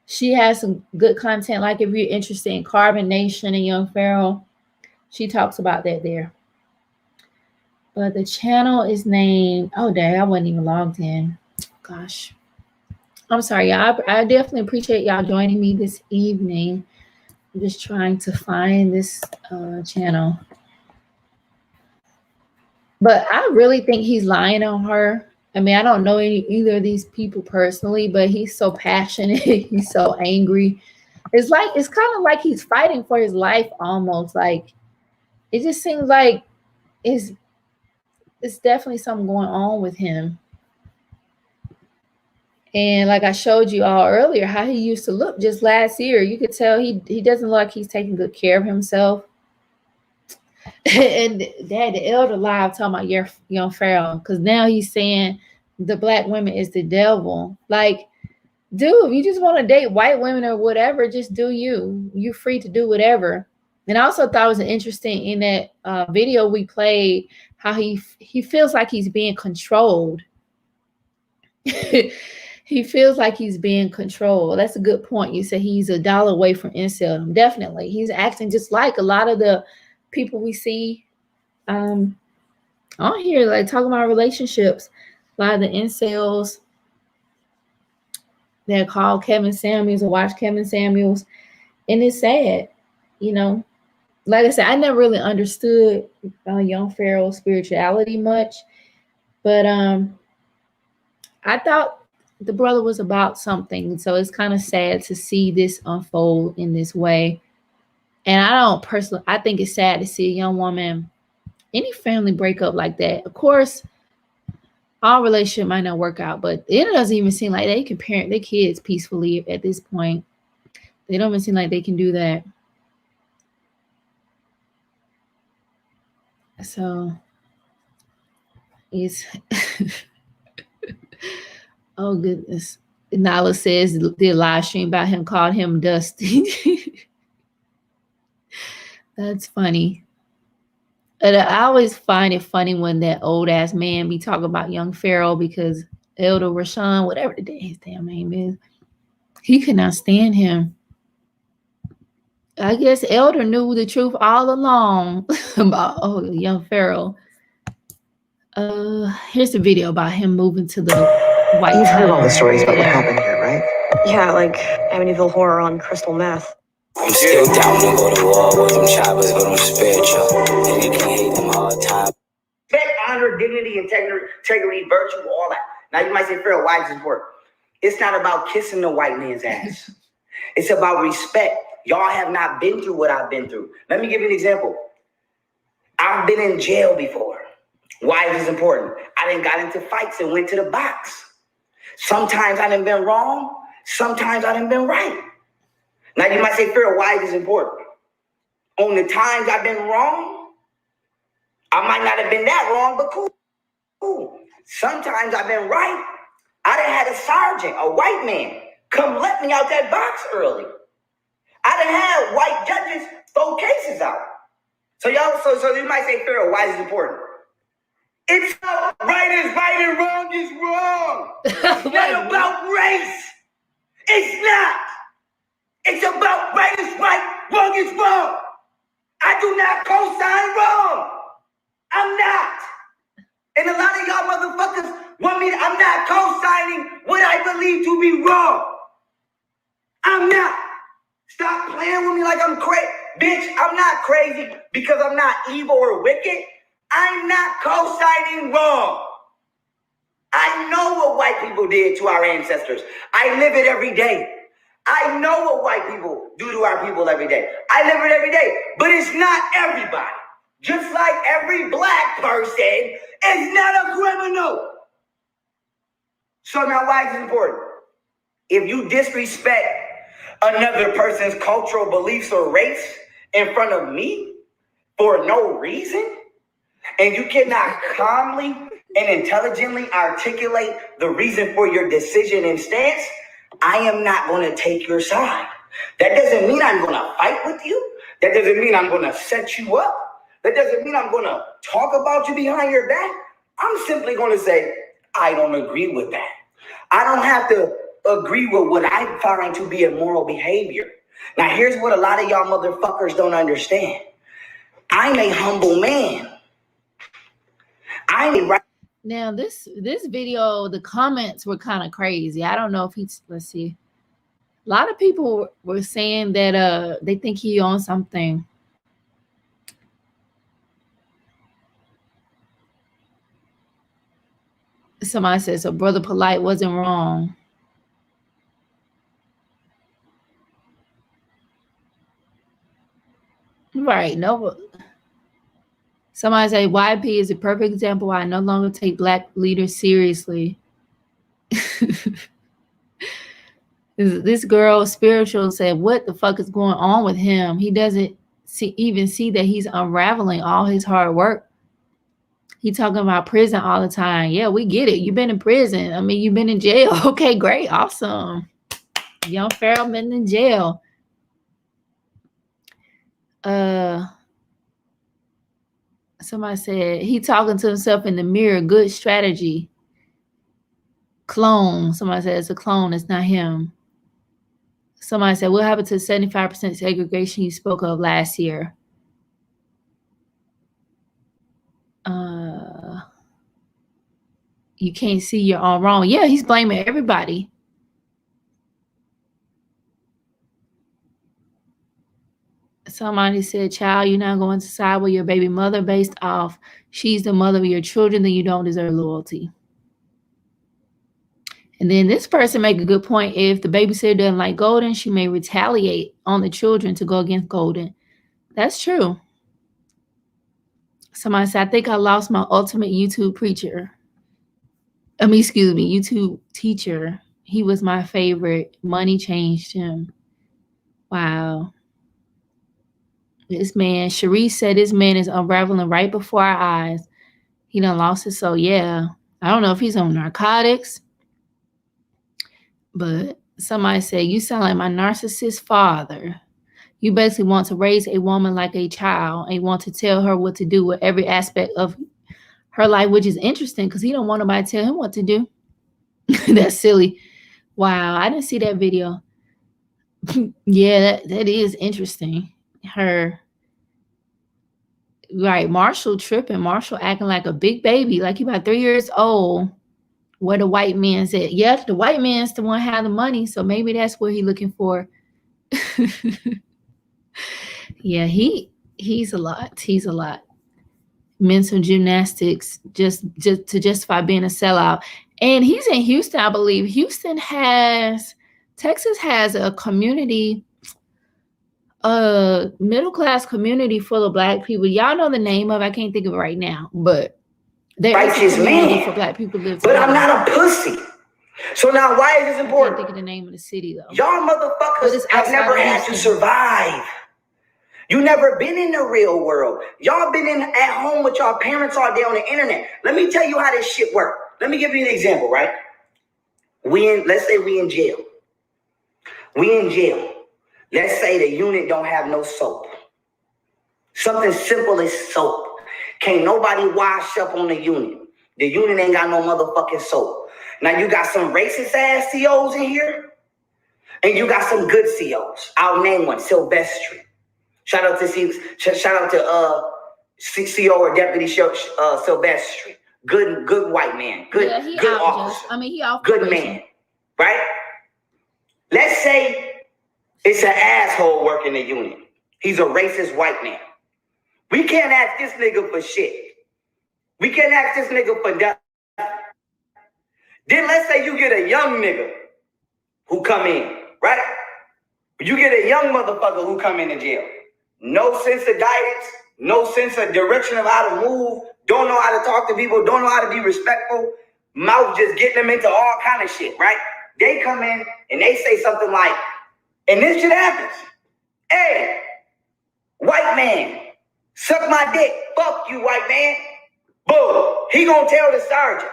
She has some good content. Like if you're interested in Carbon Nation and Young Pharaoh, she talks about that there. But the channel is named, oh dang, I wasn't even logged in. Gosh. I'm sorry, y'all. I definitely appreciate y'all joining me this evening. I'm just trying to find this channel. But I really think he's lying on her. I mean, I don't know either of these people personally, but he's so passionate. He's so angry. It's kind of like he's fighting for his life almost. Like, it just seems like it's definitely something going on with him. And like I showed you all earlier, how he used to look just last year, you could tell he doesn't look like he's taking good care of himself. And they had the elder live talking about Young Pharaoh, because now he's saying the black women is the devil. Like, dude, you just want to date white women or whatever, just do you. You're free to do whatever. And I also thought it was interesting in that video we played how he feels like he's being controlled. He feels like he's being controlled. That's a good point. You said he's $1 away from incel. Definitely. He's acting just like a lot of the people we see on here, like talking about relationships. A lot of the incels that call Kevin Samuels or watch Kevin Samuels. And it's sad, Like I said, I never really understood Young Pharaoh's spirituality much. But I thought the brother was about something. So it's kind of sad to see this unfold in this way. And I think it's sad to see a young woman, any family break up like that. Of course, our relationship might not work out, but it doesn't even seem like they can parent their kids peacefully at this point. They don't even seem like they can do that. So it's oh goodness. Nala says the live stream about him called him Dusty. That's funny. And I always find it funny when that old ass man be talking about Young Pharaoh, because Elder Rashawn, whatever his damn name is, he could not stand him. I guess Elder knew the truth all along about Young Pharaoh. Here's the video about him moving to the White You've heard all the Town. stories about what happened here, right? Yeah, like Amityville Horror on crystal meth. I'm still down to go to war with them choppers, but I'm spiritual. And you can hate them hard time. Respect, honor, dignity, integrity, virtue, all that. Now you might say, Pharaoh, why does this work? It's not about kissing the white man's ass. It's about respect. Y'all have not been through what I've been through. Let me give you an example. I've been in jail before. Why is this important? I done got into fights and went to the box. Sometimes I done been wrong. Sometimes I done been right. Now you might say, Pharaoh, why is this important? On the times I've been wrong, I might not have been that wrong, but cool. Ooh, sometimes I've been right. I done had a sergeant, a white man, come let me out that box early. I done had white judges throw cases out. So you might say, Pharaoh, why is it important? It's not right is right and wrong is wrong. It's not about race. It's not. It's about right is right, wrong is wrong. I do not co-sign wrong. I'm not. And a lot of y'all motherfuckers want me to, I'm not co-signing what I believe to be wrong. I'm not. Stop playing with me like I'm crazy. Bitch, I'm not crazy because I'm not evil or wicked. I'm not co-signing wrong. I know what white people did to our ancestors. I live it every day. I know what white people do to our people every day. I live it every day. But it's not everybody. Just like every black person is not a criminal. So now why is it important? If you disrespect another person's cultural beliefs or race in front of me for no reason, and you cannot calmly and intelligently articulate the reason for your decision and stance, I am not going to take your side. That doesn't mean I'm going to fight with you. That doesn't mean I'm going to set you up. That doesn't mean I'm going to talk about you behind your back. I'm simply going to say, I don't agree with that. I don't have to agree with what I find to be immoral behavior. Now, here's what a lot of y'all motherfuckers don't understand. I'm a humble man. I'm right. Now, this video, the comments were kind of crazy. I don't know if he's, let's see. A lot of people were saying that they think he on something. Somebody said, so Brother Polite wasn't wrong. Right. No. Somebody say YP is a perfect example why I no longer take black leaders seriously. This girl spiritual said, what the fuck is going on with him? He doesn't even see that he's unraveling all his hard work. He talking about prison all the time. Yeah, we get it. You've been in prison. I mean, you've been in jail. Okay, great. Awesome. Young Pharaoh been in jail. Somebody said he talking to himself in the mirror. Good strategy. Clone. Somebody said it's a clone. It's not him. Somebody said, what happened to 75% segregation you spoke of last year? You can't see you're all wrong. Yeah, he's blaming everybody. Somebody said, child, you're not going to side with your baby mother based off she's the mother of your children, then you don't deserve loyalty. And then this person make a good point. If the babysitter doesn't like Golden, she may retaliate on the children to go against Golden. That's true. Somebody said, I think I lost my ultimate YouTube preacher. YouTube teacher. He was my favorite. Money changed him. Wow. This man, Sharice said this man is unraveling right before our eyes. He done lost his soul. Yeah. I don't know if he's on narcotics. But somebody said, you sound like my narcissist father. You basically want to raise a woman like a child and want to tell her what to do with every aspect of her life, which is interesting because he don't want nobody to tell him what to do. That's silly. Wow, I didn't see that video. Yeah, that is interesting. Her, right, Marshall tripping. Marshall acting like a big baby, like he about 3 years old. Where the white man said, yeah, the white man's the one have the money, so maybe that's what he's looking for. Yeah, he's a lot. He's a lot. Mental gymnastics just to justify being a sellout. And he's in Houston, I believe. Texas has a community, a middle-class community full of black people. Y'all know the name of it. I can't think of it right now, but there is a community for black people to live together. But I'm not a pussy. So now why is this important? I can't think of the name of the city though. Y'all motherfuckers have never had to survive. You never been in the real world. Y'all been at home with y'all parents all day on the internet. Let me tell you how this shit works. Let me give you an example, right? Let's say we in jail. We in jail. Let's say the unit don't have no soap. Something simple as soap. Can't nobody wash up on the unit. The unit ain't got no motherfucking soap. Now you got some racist ass COs in here, and you got some good COs. I'll name one, Sylvester. Shout out to CO or Deputy Sylvester. Good white man. Good officer. He off good probation. Man. Right? Let's say it's an asshole working the unit. He's a racist white man. We can't ask this nigga for shit. We can't ask this nigga for nothing. Then let's say you get a young nigga who come in, right? You get a young motherfucker who come into jail. No sense of guidance, no sense of direction of how to move, don't know how to talk to people, don't know how to be respectful, mouth just getting them into all kind of shit, right? They come in and they say something like, and this shit happens. Hey, white man, suck my dick. Fuck you, white man. Boom. He gonna tell the sergeant.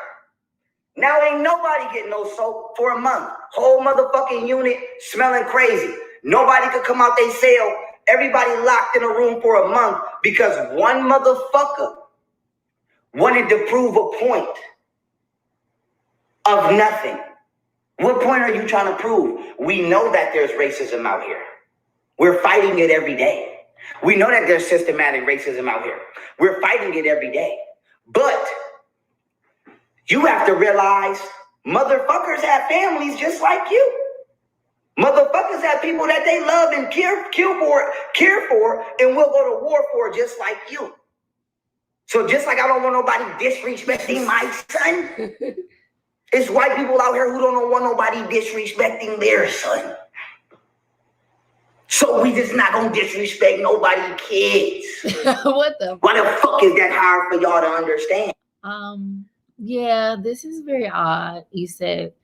Now ain't nobody getting no soap for a month. Whole motherfucking unit smelling crazy. Nobody could come out they cell. Everybody locked in a room for a month because one motherfucker wanted to prove a point of nothing. What point are you trying to prove? We know that there's racism out here. We're fighting it every day. We know that there's systematic racism out here. We're fighting it every day. But you have to realize motherfuckers have families just like you. Motherfuckers have people that they love and care for, and will go to war for just like you. So just like I don't want nobody disrespecting my son, it's white people out here who don't want nobody disrespecting their son. So we just not gonna disrespect nobody kids. What the? Why the fuck is that hard for y'all to understand? Yeah, this is very odd. You said,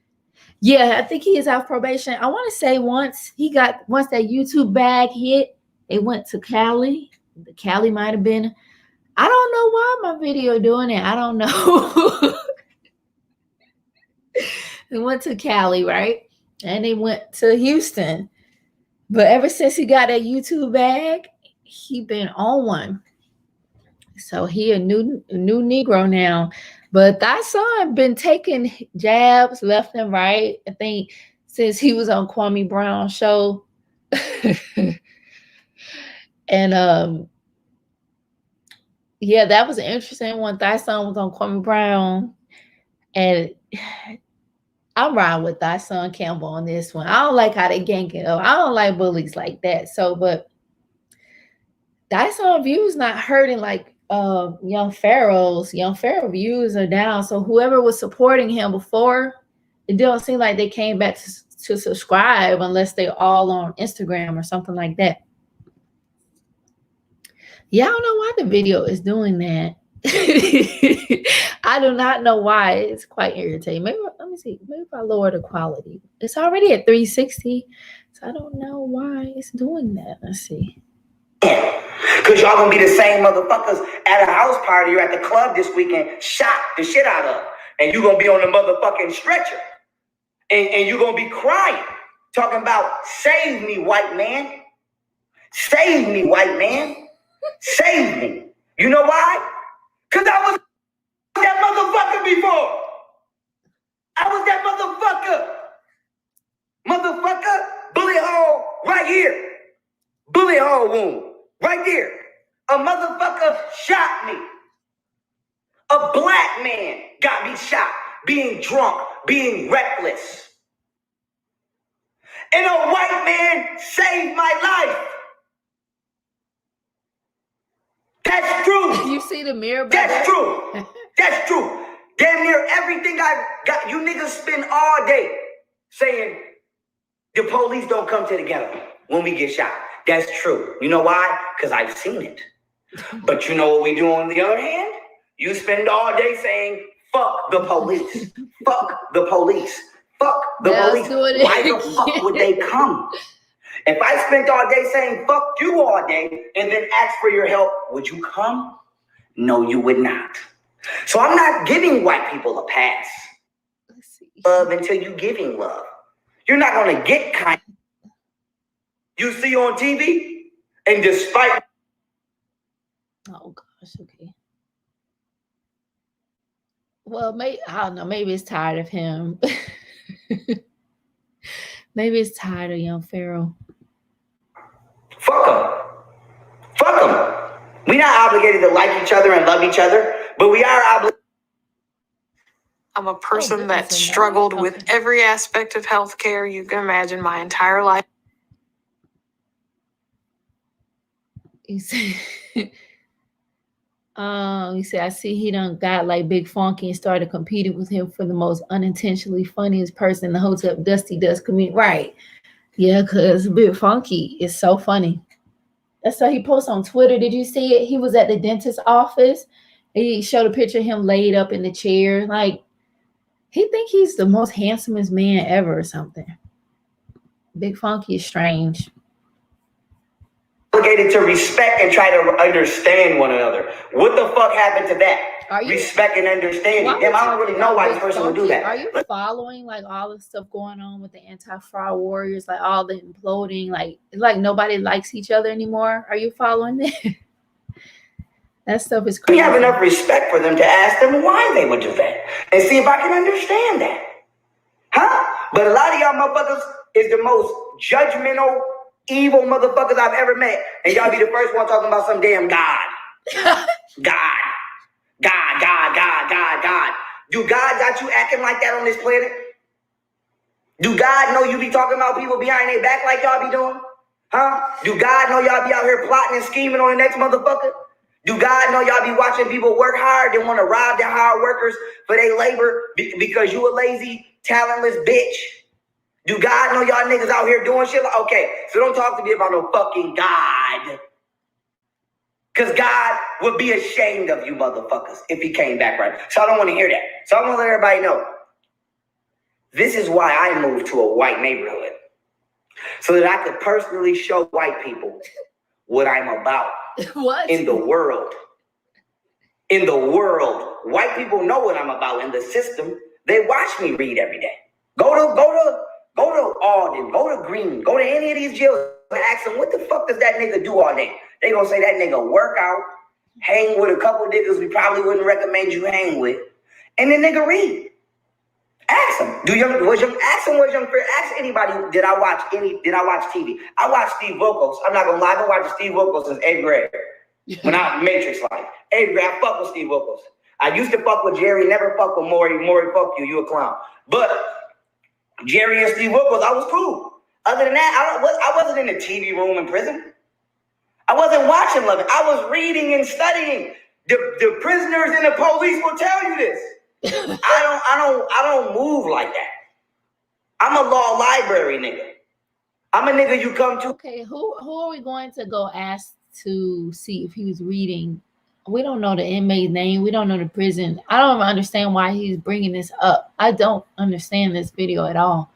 yeah, I think he is off probation. I want to say once that YouTube bag hit, it went to Cali. Cali might have been. I don't know why my video doing it. I don't know. It went to Cali, right? And it went to Houston. But ever since he got that YouTube bag, he been on one. So he a new Negro now. But that son been taking jabs left and right. I think since he was on Kwame Brown's show. And yeah, that was an interesting one. That son was on Kwame Brown. And I'm riding with that son Campbell on this one. I don't like how they gang it up. I don't like bullies like that. So, but that son views not hurting like young Pharaoh views are down. So whoever was supporting him before, it don't seem like they came back to subscribe unless they're all on Instagram or something like that. Yeah, I don't know why the video is doing that. I do not know why. It's quite irritating. Maybe let me see. Maybe if I lower the quality. It's already at 360. So I don't know why it's doing that. Let's see. Because y'all gonna be the same motherfuckers at a house party or at the club this weekend, shot the shit out of. And you gonna be on the motherfucking stretcher. And you gonna be crying, talking about, save me, white man. Save me, white man. Save me. You know why? Because I was that motherfucker before. I was that motherfucker. Motherfucker, bullet hole right here. Bullet hole wound right there. A motherfucker shot me. A black man got me shot, being drunk, being reckless. And a white man saved my life. That's true. You see the mirror? That's true. That's true. Damn near everything I got, you niggas spend all day saying the police don't come together when we get shot. That's true. You know why? Because I've seen it. But you know what we do on the other hand? You spend all day saying, fuck the police. Fuck the police. Fuck the police. Why the fuck would they come? If I spent all day saying fuck you all day and then ask for your help, would you come? No, you would not. So I'm not giving white people a pass. Love until you giving love. You're not going to get kind you see on TV, and despite. Oh gosh, okay. Well, maybe I don't know. Maybe it's tired of him. Maybe it's tired of young Pharaoh. Fuck him. Fuck him. We're not obligated to like each other and love each other, but we are obligated. I'm a person that struggled with every aspect of healthcare you can imagine my entire life. You see, you see, I see he done got like Big Funky and started competing with him for the most unintentionally funniest person in the hotel Dusty Dust community. Right. Yeah, because Big Funky is so funny. That's why he posts on Twitter. Did you see it? He was at the dentist's office. He showed a picture of him laid up in the chair. Like, he think he's the most handsomest man ever or something. Big Funky is strange. Obligated to respect and try to understand one another. What the fuck happened to that? Respect and understanding. Damn, I don't really know why this person would do that. Are you following like all the stuff going on with the anti-fraud warriors, like all the imploding, like nobody likes each other anymore? Are you following that? That stuff is crazy. We have enough respect for them to ask them why they would do that and see if I can understand that. Huh? But a lot of y'all motherfuckers is the most judgmental, evil motherfuckers I've ever met. And y'all be the first one talking about some damn God. God. Do God got you acting like that on this planet? Do God know you be talking about people behind their back like y'all be doing? Huh? Do God know y'all be out here plotting and scheming on the next motherfucker? Do God know y'all be watching people work hard and want to rob their hard workers for their labor because you a lazy, talentless bitch? Do God know y'all niggas out here doing shit? Okay, so don't talk to me about no fucking God. Because God would be ashamed of you motherfuckers if he came back right. So I don't want to hear that. So I want to let everybody know. This is why I moved to a white neighborhood. So that I could personally show white people what I'm about. What? In the world. In the world. White people know what I'm about in the system. They watch me read every day. Go to Alden, go to Green, go to any of these jails and ask them, what the fuck does that nigga do all day? They gonna say that nigga work out, hang with a couple niggas we probably wouldn't recommend you hang with, and then nigga read. Ask them. Ask anybody, did I watch TV? I watched Steve Wilkos. I'm not gonna lie, I've been watching Steve Wilkos since 8th grade. When I was Matrix life. 8th grade, I fuck with Steve Wilkos. I used to fuck with Jerry, never fuck with Maury. Maury, fuck you, you a clown. But Jerry and Steve Wilkos, I was cool. Other than that, I wasn't in the TV room in prison. I wasn't watching Love It. I was reading and studying. The prisoners and the police will tell you this. I don't move like that. I'm a law library nigga. I'm a nigga you come to. Okay, who are we going to go ask to see if he was reading? We don't know the inmate's name. We don't know the prison. I don't understand why he's bringing this up. I don't understand this video at all.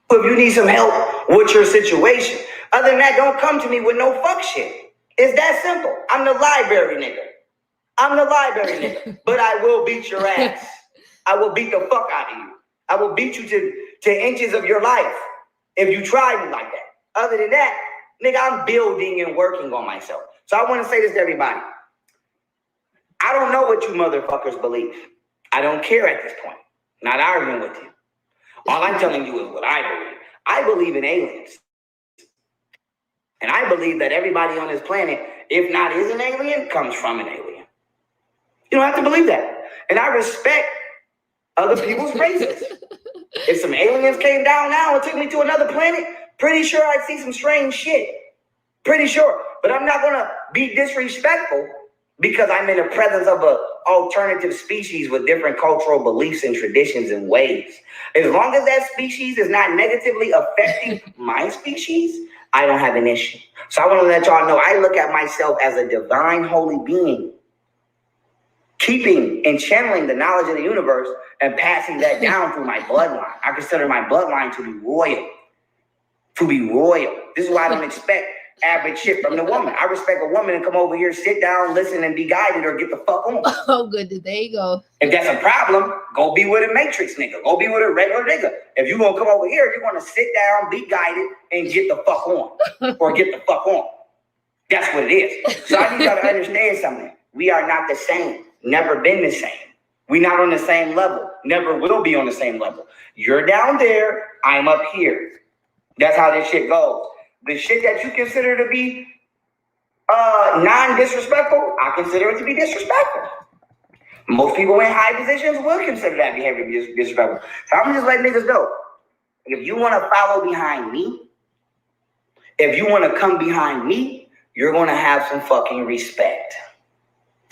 If you need some help with your situation, other than that, don't come to me with no fuck shit. It's that simple. I'm the library nigga. But I will beat your ass. I will beat the fuck out of you. I will beat you to inches of your life if you try me like that. Other than that, nigga, I'm building and working on myself. So I want to say this to everybody. I don't know what you motherfuckers believe. I don't care at this point. Not arguing with you. All I'm telling you is what I believe. I believe in aliens. And I believe that everybody on this planet, if not is an alien, comes from an alien. You don't have to believe that. And I respect other people's races. If some aliens came down now and took me to another planet, pretty sure I'd see some strange shit. Pretty sure. But I'm not going to be disrespectful because I'm in the presence of an alternative species with different cultural beliefs and traditions and ways. As long as that species is not negatively affecting my species, I don't have an issue. So I want to let y'all know I look at myself as a divine holy being, keeping and channeling the knowledge of the universe and passing that down through my bloodline. I consider my bloodline to be royal. to be royal. This is why I don't expect average shit from the woman. I respect a woman to come over here, sit down, listen, and be guided or get the fuck on. Oh, good. There you go. If that's a problem, go be with a matrix nigga. Go be with a regular nigga. If you gonna come over here, you're gonna sit down, be guided, and get the fuck on. Or get the fuck on. That's what it is. So I need y'all to understand something. We are not the same. Never been the same. We're not on the same level. Never will be on the same level. You're down there, I'm up here. That's how this shit goes. The shit that you consider to be non-disrespectful, I consider it to be disrespectful. Most people in high positions will consider that behavior disrespectful. So I'm just letting niggas know. If you want to follow behind me, if you want to come behind me, you're going to have some fucking respect.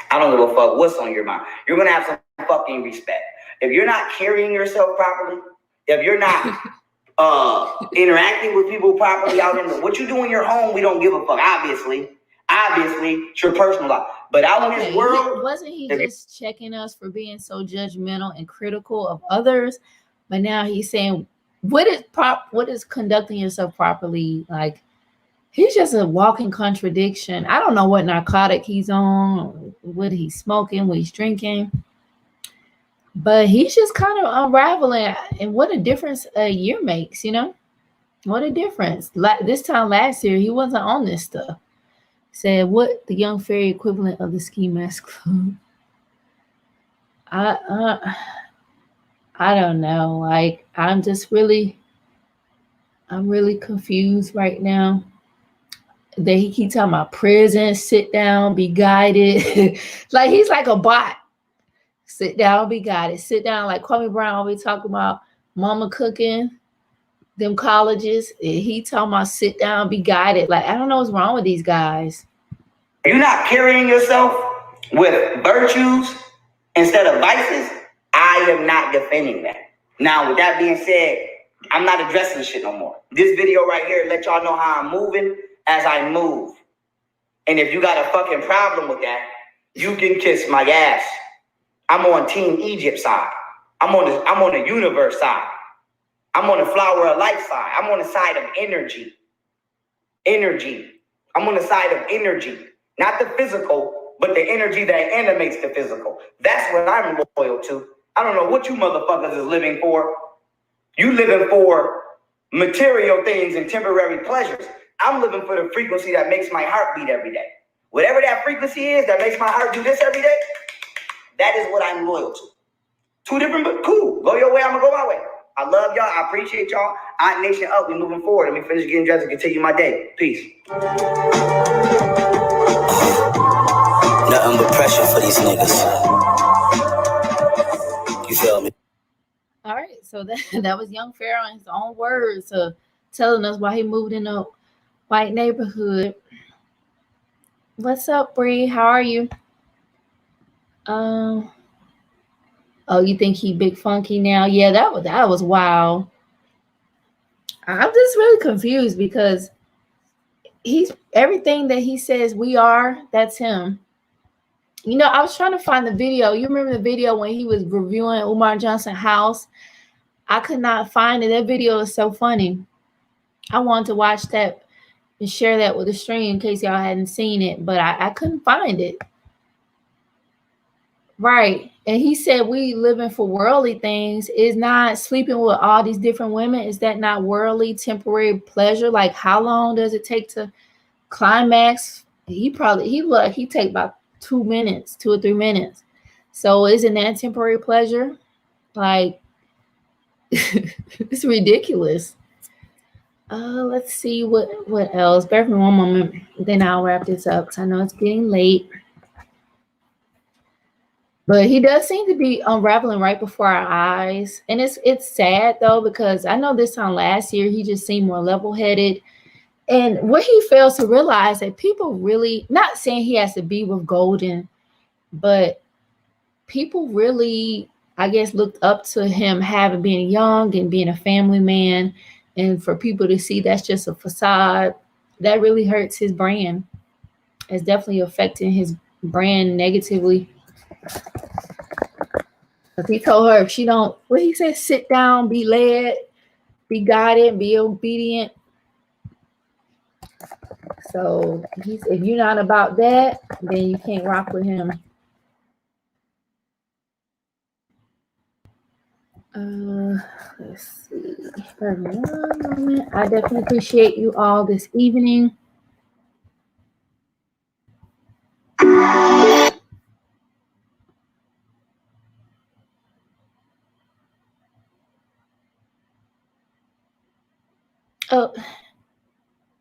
I don't give a fuck what's on your mind. You're going to have some fucking respect. If you're not carrying yourself properly, if you're not interacting with people properly out in the, what you do in your home, we don't give a fuck. Obviously, it's your personal life. But out in this world, wasn't he just checking us for being so judgmental and critical of others? But now he's saying, what is conducting yourself properly? Like, he's just a walking contradiction. I don't know what narcotic he's on, what he's smoking, what he's drinking. But he's just kind of unraveling, and what a difference a year makes, you know? What a difference. This time last year, he wasn't on this stuff. Said, what the Young Fairy equivalent of the Ski Mask Club? I don't know. Like, I'm really confused right now. That he keep talking about prison, sit down, be guided. Like, he's like a bot. Sit down, be guided. Sit down, like Kwame Brown always talking about mama cooking, them colleges. He talking about sit down, be guided. Like, I don't know what's wrong with these guys. You're not carrying yourself with virtues instead of vices. I am not defending that. Now, with that being said, I'm not addressing this shit no more. This video right here let y'all know how I'm moving as I move. And if you got a fucking problem with that, you can kiss my ass. I'm on Team Egypt side. I'm on the universe side. I'm on the flower of life side. I'm on the side of energy. I'm on the side of energy. Not the physical, but the energy that animates the physical. That's what I'm loyal to. I don't know what you motherfuckers is living for. You living for material things and temporary pleasures. I'm living for the frequency that makes my heart beat every day. Whatever that frequency is that makes my heart do this every day, that is what I'm loyal to. Two different, but cool. Go your way, I'm gonna go my way. I love y'all. I appreciate y'all. I Nation up. We moving forward. Let me finish getting dressed and continue my day. Peace. Nothing but pressure for these niggas. You feel me? All right, so that was Young Pharaoh in his own words, telling us why he moved in a white neighborhood. What's up, Bree? How are you? Oh, you think he big funky now? Yeah, that was wild. I'm just really confused because he's everything that he says we are, that's him. You know, I was trying to find the video. You remember the video when he was reviewing Umar Johnson's house? I could not find it. That video is so funny. I wanted to watch that and share that with the stream in case y'all hadn't seen it, but I couldn't find it. Right. And he said we living for worldly things. Is not sleeping with all these different women. Is that not worldly, temporary pleasure? Like, how long does it take to climax? He take about 2 minutes, 2 or 3 minutes. So isn't that temporary pleasure? Like, it's ridiculous. Let's see what else. Bear with me one moment, then I'll wrap this up because I know it's getting late. But he does seem to be unraveling right before our eyes. And it's sad, though, because I know this time last year, he just seemed more level-headed. And what he fails to realize that people really, not saying he has to be with Golden, but people really, I guess, looked up to him being young and being a family man. And for people to see that's just a facade, that really hurts his brand. It's definitely affecting his brand negatively. He told her if she don't, what he said, sit down, be led, be guided, be obedient. So if you're not about that, then you can't rock with him. Let's see. For one moment, I definitely appreciate you all this evening. Oh,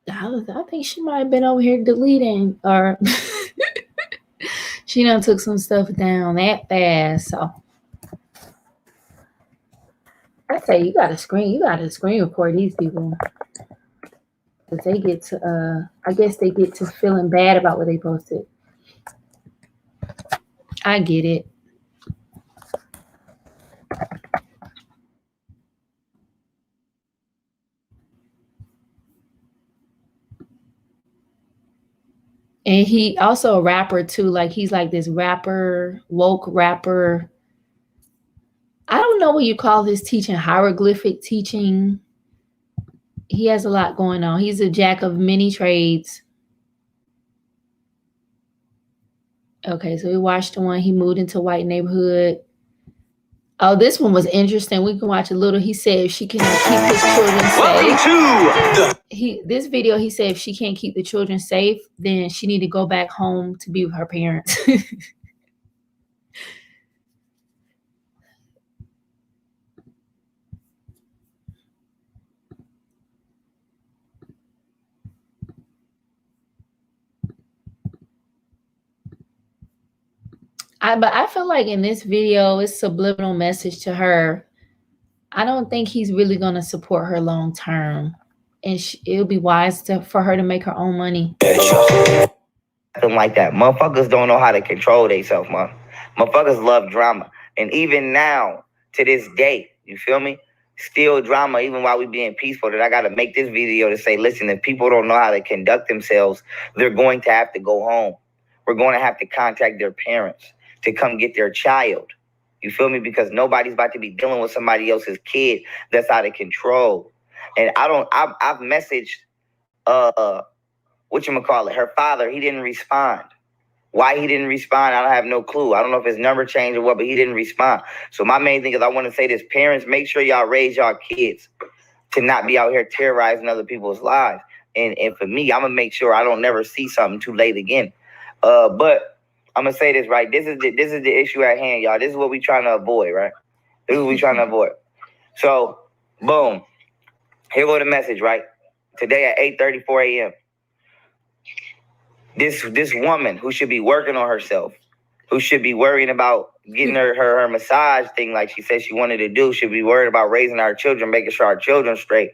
I think she might have been over here deleting, or she done took some stuff down that fast. So I say you gotta screen record these people. Because they get to I guess they get to feeling bad about what they posted. I get it. And he also a rapper too. Like he's like this rapper, woke rapper. I don't know what you call his teaching, hieroglyphic teaching. He has a lot going on. He's a jack of many trades. Okay, so we watched the one. He moved into a white neighborhood. Oh, this one was interesting. We can watch a little. He said if she can keep his children safe. This video, he said if she can't keep the children safe, then she need to go back home to be with her parents. But I feel like in this video, it's subliminal message to her. I don't think he's really going to support her long term. And it'll be wise for her to make her own money. Something like that. Motherfuckers don't know how to control themselves, man. Motherfuckers love drama. And even now, to this day, you feel me? Still drama, even while we being peaceful, that I got to make this video to say, listen, if people don't know how to conduct themselves, they're going to have to go home. We're going to have to contact their parents to come get their child. You feel me? Because nobody's about to be dealing with somebody else's kid that's out of control. And I've messaged, whatchamacallit, her father. He didn't respond. Why he didn't respond, I don't have no clue. I don't know if his number changed or what, but he didn't respond. So my main thing is I want to say this, parents, make sure y'all raise y'all kids to not be out here terrorizing other people's lives. And for me, I'm going to make sure I don't never see something too late again. But I'm going to say this, right? This is the issue at hand, y'all. This is what we trying to avoid, right? This is what we trying to avoid. So, boom. Here go the message, right? Today at 8:34 a.m. This woman who should be working on herself, who should be worrying about getting her massage thing like she said she wanted to do, should be worried about raising our children, making sure our children straight,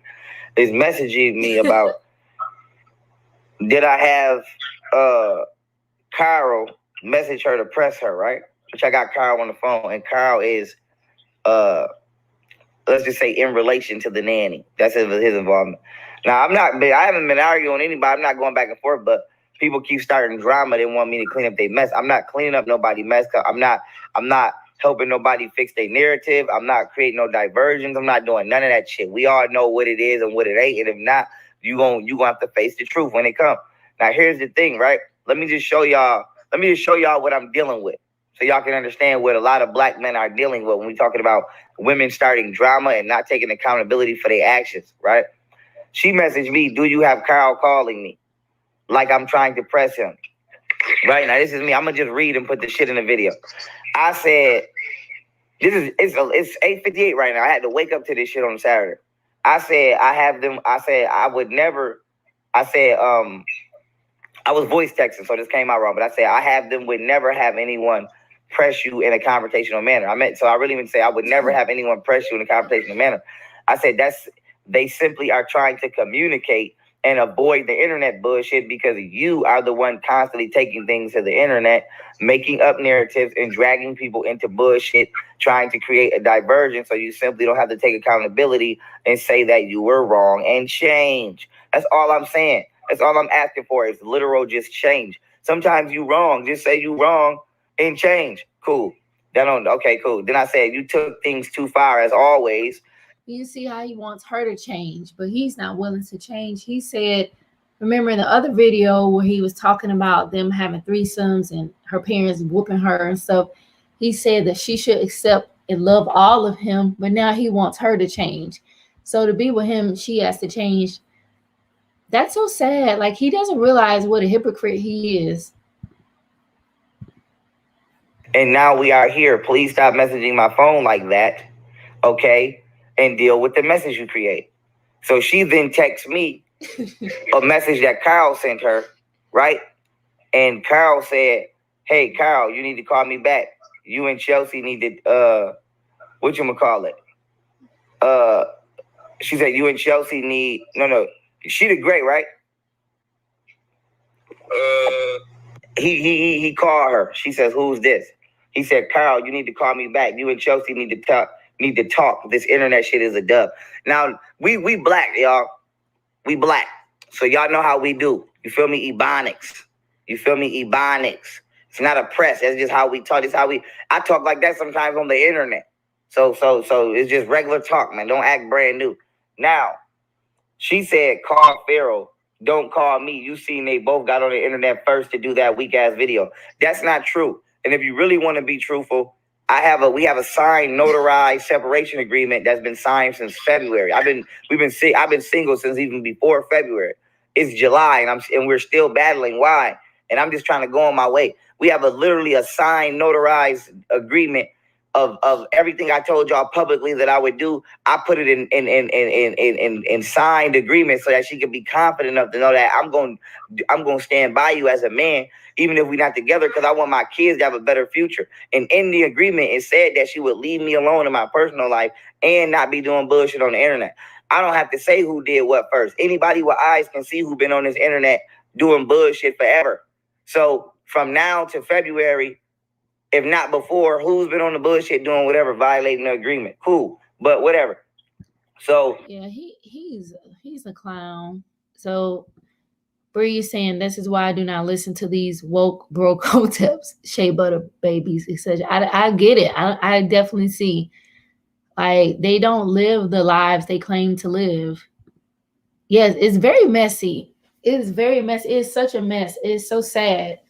is messaging me about, did I have Carl message her to press her, right? Which I got Carl on the phone, and Carl is, let's just say, in relation to the nanny. That's his involvement. Now, I haven't been arguing with anybody. I'm not going back and forth, but people keep starting drama. They want me to clean up their mess. I'm not cleaning up nobody's mess. I'm not helping nobody fix their narrative. I'm not creating no diversions. I'm not doing none of that shit. We all know what it is and what it ain't. And if not, you gonna have to face the truth when it comes. Now, here's the thing, right? Let me just show y'all what I'm dealing with, so y'all can understand what a lot of black men are dealing with when we're talking about women starting drama and not taking accountability for their actions, right? She messaged me, do you have Carl calling me? Like I'm trying to press him. Right now, this is me. I'm gonna just read and put the shit in the video. I said, it's 8:58 right now. I had to wake up to this shit on Saturday. I said, I was voice texting, so this came out wrong, but I said, would never have anyone press you in a confrontational manner. So I really meant to say, I would never have anyone press you in a confrontational manner. I said, they simply are trying to communicate and avoid the internet bullshit because you are the one constantly taking things to the internet, making up narratives and dragging people into bullshit, trying to create a diversion so you simply don't have to take accountability and say that you were wrong and change. That's all I'm saying. That's all I'm asking for is literal just change. Sometimes you wrong. Just say you wrong and change. Cool. Okay, cool. Then I said you took things too far as always. You see how he wants her to change, but he's not willing to change. He said, remember in the other video where he was talking about them having threesomes and her parents whooping her and stuff, he said that she should accept and love all of him, but now he wants her to change. So to be with him, she has to change. That's so sad. Like, he doesn't realize what a hypocrite he is. And now we are here. Please stop messaging my phone like that, okay? And deal with the message you create. So she then texts me a message that Kyle sent her, right? And Kyle said, hey, Kyle, you need to call me back. You and Chelsea need to, whatchamacallit? She said, you and Chelsea need, no, she did great, right? He called her. She says, who's this? He said, Carl, you need to call me back. You and Chelsea need to talk. This internet shit is a dub. Now, we black, y'all. We black. So y'all know how we do. You feel me? Ebonics. You feel me? Ebonics. It's not a press. That's just how we talk. It's how I talk like that sometimes on the internet. So it's just regular talk, man. Don't act brand new. Now, she said, call Pharaoh. Don't call me. You seen they both got on the internet first to do that weak ass video. That's not true. And if you really want to be truthful, we have a signed, notarized separation agreement that's been signed since February. I've been single since even before February. It's July and we're still battling. Why? And I'm just trying to go on my way. We have literally a signed, notarized agreement of everything I told y'all publicly that I would do. I put it in signed agreement so that she could be confident enough to know that I'm going to stand by you as a man, even if we're not together, because I want my kids to have a better future. And in the agreement, it said that she would leave me alone in my personal life and not be doing bullshit on the internet. I don't have to say who did what first. Anybody with eyes can see who's been on this internet doing bullshit forever. So from now to February, if not before, who's been on the bullshit doing whatever, violating the agreement? Cool, but whatever. So yeah, he's a clown. So Bree is saying this is why I do not listen to these woke broke hoteps, shea butter babies, etc. I get it. I definitely see. Like, they don't live the lives they claim to live. Yes, it's very messy. It's very messy. It's such a mess. It's so sad.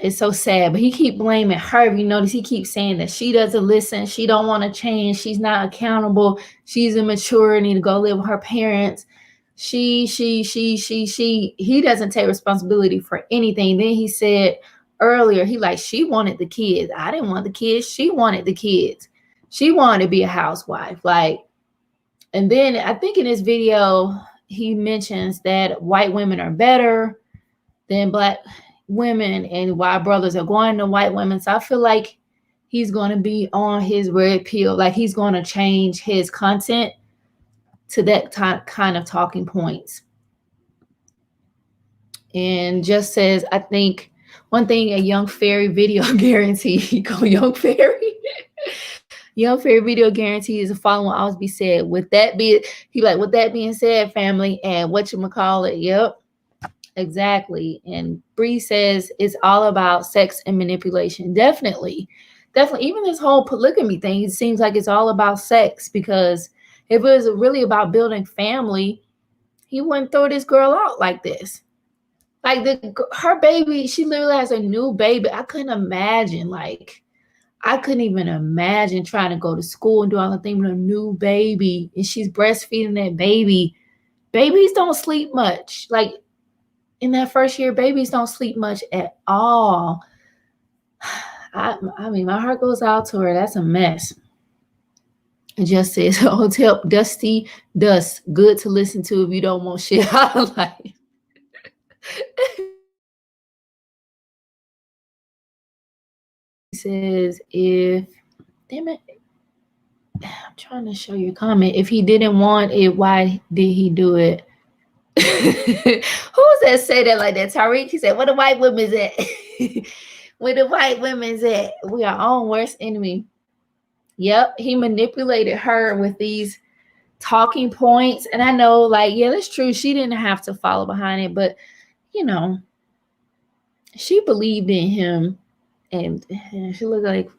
It's so sad. But he keep blaming her. If you notice, he keeps saying that she doesn't listen. She don't want to change. She's not accountable. She's immature. Need to go live with her parents. She. He doesn't take responsibility for anything. Then he said earlier, she wanted the kids. I didn't want the kids. She wanted the kids. She wanted to be a housewife. And then I think in this video, he mentions that white women are better than black women and why brothers are going to white women. So I feel like he's going to be on his red pill. Like, he's going to change his content to that kind of talking points. And just says, I think one thing, a Young Fairy video guarantee. He called Young Fairy. Young Fairy video guarantee is the following always be said. With that being said, family, and whatchamacallit, yep. Exactly. And Bree says it's all about sex and manipulation. Definitely. Even this whole polygamy thing, it seems like it's all about sex, because if it was really about building family, he wouldn't throw this girl out like this. Like, her baby, she literally has a new baby. I couldn't even imagine trying to go to school and do all the things with a new baby, and she's breastfeeding that baby. Babies don't sleep much. Like, in that first year, babies don't sleep much at all. I mean, my heart goes out to her. That's a mess. It just says, Hotel Dusty Dust. Good to listen to if you don't want shit out of life. He says, damn it. I'm trying to show you a comment. If he didn't want it, why did he do it? Who's that say that like that? Tariq? He said, where the white women's at? Where the white women's at? We are our own worst enemy. Yep, he manipulated her with these talking points. And I know, yeah, that's true. She didn't have to follow behind it, but she believed in him, and she looked like,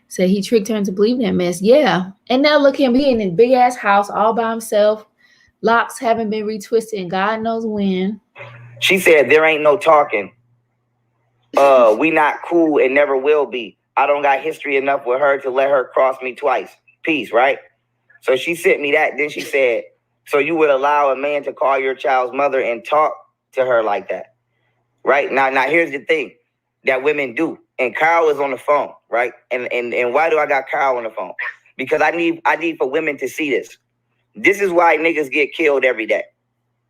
said he tricked her into believing that mess. Yeah. And now look at him, he in his big ass house all by himself, Locks haven't been retwisted in God knows when. She said, there ain't no talking. We not cool and never will be. I don't got history enough with her to let her cross me twice. Peace, right? So she sent me that. Then she said, so you would allow a man to call your child's mother and talk to her like that, right? Now here's the thing that women do. And Kyle is on the phone, right? And why do I got Kyle on the phone? Because I need for women to see this. This is why niggas get killed every day.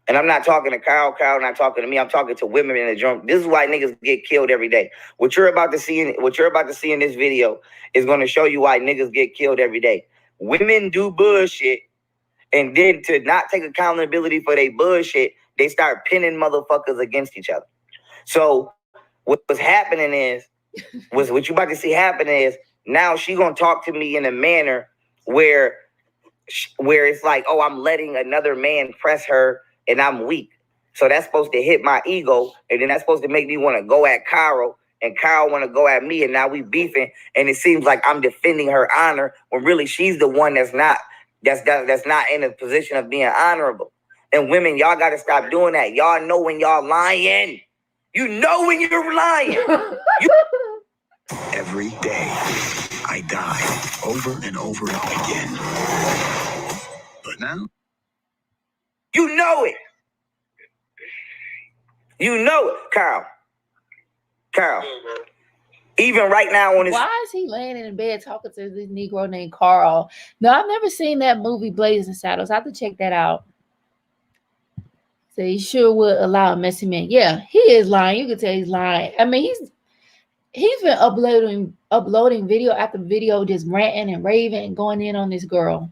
And I'm not talking to Kyle not talking to me. I'm talking to women in the drum. This is why niggas get killed every day. What you're about to see in this video is going to show you why niggas get killed every day. Women do bullshit, and then to not take accountability for their bullshit, they start pinning motherfuckers against each other. So what was happening is, what you about to see happening is, now she gonna talk to me in a manner where it's like, oh, I'm letting another man press her and I'm weak. So that's supposed to hit my ego, and then that's supposed to make me want to go at Kyle, and Kyle want to go at me, and now we beefing, and it seems like I'm defending her honor when really she's the one that's not in a position of being honorable. And women, y'all got to stop doing that. Y'all know when y'all lying. You know when you're lying. Every day, I die over and over again. But now, you know it. You know it, Kyle. Even right now on his... Why is he laying in bed talking to this Negro named Carl? No, I've never seen that movie Blazing Saddles. I have to check that out. So he sure would allow a messy man. Yeah, he is lying. You can tell he's lying. I mean, he's been uploading video after video, just ranting and raving and going in on this girl.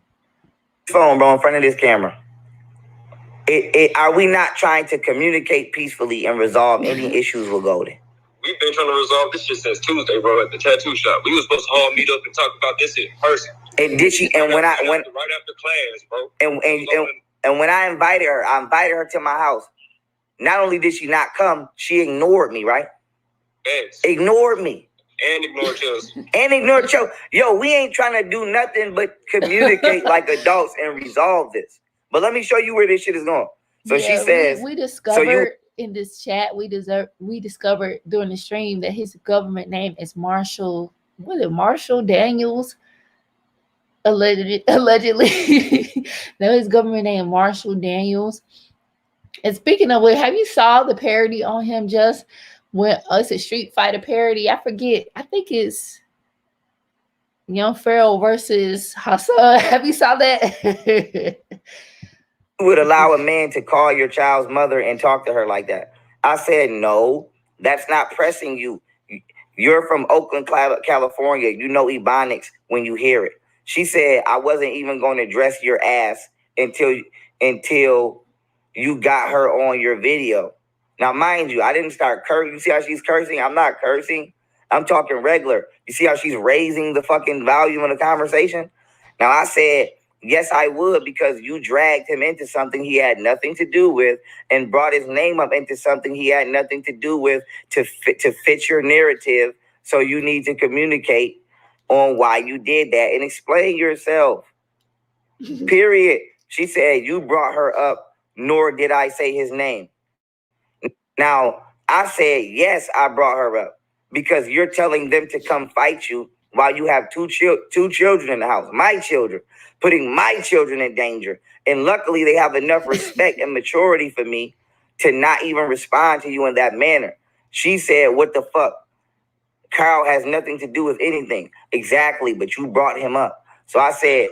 Phone, bro, in front of this camera. Are we not trying to communicate peacefully and resolve any issues with Golden? We've been trying to resolve this shit since Tuesday, bro, at the tattoo shop. We were supposed to all meet up and talk about this in person. And did she? And right after class, bro. And when I invited her to my house. Not only did she not come, she ignored me, right? Yes. Ignored me. And ignored Chelsea. And ignored Chelsea. Yo, we ain't trying to do nothing but communicate like adults and resolve this. But let me show you where this shit is going. So yeah, she says, we discovered in this chat, we discovered during the stream that his government name is Marshall. What is it? Marshall Daniels. Allegedly. No, his government name Marshall Daniels. And speaking of which, have you saw the parody on him just when it's a Street Fighter parody? I forget. I think it's Young Pharaoh versus Hassan. Have you saw that? Would allow a man to call your child's mother and talk to her like that? I said, no, that's not pressing you. You're from Oakland, California. You know Ebonics when you hear it. She said, I wasn't even going to dress your ass until you got her on your video. Now, mind you, I didn't start cursing. You see how she's cursing? I'm not cursing. I'm talking regular. You see how she's raising the fucking volume of the conversation? Now, I said, yes, I would, because you dragged him into something he had nothing to do with and brought his name up into something he had nothing to do with to fit your narrative. So you need to communicate on why you did that and explain yourself. Period. She said, you brought her up, nor did I say his name. Now, I said, yes, I brought her up because you're telling them to come fight you while you have two children in the house, my children, putting my children in danger. And luckily, they have enough respect and maturity for me to not even respond to you in that manner. She said, what the fuck? Carl has nothing to do with anything. Exactly, but you brought him up. So I said,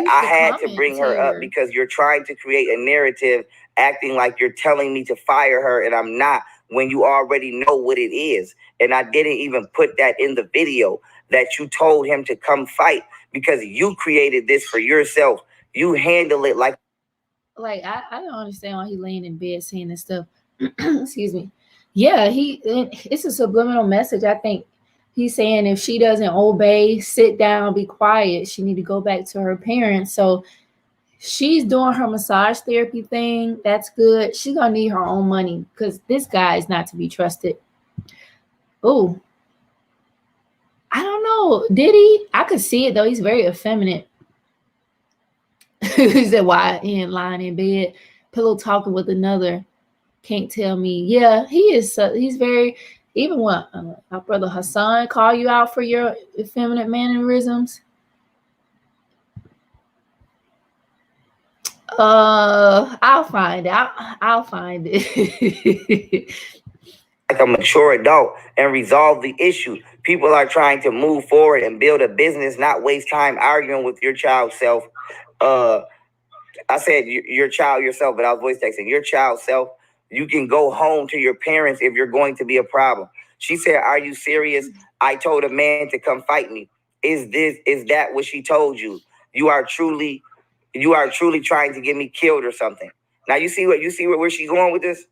I had to bring her up because you're trying to create a narrative acting like you're telling me to fire her and I'm not, when you already know what it is. And I didn't even put that in the video that you told him to come fight because you created this for yourself. You handle it like I don't understand why he laying in bed saying this stuff. Excuse me. Yeah, it's a subliminal message. I think he's saying if she doesn't obey, sit down, be quiet, she need to go back to her parents. So she's doing her massage therapy thing. That's good. She's gonna need her own money because this guy is not to be trusted. Oh, I don't know. Did he? I could see it though. He's very effeminate. He said, why he ain't lying in bed, pillow talking with another. Can't tell me. Yeah, he is. He's very. Even when our brother Hassan call you out for your effeminate mannerisms. I'll find out. I'll find it. Like a mature adult and resolve the issue. People are trying to move forward and build a business, not waste time arguing with your child self. I said your child yourself, but I was voice texting. Your child self, you can go home to your parents if you're going to be a problem. She said, are you serious? I told a man to come fight me. Is that what she told you? You are truly trying to get me killed or something. Now you see where she's going with this?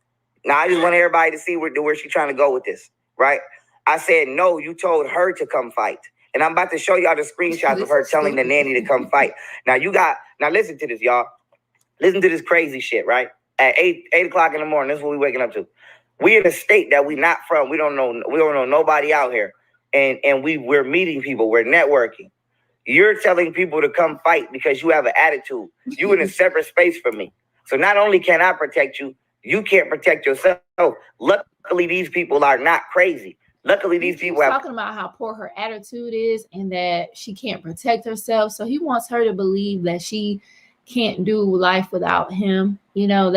Now I just want everybody to see where she's trying to go with this, right? I said, no, you told her to come fight. And I'm about to show y'all the screenshots of her telling the nanny to come fight. Now listen to this, y'all. Listen to this crazy shit, right? At 8 o'clock in the morning, this is what we waking up to. We in a state that we not from. We don't know nobody out here. And we're meeting people, we're networking. You're telling people to come fight because you have an attitude. You in a separate space from me. So not only can I protect you, you can't protect yourself. Luckily, these people are not crazy. Luckily, these people have talking about how poor her attitude is and that she can't protect herself. So he wants her to believe that she can't do life without him. You know,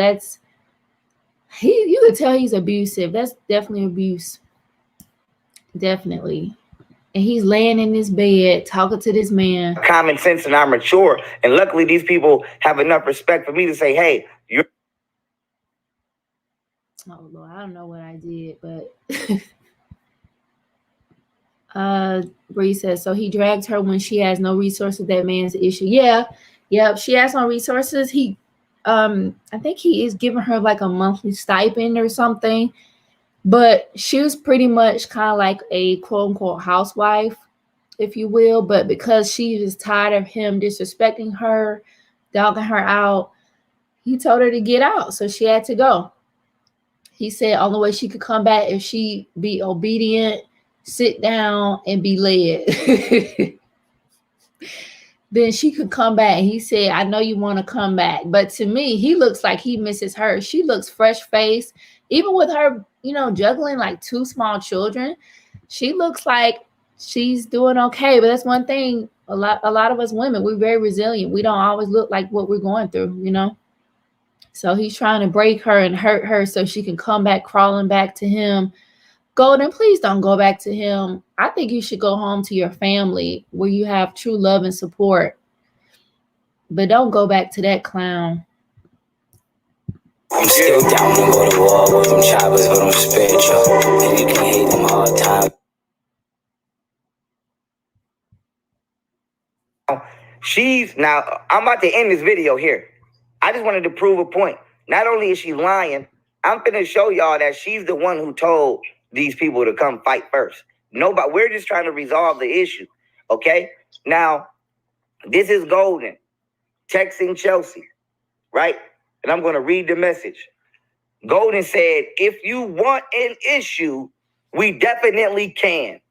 you could tell he's abusive. That's definitely abuse. Definitely. And he's laying in his bed talking to this man. Common sense and are mature. And luckily these people have enough respect for me to say, hey, you're... Oh, Lord, I don't know what I did, but... Bree says, so he dragged her when she has no resources. That man's issue. Yeah. Yep. She has no resources. I think he is giving her like a monthly stipend or something, but she was pretty much kind of like a quote unquote housewife, if you will. But because she was tired of him disrespecting her, dogging her out, he told her to get out. So she had to go. He said only way she could come back if she be obedient, sit down, and be led. Then she could come back. He said, I know you want to come back. But to me, he looks like he misses her. She looks fresh-faced. Even with her, juggling like 2 small children, she looks like she's doing okay. But that's one thing, a lot of us women, we're very resilient. We don't always look like what we're going through, So he's trying to break her and hurt her so she can come back crawling back to him. Golden, please don't go back to him. I think you should go home to your family where you have true love and support. But don't go back to that clown. I'm still down to go to war with them choppers, but I'm spiritual. And you can hate them hard times. Now, I'm about to end this video here. I just wanted to prove a point. Not only is she lying, I'm finna show y'all that she's the one who told these people to come fight first. Nobody, we're just trying to resolve the issue, okay? Now, this is Golden texting Chelsea, right? And I'm gonna read the message. Golden said, if you want an issue, we definitely can.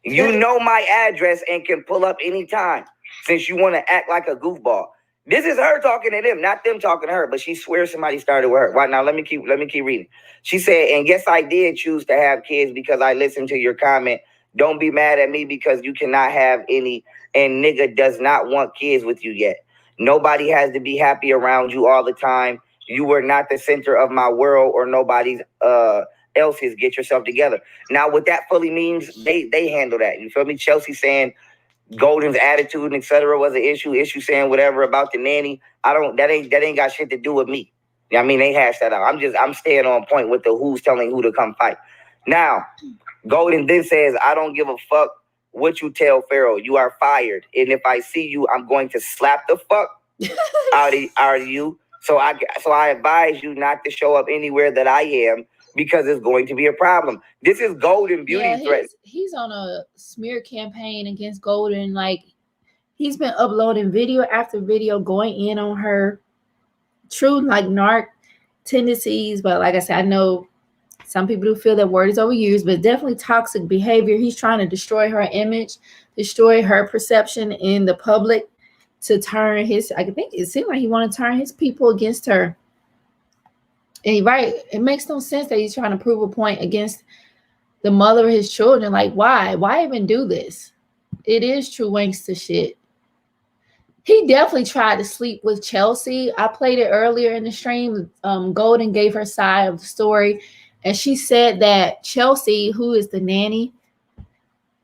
You know my address and can pull up anytime since you want to act like a goofball. This is her talking to them, not them talking to her, but she swears somebody started with her. Right now, let me keep reading. She said, and yes, I did choose to have kids because I listened to your comment. Don't be mad at me because you cannot have any, and nigga does not want kids with you yet. Nobody has to be happy around you all the time. You were not the center of my world or nobody's else's. Get yourself together. Now, what that fully means, they handle that. You feel me? Chelsea saying Golden's attitude and etc. was an issue. Issue saying whatever about the nanny. That ain't got shit to do with me. I mean, they hashed that out. I'm staying on point with the who's telling who to come fight. Now, Golden then says, I don't give a fuck what you tell Pharaoh. You are fired. And if I see you, I'm going to slap the fuck out of you. So I advise you not to show up anywhere that I am because it's going to be a problem. This is Golden Beauty threat. He's on a smear campaign against Golden. Like, he's been uploading video after video going in on her. True, like, narc tendencies. But like I said, I know some people do feel that word is overused, but definitely toxic behavior. He's trying to destroy her image, destroy her perception in the public. to turn his, I think it seemed like he wanted to turn his people against her. And right, it makes no sense that he's trying to prove a point against the mother of his children. Like, why? Why even do this? It is true wankster shit. He definitely tried to sleep with Chelsea. I played it earlier in the stream. Golden gave her side of the story, and she said that Chelsea, who is the nanny,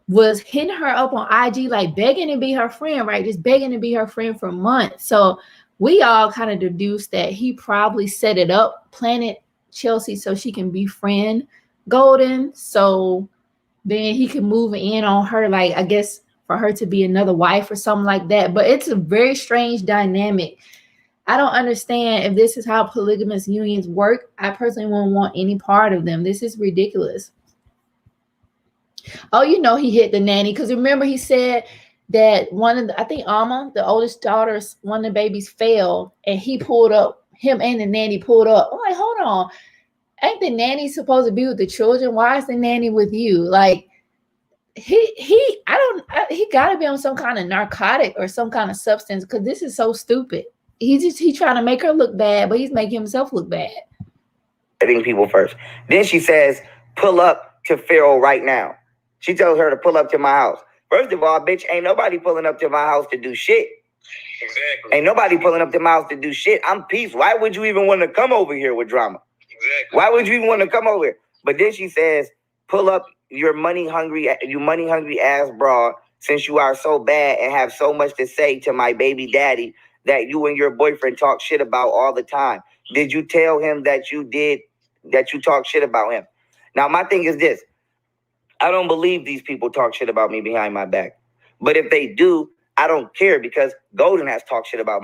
was hitting her up on IG, like begging to be her friend, right? Just begging to be her friend for months. So we all kind of deduced that he probably set it up, planted Chelsea so she can befriend Golden. So then he can move in on her, like, I guess, for her to be another wife or something like that. But it's a very strange dynamic. I don't understand if this is how polygamous unions work. I personally wouldn't want any part of them. This is ridiculous. Oh, you know, he hit the nanny because remember he said that one of the, I think Alma, the oldest daughter's, one of the babies fell and he pulled up, him and the nanny pulled up. I'm like, hold on. Ain't the nanny supposed to be with the children? Why is the nanny with you? Like, he gotta be on some kind of narcotic or some kind of substance because this is so stupid. He trying to make her look bad, but he's making himself look bad. Hitting people first. Then she says, pull up to Pharaoh right now. She tells her to pull up to my house. First of all, bitch, ain't nobody pulling up to my house to do shit. Exactly. Ain't nobody pulling up to my house to do shit. I'm peace. Why would you even want to come over here with drama? Exactly. Why would you even want to come over here? But then she says, pull up your money hungry ass broad, since you are so bad and have so much to say to my baby daddy that you and your boyfriend talk shit about all the time. Did you tell him that you talk shit about him? Now, my thing is this. I don't believe these people talk shit about me behind my back. But if they do, I don't care because Golden has talked shit about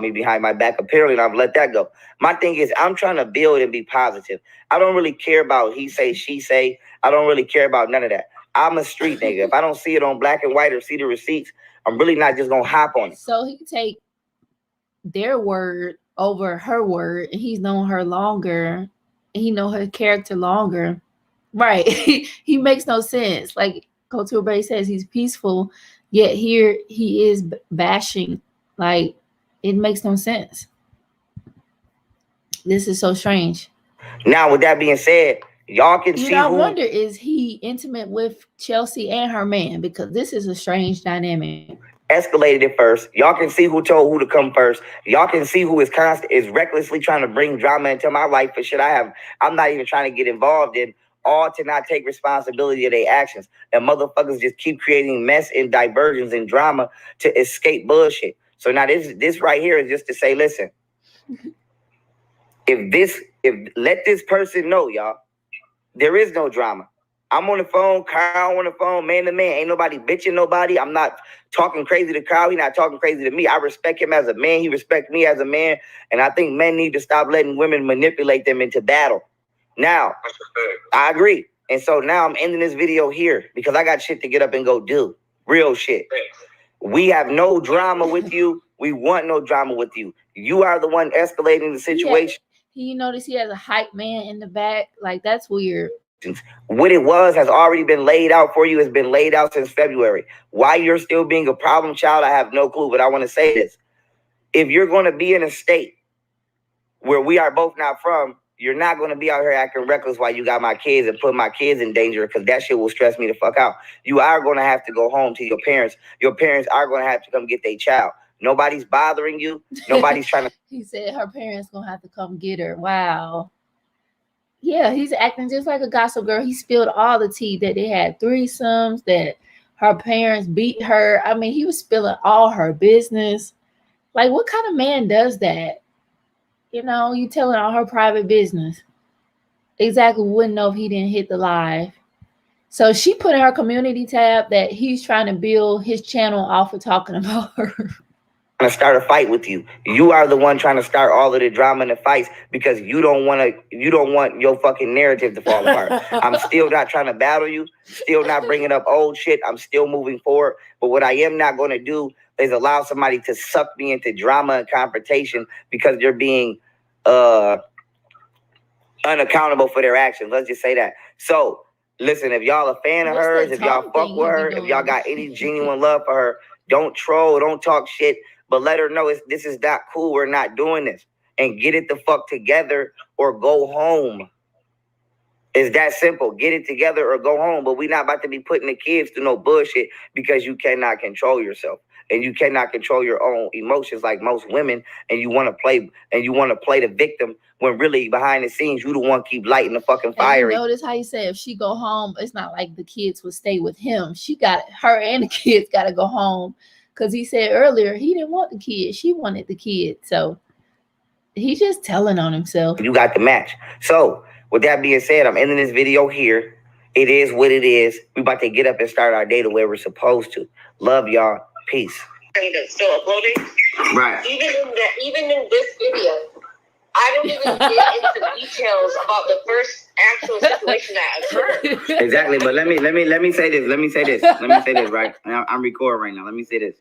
me behind my back, apparently, and I've let that go. My thing is I'm trying to build and be positive. I don't really care about he say, she say. I don't really care about none of that. I'm a street nigga. If I don't see it on black and white or see the receipts, I'm really not just going to hop on it. So he can take their word over her word, and he's known her longer, and he know her character longer. Right. He makes no sense. Like Couture Bay says, he's peaceful, yet here he is bashing. Like, it makes no sense. This is so strange. Now, with that being said, y'all can see I wonder, is he intimate with Chelsea and her man? Because this is a strange dynamic. Escalated it first. Y'all can see who told who to come first. Y'all can see who is recklessly trying to bring drama into my life for shit I'm not even trying to get involved in, all to not take responsibility of their actions. And motherfuckers just keep creating mess and diversions and drama to escape bullshit. So now this right here is just to say, listen, let this person know, y'all, there is no drama. I'm on the phone, Kyle on the phone, man to man. Ain't nobody bitching nobody. I'm not talking crazy to Kyle. He's not talking crazy to me. I respect him as a man. He respects me as a man. And I think men need to stop letting women manipulate them into battle. Now, I agree. And so now I'm ending this video here because I got shit to get up and go do. Real shit. We have no drama with you. We want no drama with you. You are the one escalating the situation. Yeah. You notice he has a hype man in the back. Like, that's weird. What it was has already been laid out for you. It's been laid out since February. Why you're still being a problem child, I have no clue. But I want to say this. If you're going to be in a state where we are both not from, you're not going to be out here acting reckless while you got my kids and put my kids in danger, because that shit will stress me the fuck out. You are going to have to go home to your parents. Your parents are going to have to come get their child. Nobody's bothering you. Nobody's trying to... He said her parents going to have to come get her. Wow. Yeah, he's acting just like a gossip girl. He spilled all the tea that they had threesomes, that her parents beat her. I mean, he was spilling all her business. Like, what kind of man does that? You know, you telling all her private business. Exactly, wouldn't know if he didn't hit the live. So she put in her community tab that he's trying to build his channel off of talking about her. To start a fight with you. You are the one trying to start all of the drama and the fights because you don't want your fucking narrative to fall apart. I'm still not trying to battle you, still not bringing up old shit. I'm still moving forward. But what I am not going to do is allow somebody to suck me into drama and confrontation because they're being unaccountable for their actions. Let's just say that. So listen, if y'all a fan of hers, if y'all fuck with her, if y'all got any genuine love for her, Don't troll, don't talk shit, but let her know this is not cool. We're not doing this. And get it the fuck together or go home. It's that simple. Get it together or go home. But we're not about to be putting the kids through no bullshit because you cannot control yourself. And you cannot control your own emotions like most women, and you want to play the victim when really behind the scenes you the one keep lighting the fucking fire. And you notice how you say if she go home, it's not like the kids would stay with him. Her and the kids got to go home because he said earlier he didn't want the kids. She wanted the kids. So he's just telling on himself. You got the match. So with that being said, I'm ending this video here. It is what it is. We about to get up and start our day the way we're supposed to. Love y'all. Peace. Still uploading. Right. Even in this video, I don't even get into details about the first actual situation that occurred. Exactly, but let me say this. Let me say this, right? I'm recording right now. Let me say this.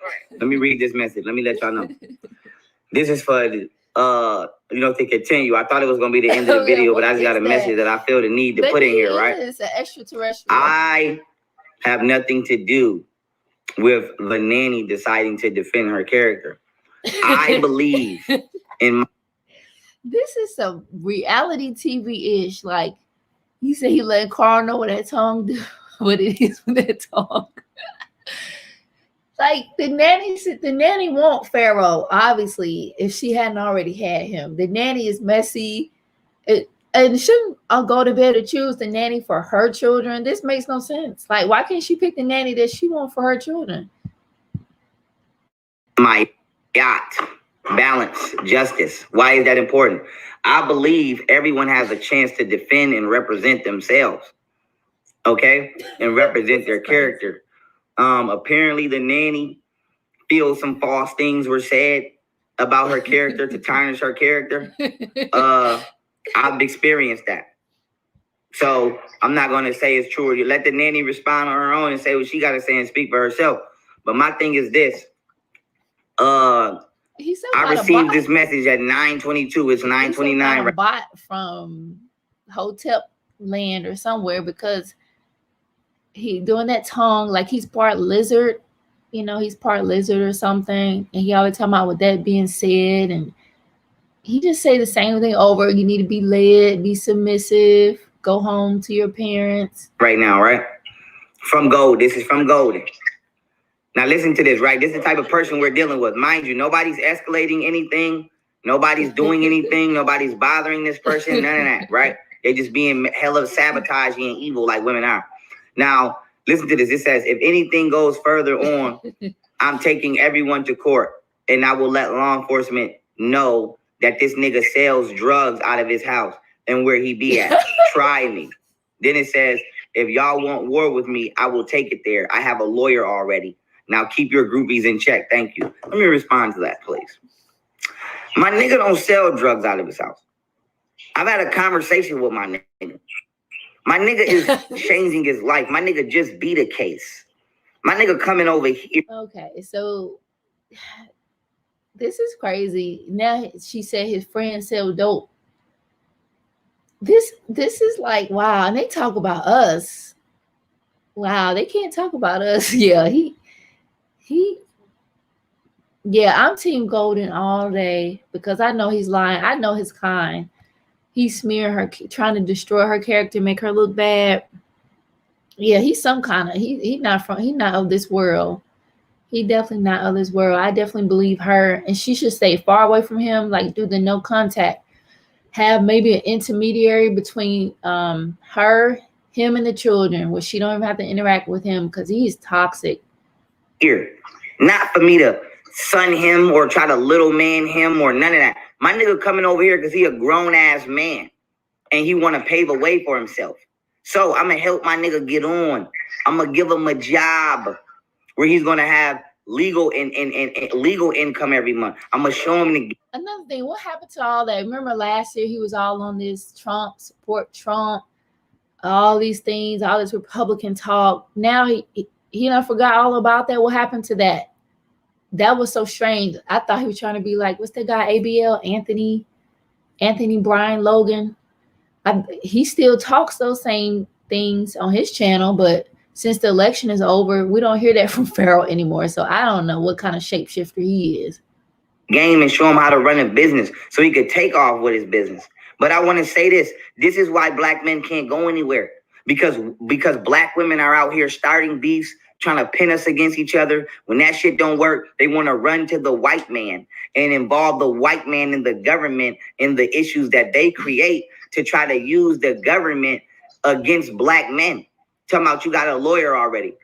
Right. Let me read this message. Let me let y'all know. This is for to continue. I thought it was gonna be the end of the video, but I just got a message that I feel the need to put in here, right? It's an extraterrestrial. I have nothing to do with the nanny deciding to defend her character. I believe in this is some reality TV-ish. Like you say, he let Carl know what that tongue do, what it is with that tongue. Like the nanny want Pharaoh, obviously, if she hadn't already had him. The nanny is messy. And shouldn't I go to bed to choose the nanny for her children? This makes no sense. Like, why can't she pick the nanny that she wants for her children? My yacht, balance, justice. Why is that important? I believe everyone has a chance to defend and represent themselves, okay? And represent their character. Apparently the nanny feels some false things were said about her character to tarnish her character. I've experienced that. So I'm not going to say it's true. You let the nanny respond on her own and say what she got to say and speak for herself. But my thing is this. I received this message at 9:22. It's 9:29. Right. Bot from Hotel Land or somewhere because he doing that tongue like he's part lizard. You know, he's part lizard or something. And he always talking about with that being said. And he just say the same thing over. You need to be led, be submissive, go home to your parents. Right now, right? From Gold. This is from Golden. Now listen to this, right? This is the type of person we're dealing with. Mind you, nobody's escalating anything. Nobody's doing anything. Nobody's bothering this person. None of that, right? They're just being hella sabotaging and evil like women are. Now, listen to this. It says, if anything goes further on, I'm taking everyone to court and I will let law enforcement know that this nigga sells drugs out of his house and where he be at. Try me. Then it says, if y'all want war with me, I will take it there. I have a lawyer already. Now keep your groupies in check. Thank you. Let me respond to that, please. My nigga don't sell drugs out of his house. I've had a conversation with my nigga. My nigga is changing his life. My nigga just beat a case. My nigga coming over here. Okay, so this is crazy. Now she said his friends sell dope. This is like, wow. And they talk about us. Wow, they can't talk about us. Yeah, yeah, I'm Team Golden all day because I know he's lying. I know his kind. He's smearing her, trying to destroy her character, make her look bad. Yeah, he's some kind of, he's not of this world. He definitely not of this world. I definitely believe her, and she should stay far away from him, like do the no contact. Have maybe an intermediary between her, him, and the children where she don't even have to interact with him because he's toxic. Here, not for me to son him or try to little man him or none of that. My nigga coming over here because he a grown ass man and he want to pave a way for himself. So I'm gonna help my nigga get on. I'm gonna give him a job where he's gonna have legal and legal income every month. I'm gonna show him the. Another thing, what happened to all that? Remember last year he was all on this Trump, support Trump, all these things, all this Republican talk. Now he done forgot all about that. What happened to that? That was so strange. I thought he was trying to be like, what's that guy, ABL, Anthony Brian Logan. He still talks those same things on his channel, but since the election is over, we don't hear that from Pharaoh anymore. So I don't know what kind of shapeshifter he is. Game and show him how to run a business so he could take off with his business. But I want to say this. This is why black men can't go anywhere. Because black women are out here starting beefs, trying to pin us against each other. When that shit don't work, they want to run to the white man and involve the white man in the government in the issues that they create to try to use the government against black men. Talking about you got a lawyer already.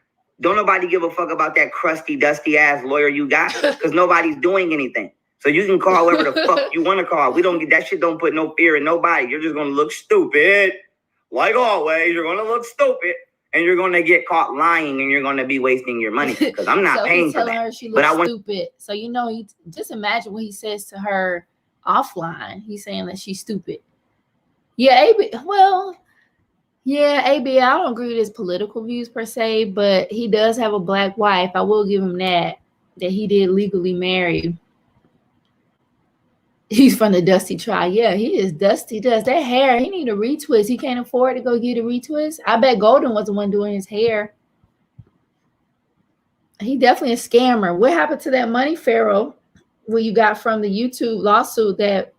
Don't nobody give a fuck about that crusty, dusty ass lawyer you got because nobody's doing anything. So you can call whoever the fuck you want to call. We don't get that shit. Don't put no fear in nobody. You're just gonna look stupid, like always. You're gonna look stupid, and you're gonna get caught lying, and you're gonna be wasting your money because I'm not paying for that. Her she looks stupid. So you know, he just imagine what he says to her offline. He's saying that she's stupid. Yeah, AB. Well, yeah, AB. I don't agree with his political views per se, but he does have a black wife. I will give him that he did legally marry. He's from the Dusty tribe. Yeah, he is dusty. Does that hair? He need a retwist. He can't afford to go get a retwist. I bet Golden was the one doing his hair. He definitely a scammer. What happened to that money, Pharaoh? What you got from the YouTube lawsuit that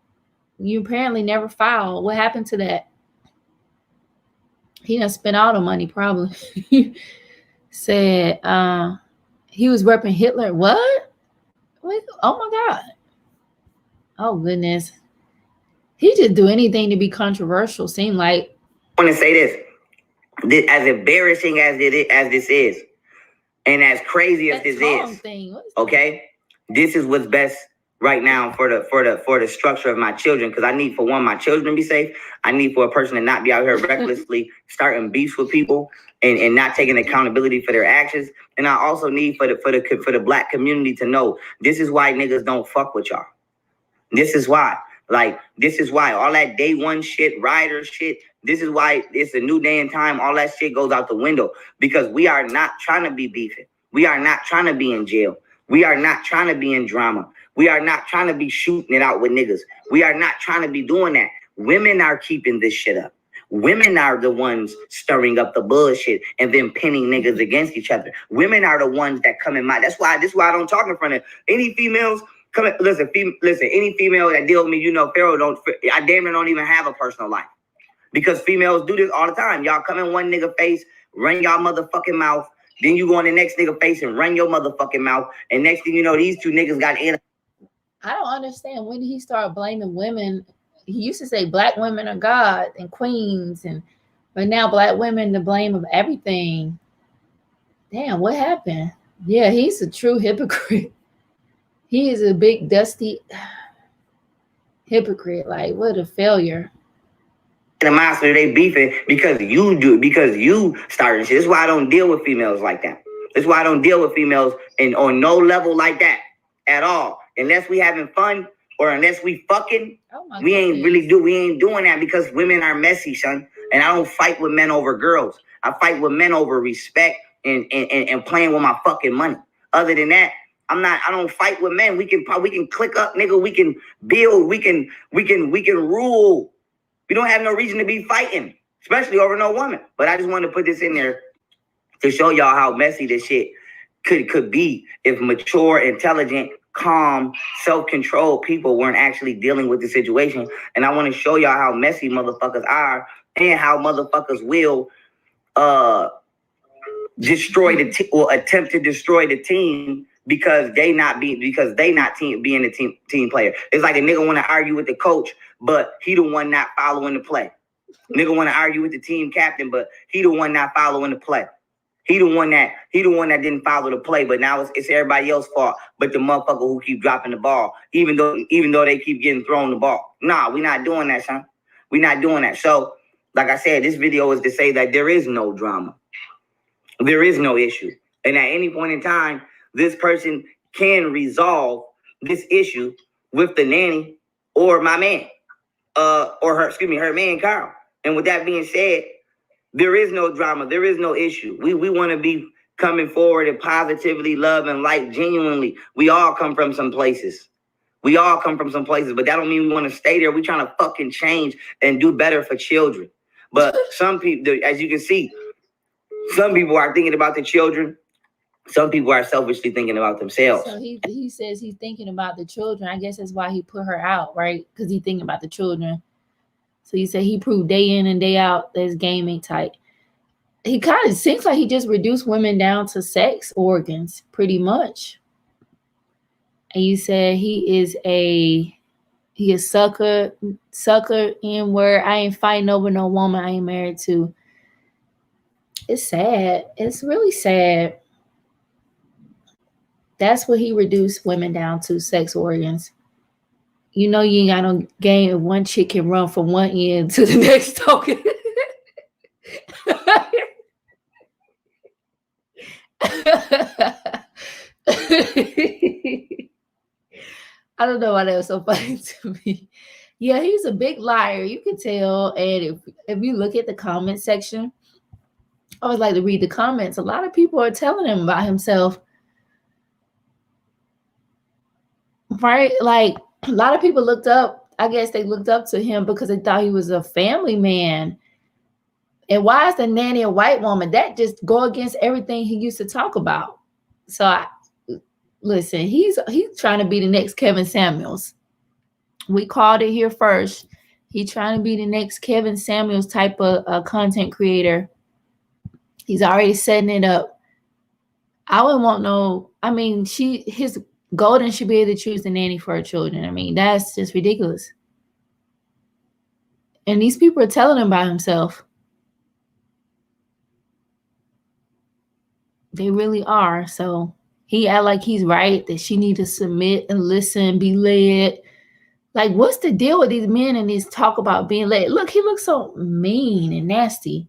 you apparently never filed? What happened to that? He done spent all the money probably. Said he was repping Hitler. What? Oh my God. Oh goodness. He just do anything to be controversial, seem like. I want to say this as embarrassing as this is, and as crazy as this is, okay? This is what's best right now for the structure of my children, because I need, for one, my children to be safe. I need for a person to not be out here recklessly starting beefs with people and not taking accountability for their actions. And I also need for the black community to know this is why niggas don't fuck with y'all. This is why. This is why all that day one shit, rider shit, this is why it's a new day and time. All that shit goes out the window because we are not trying to be beefing. We are not trying to be in jail. We are not trying to be in drama. We are not trying to be shooting it out with niggas. We are not trying to be doing that. Women are keeping this shit up. Women are the ones stirring up the bullshit and then pinning niggas against each other. Women are the ones that come in my. This is why I don't talk in front of any females. Listen, any female that deal with me, you know, Pharaoh I damn near don't even have a personal life. Because females do this all the time. Y'all come in one nigga face, run y'all motherfucking mouth. Then you go in the next nigga face and run your motherfucking mouth. And next thing you know, these two niggas got in. I don't understand. When did he start blaming women? He used to say black women are God and queens, but now black women the blame of everything. Damn, what happened? Yeah, he's a true hypocrite. He is a big dusty hypocrite. Like, what a failure. The monster, they beefing because you started shit. This is why I don't deal with females like that. This is why I don't deal with females on no level like that at all. Unless we having fun or unless we fucking, we ain't doing that because women are messy, son. And I don't fight with men over girls. I fight with men over respect and playing with my fucking money. Other than that, I don't fight with men. We can click up, nigga. We can build. We can rule. We don't have no reason to be fighting, especially over no woman. But I just wanted to put this in there to show y'all how messy this shit could be if mature, intelligent, calm, self-controlled people weren't actually dealing with the situation. And I want to show y'all how messy motherfuckers are and how motherfuckers will attempt to destroy the team because they not being a team player. It's like a nigga want to argue with the coach, but he the one not following the play. Nigga want to argue with the team captain, but he the one not following the play. He the one that didn't follow the play, but now it's everybody else's fault. But the motherfucker who keep dropping the ball, even though they keep getting thrown the ball. Nah, we not doing that, son. We not doing that. So, like I said, this video is to say that there is no drama. There is no issue. And at any point in time, this person can resolve this issue with the nanny or my man, her man, Carl. And with that being said, there is no drama. There is no issue. We want to be coming forward and positively, love and light genuinely. We all come from some places. But that don't mean we want to stay there. We trying to fucking change and do better for children. But some people, as you can see, Some people are thinking about the children. Some people are selfishly thinking about themselves. So he says he's thinking about the children. I guess that's why he put her out, right? Because he's thinking about the children. So he said he proved day in and day out that his game ain't tight. He kind of seems like he just reduced women down to sex organs, pretty much. And you said he is sucker in where I ain't fighting over no woman I ain't married to. It's sad. It's really sad. That's what he reduced women down to, sex organs. You know you ain't got no game if one chick can run from one end to the next talking. I don't know why that was so funny to me. Yeah, he's a big liar. You can tell. And if you look at the comment section, I always like to read the comments. A lot of people are telling him about himself. Right? Like a lot of people looked up. I guess they looked up to him because they thought he was a family man. And why is the nanny a white woman? That just go against everything he used to talk about. So listen, he's trying to be the next Kevin Samuels. We called it here first. He's trying to be the next Kevin Samuels type of content creator. He's already setting it up. I wouldn't want no. I mean, his Golden should be able to choose the nanny for her children. I mean, that's just ridiculous. And these people are telling him about himself. They really are. So he act like he's right, that she need to submit and listen, be led. Like, what's the deal with these men and this talk about being led? Look, he looks so mean and nasty.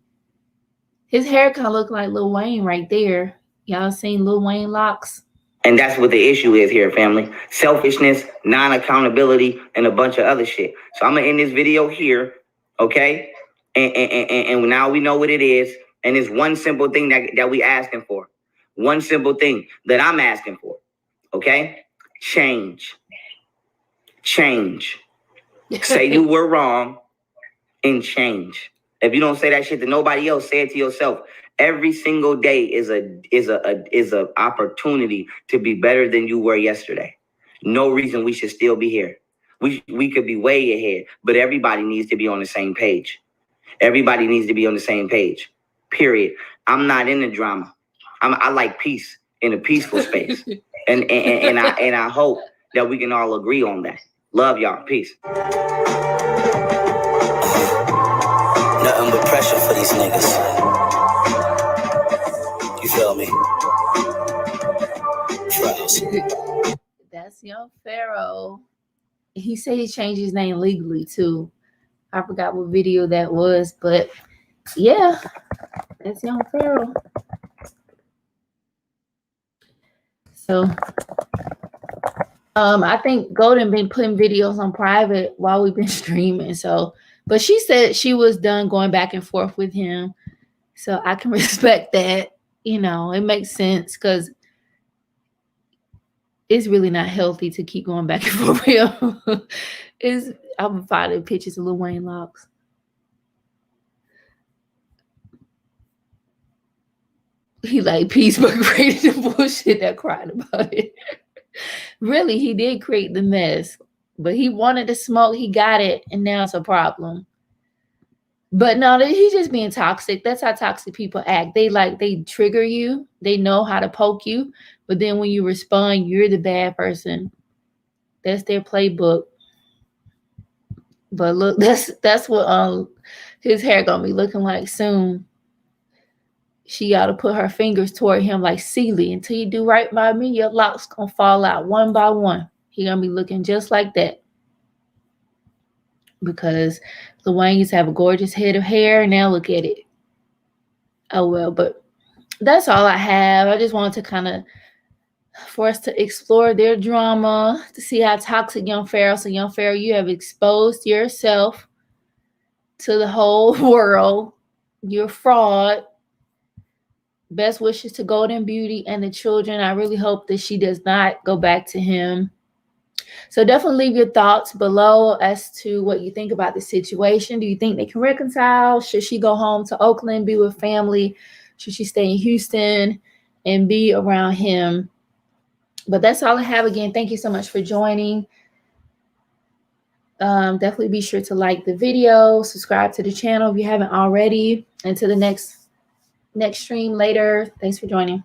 His hair kind of look like Lil Wayne right there. Y'all seen Lil Wayne locks? And that's what the issue is here, family. Selfishness, non-accountability, and a bunch of other shit. So I'm going to end this video here, okay? And now we know what it is. And it's one simple thing that we asking for. One simple thing that I'm asking for, okay? Change. Change. Say you were wrong and change. If you don't say that shit to nobody else, say it to yourself. Every single day is a opportunity to be better than you were yesterday. No reason we should still be here. We could be way ahead, but everybody needs to be on the same page. Everybody needs to be on the same page. Period. I'm not in the drama. I like peace in a peaceful space, and I hope that we can all agree on that. Love y'all. Peace. Nothing but pressure for these niggas. You feel me? That's young Pharaoh. He said he changed his name legally too. I forgot what video that was, but yeah, that's young Pharaoh. So I think Golden been putting videos on private while we've been streaming. So, but she said she was done going back and forth with him. So I can respect that. You know, it makes sense because it's really not healthy to keep going back and forth with him. I'm finding pictures of Lil Wayne locks. He like peace, but created the bullshit that cried about it. Really, he did create the mess, but he wanted to smoke. He got it, and now it's a problem. But no, he's just being toxic. That's how toxic people act. They trigger you. They know how to poke you, but then when you respond, you're the bad person. That's their playbook. But look, that's what his hair gonna be looking like soon. She ought to put her fingers toward him like Celie. Until you do right by me, your locks gonna fall out one by one. He gonna be looking just like that. Because Lil Wayne used to have a gorgeous head of hair. Now look at it. Oh well, but that's all I have. I just wanted to kind of for us to explore their drama, to see how toxic young Pharaoh. So young Pharaoh, you have exposed yourself to the whole world. You're a fraud. Best wishes to Golden Beauty and the children. I really hope that she does not go back to him. So definitely leave your thoughts below as to what you think about the situation. Do you think they can reconcile? Should she go home to Oakland, be with family? Should she stay in Houston and be around him? But that's all I have. Again, thank you so much for joining. Definitely be sure to like the video, subscribe to the channel if you haven't already. Until the next stream later. Thanks for joining.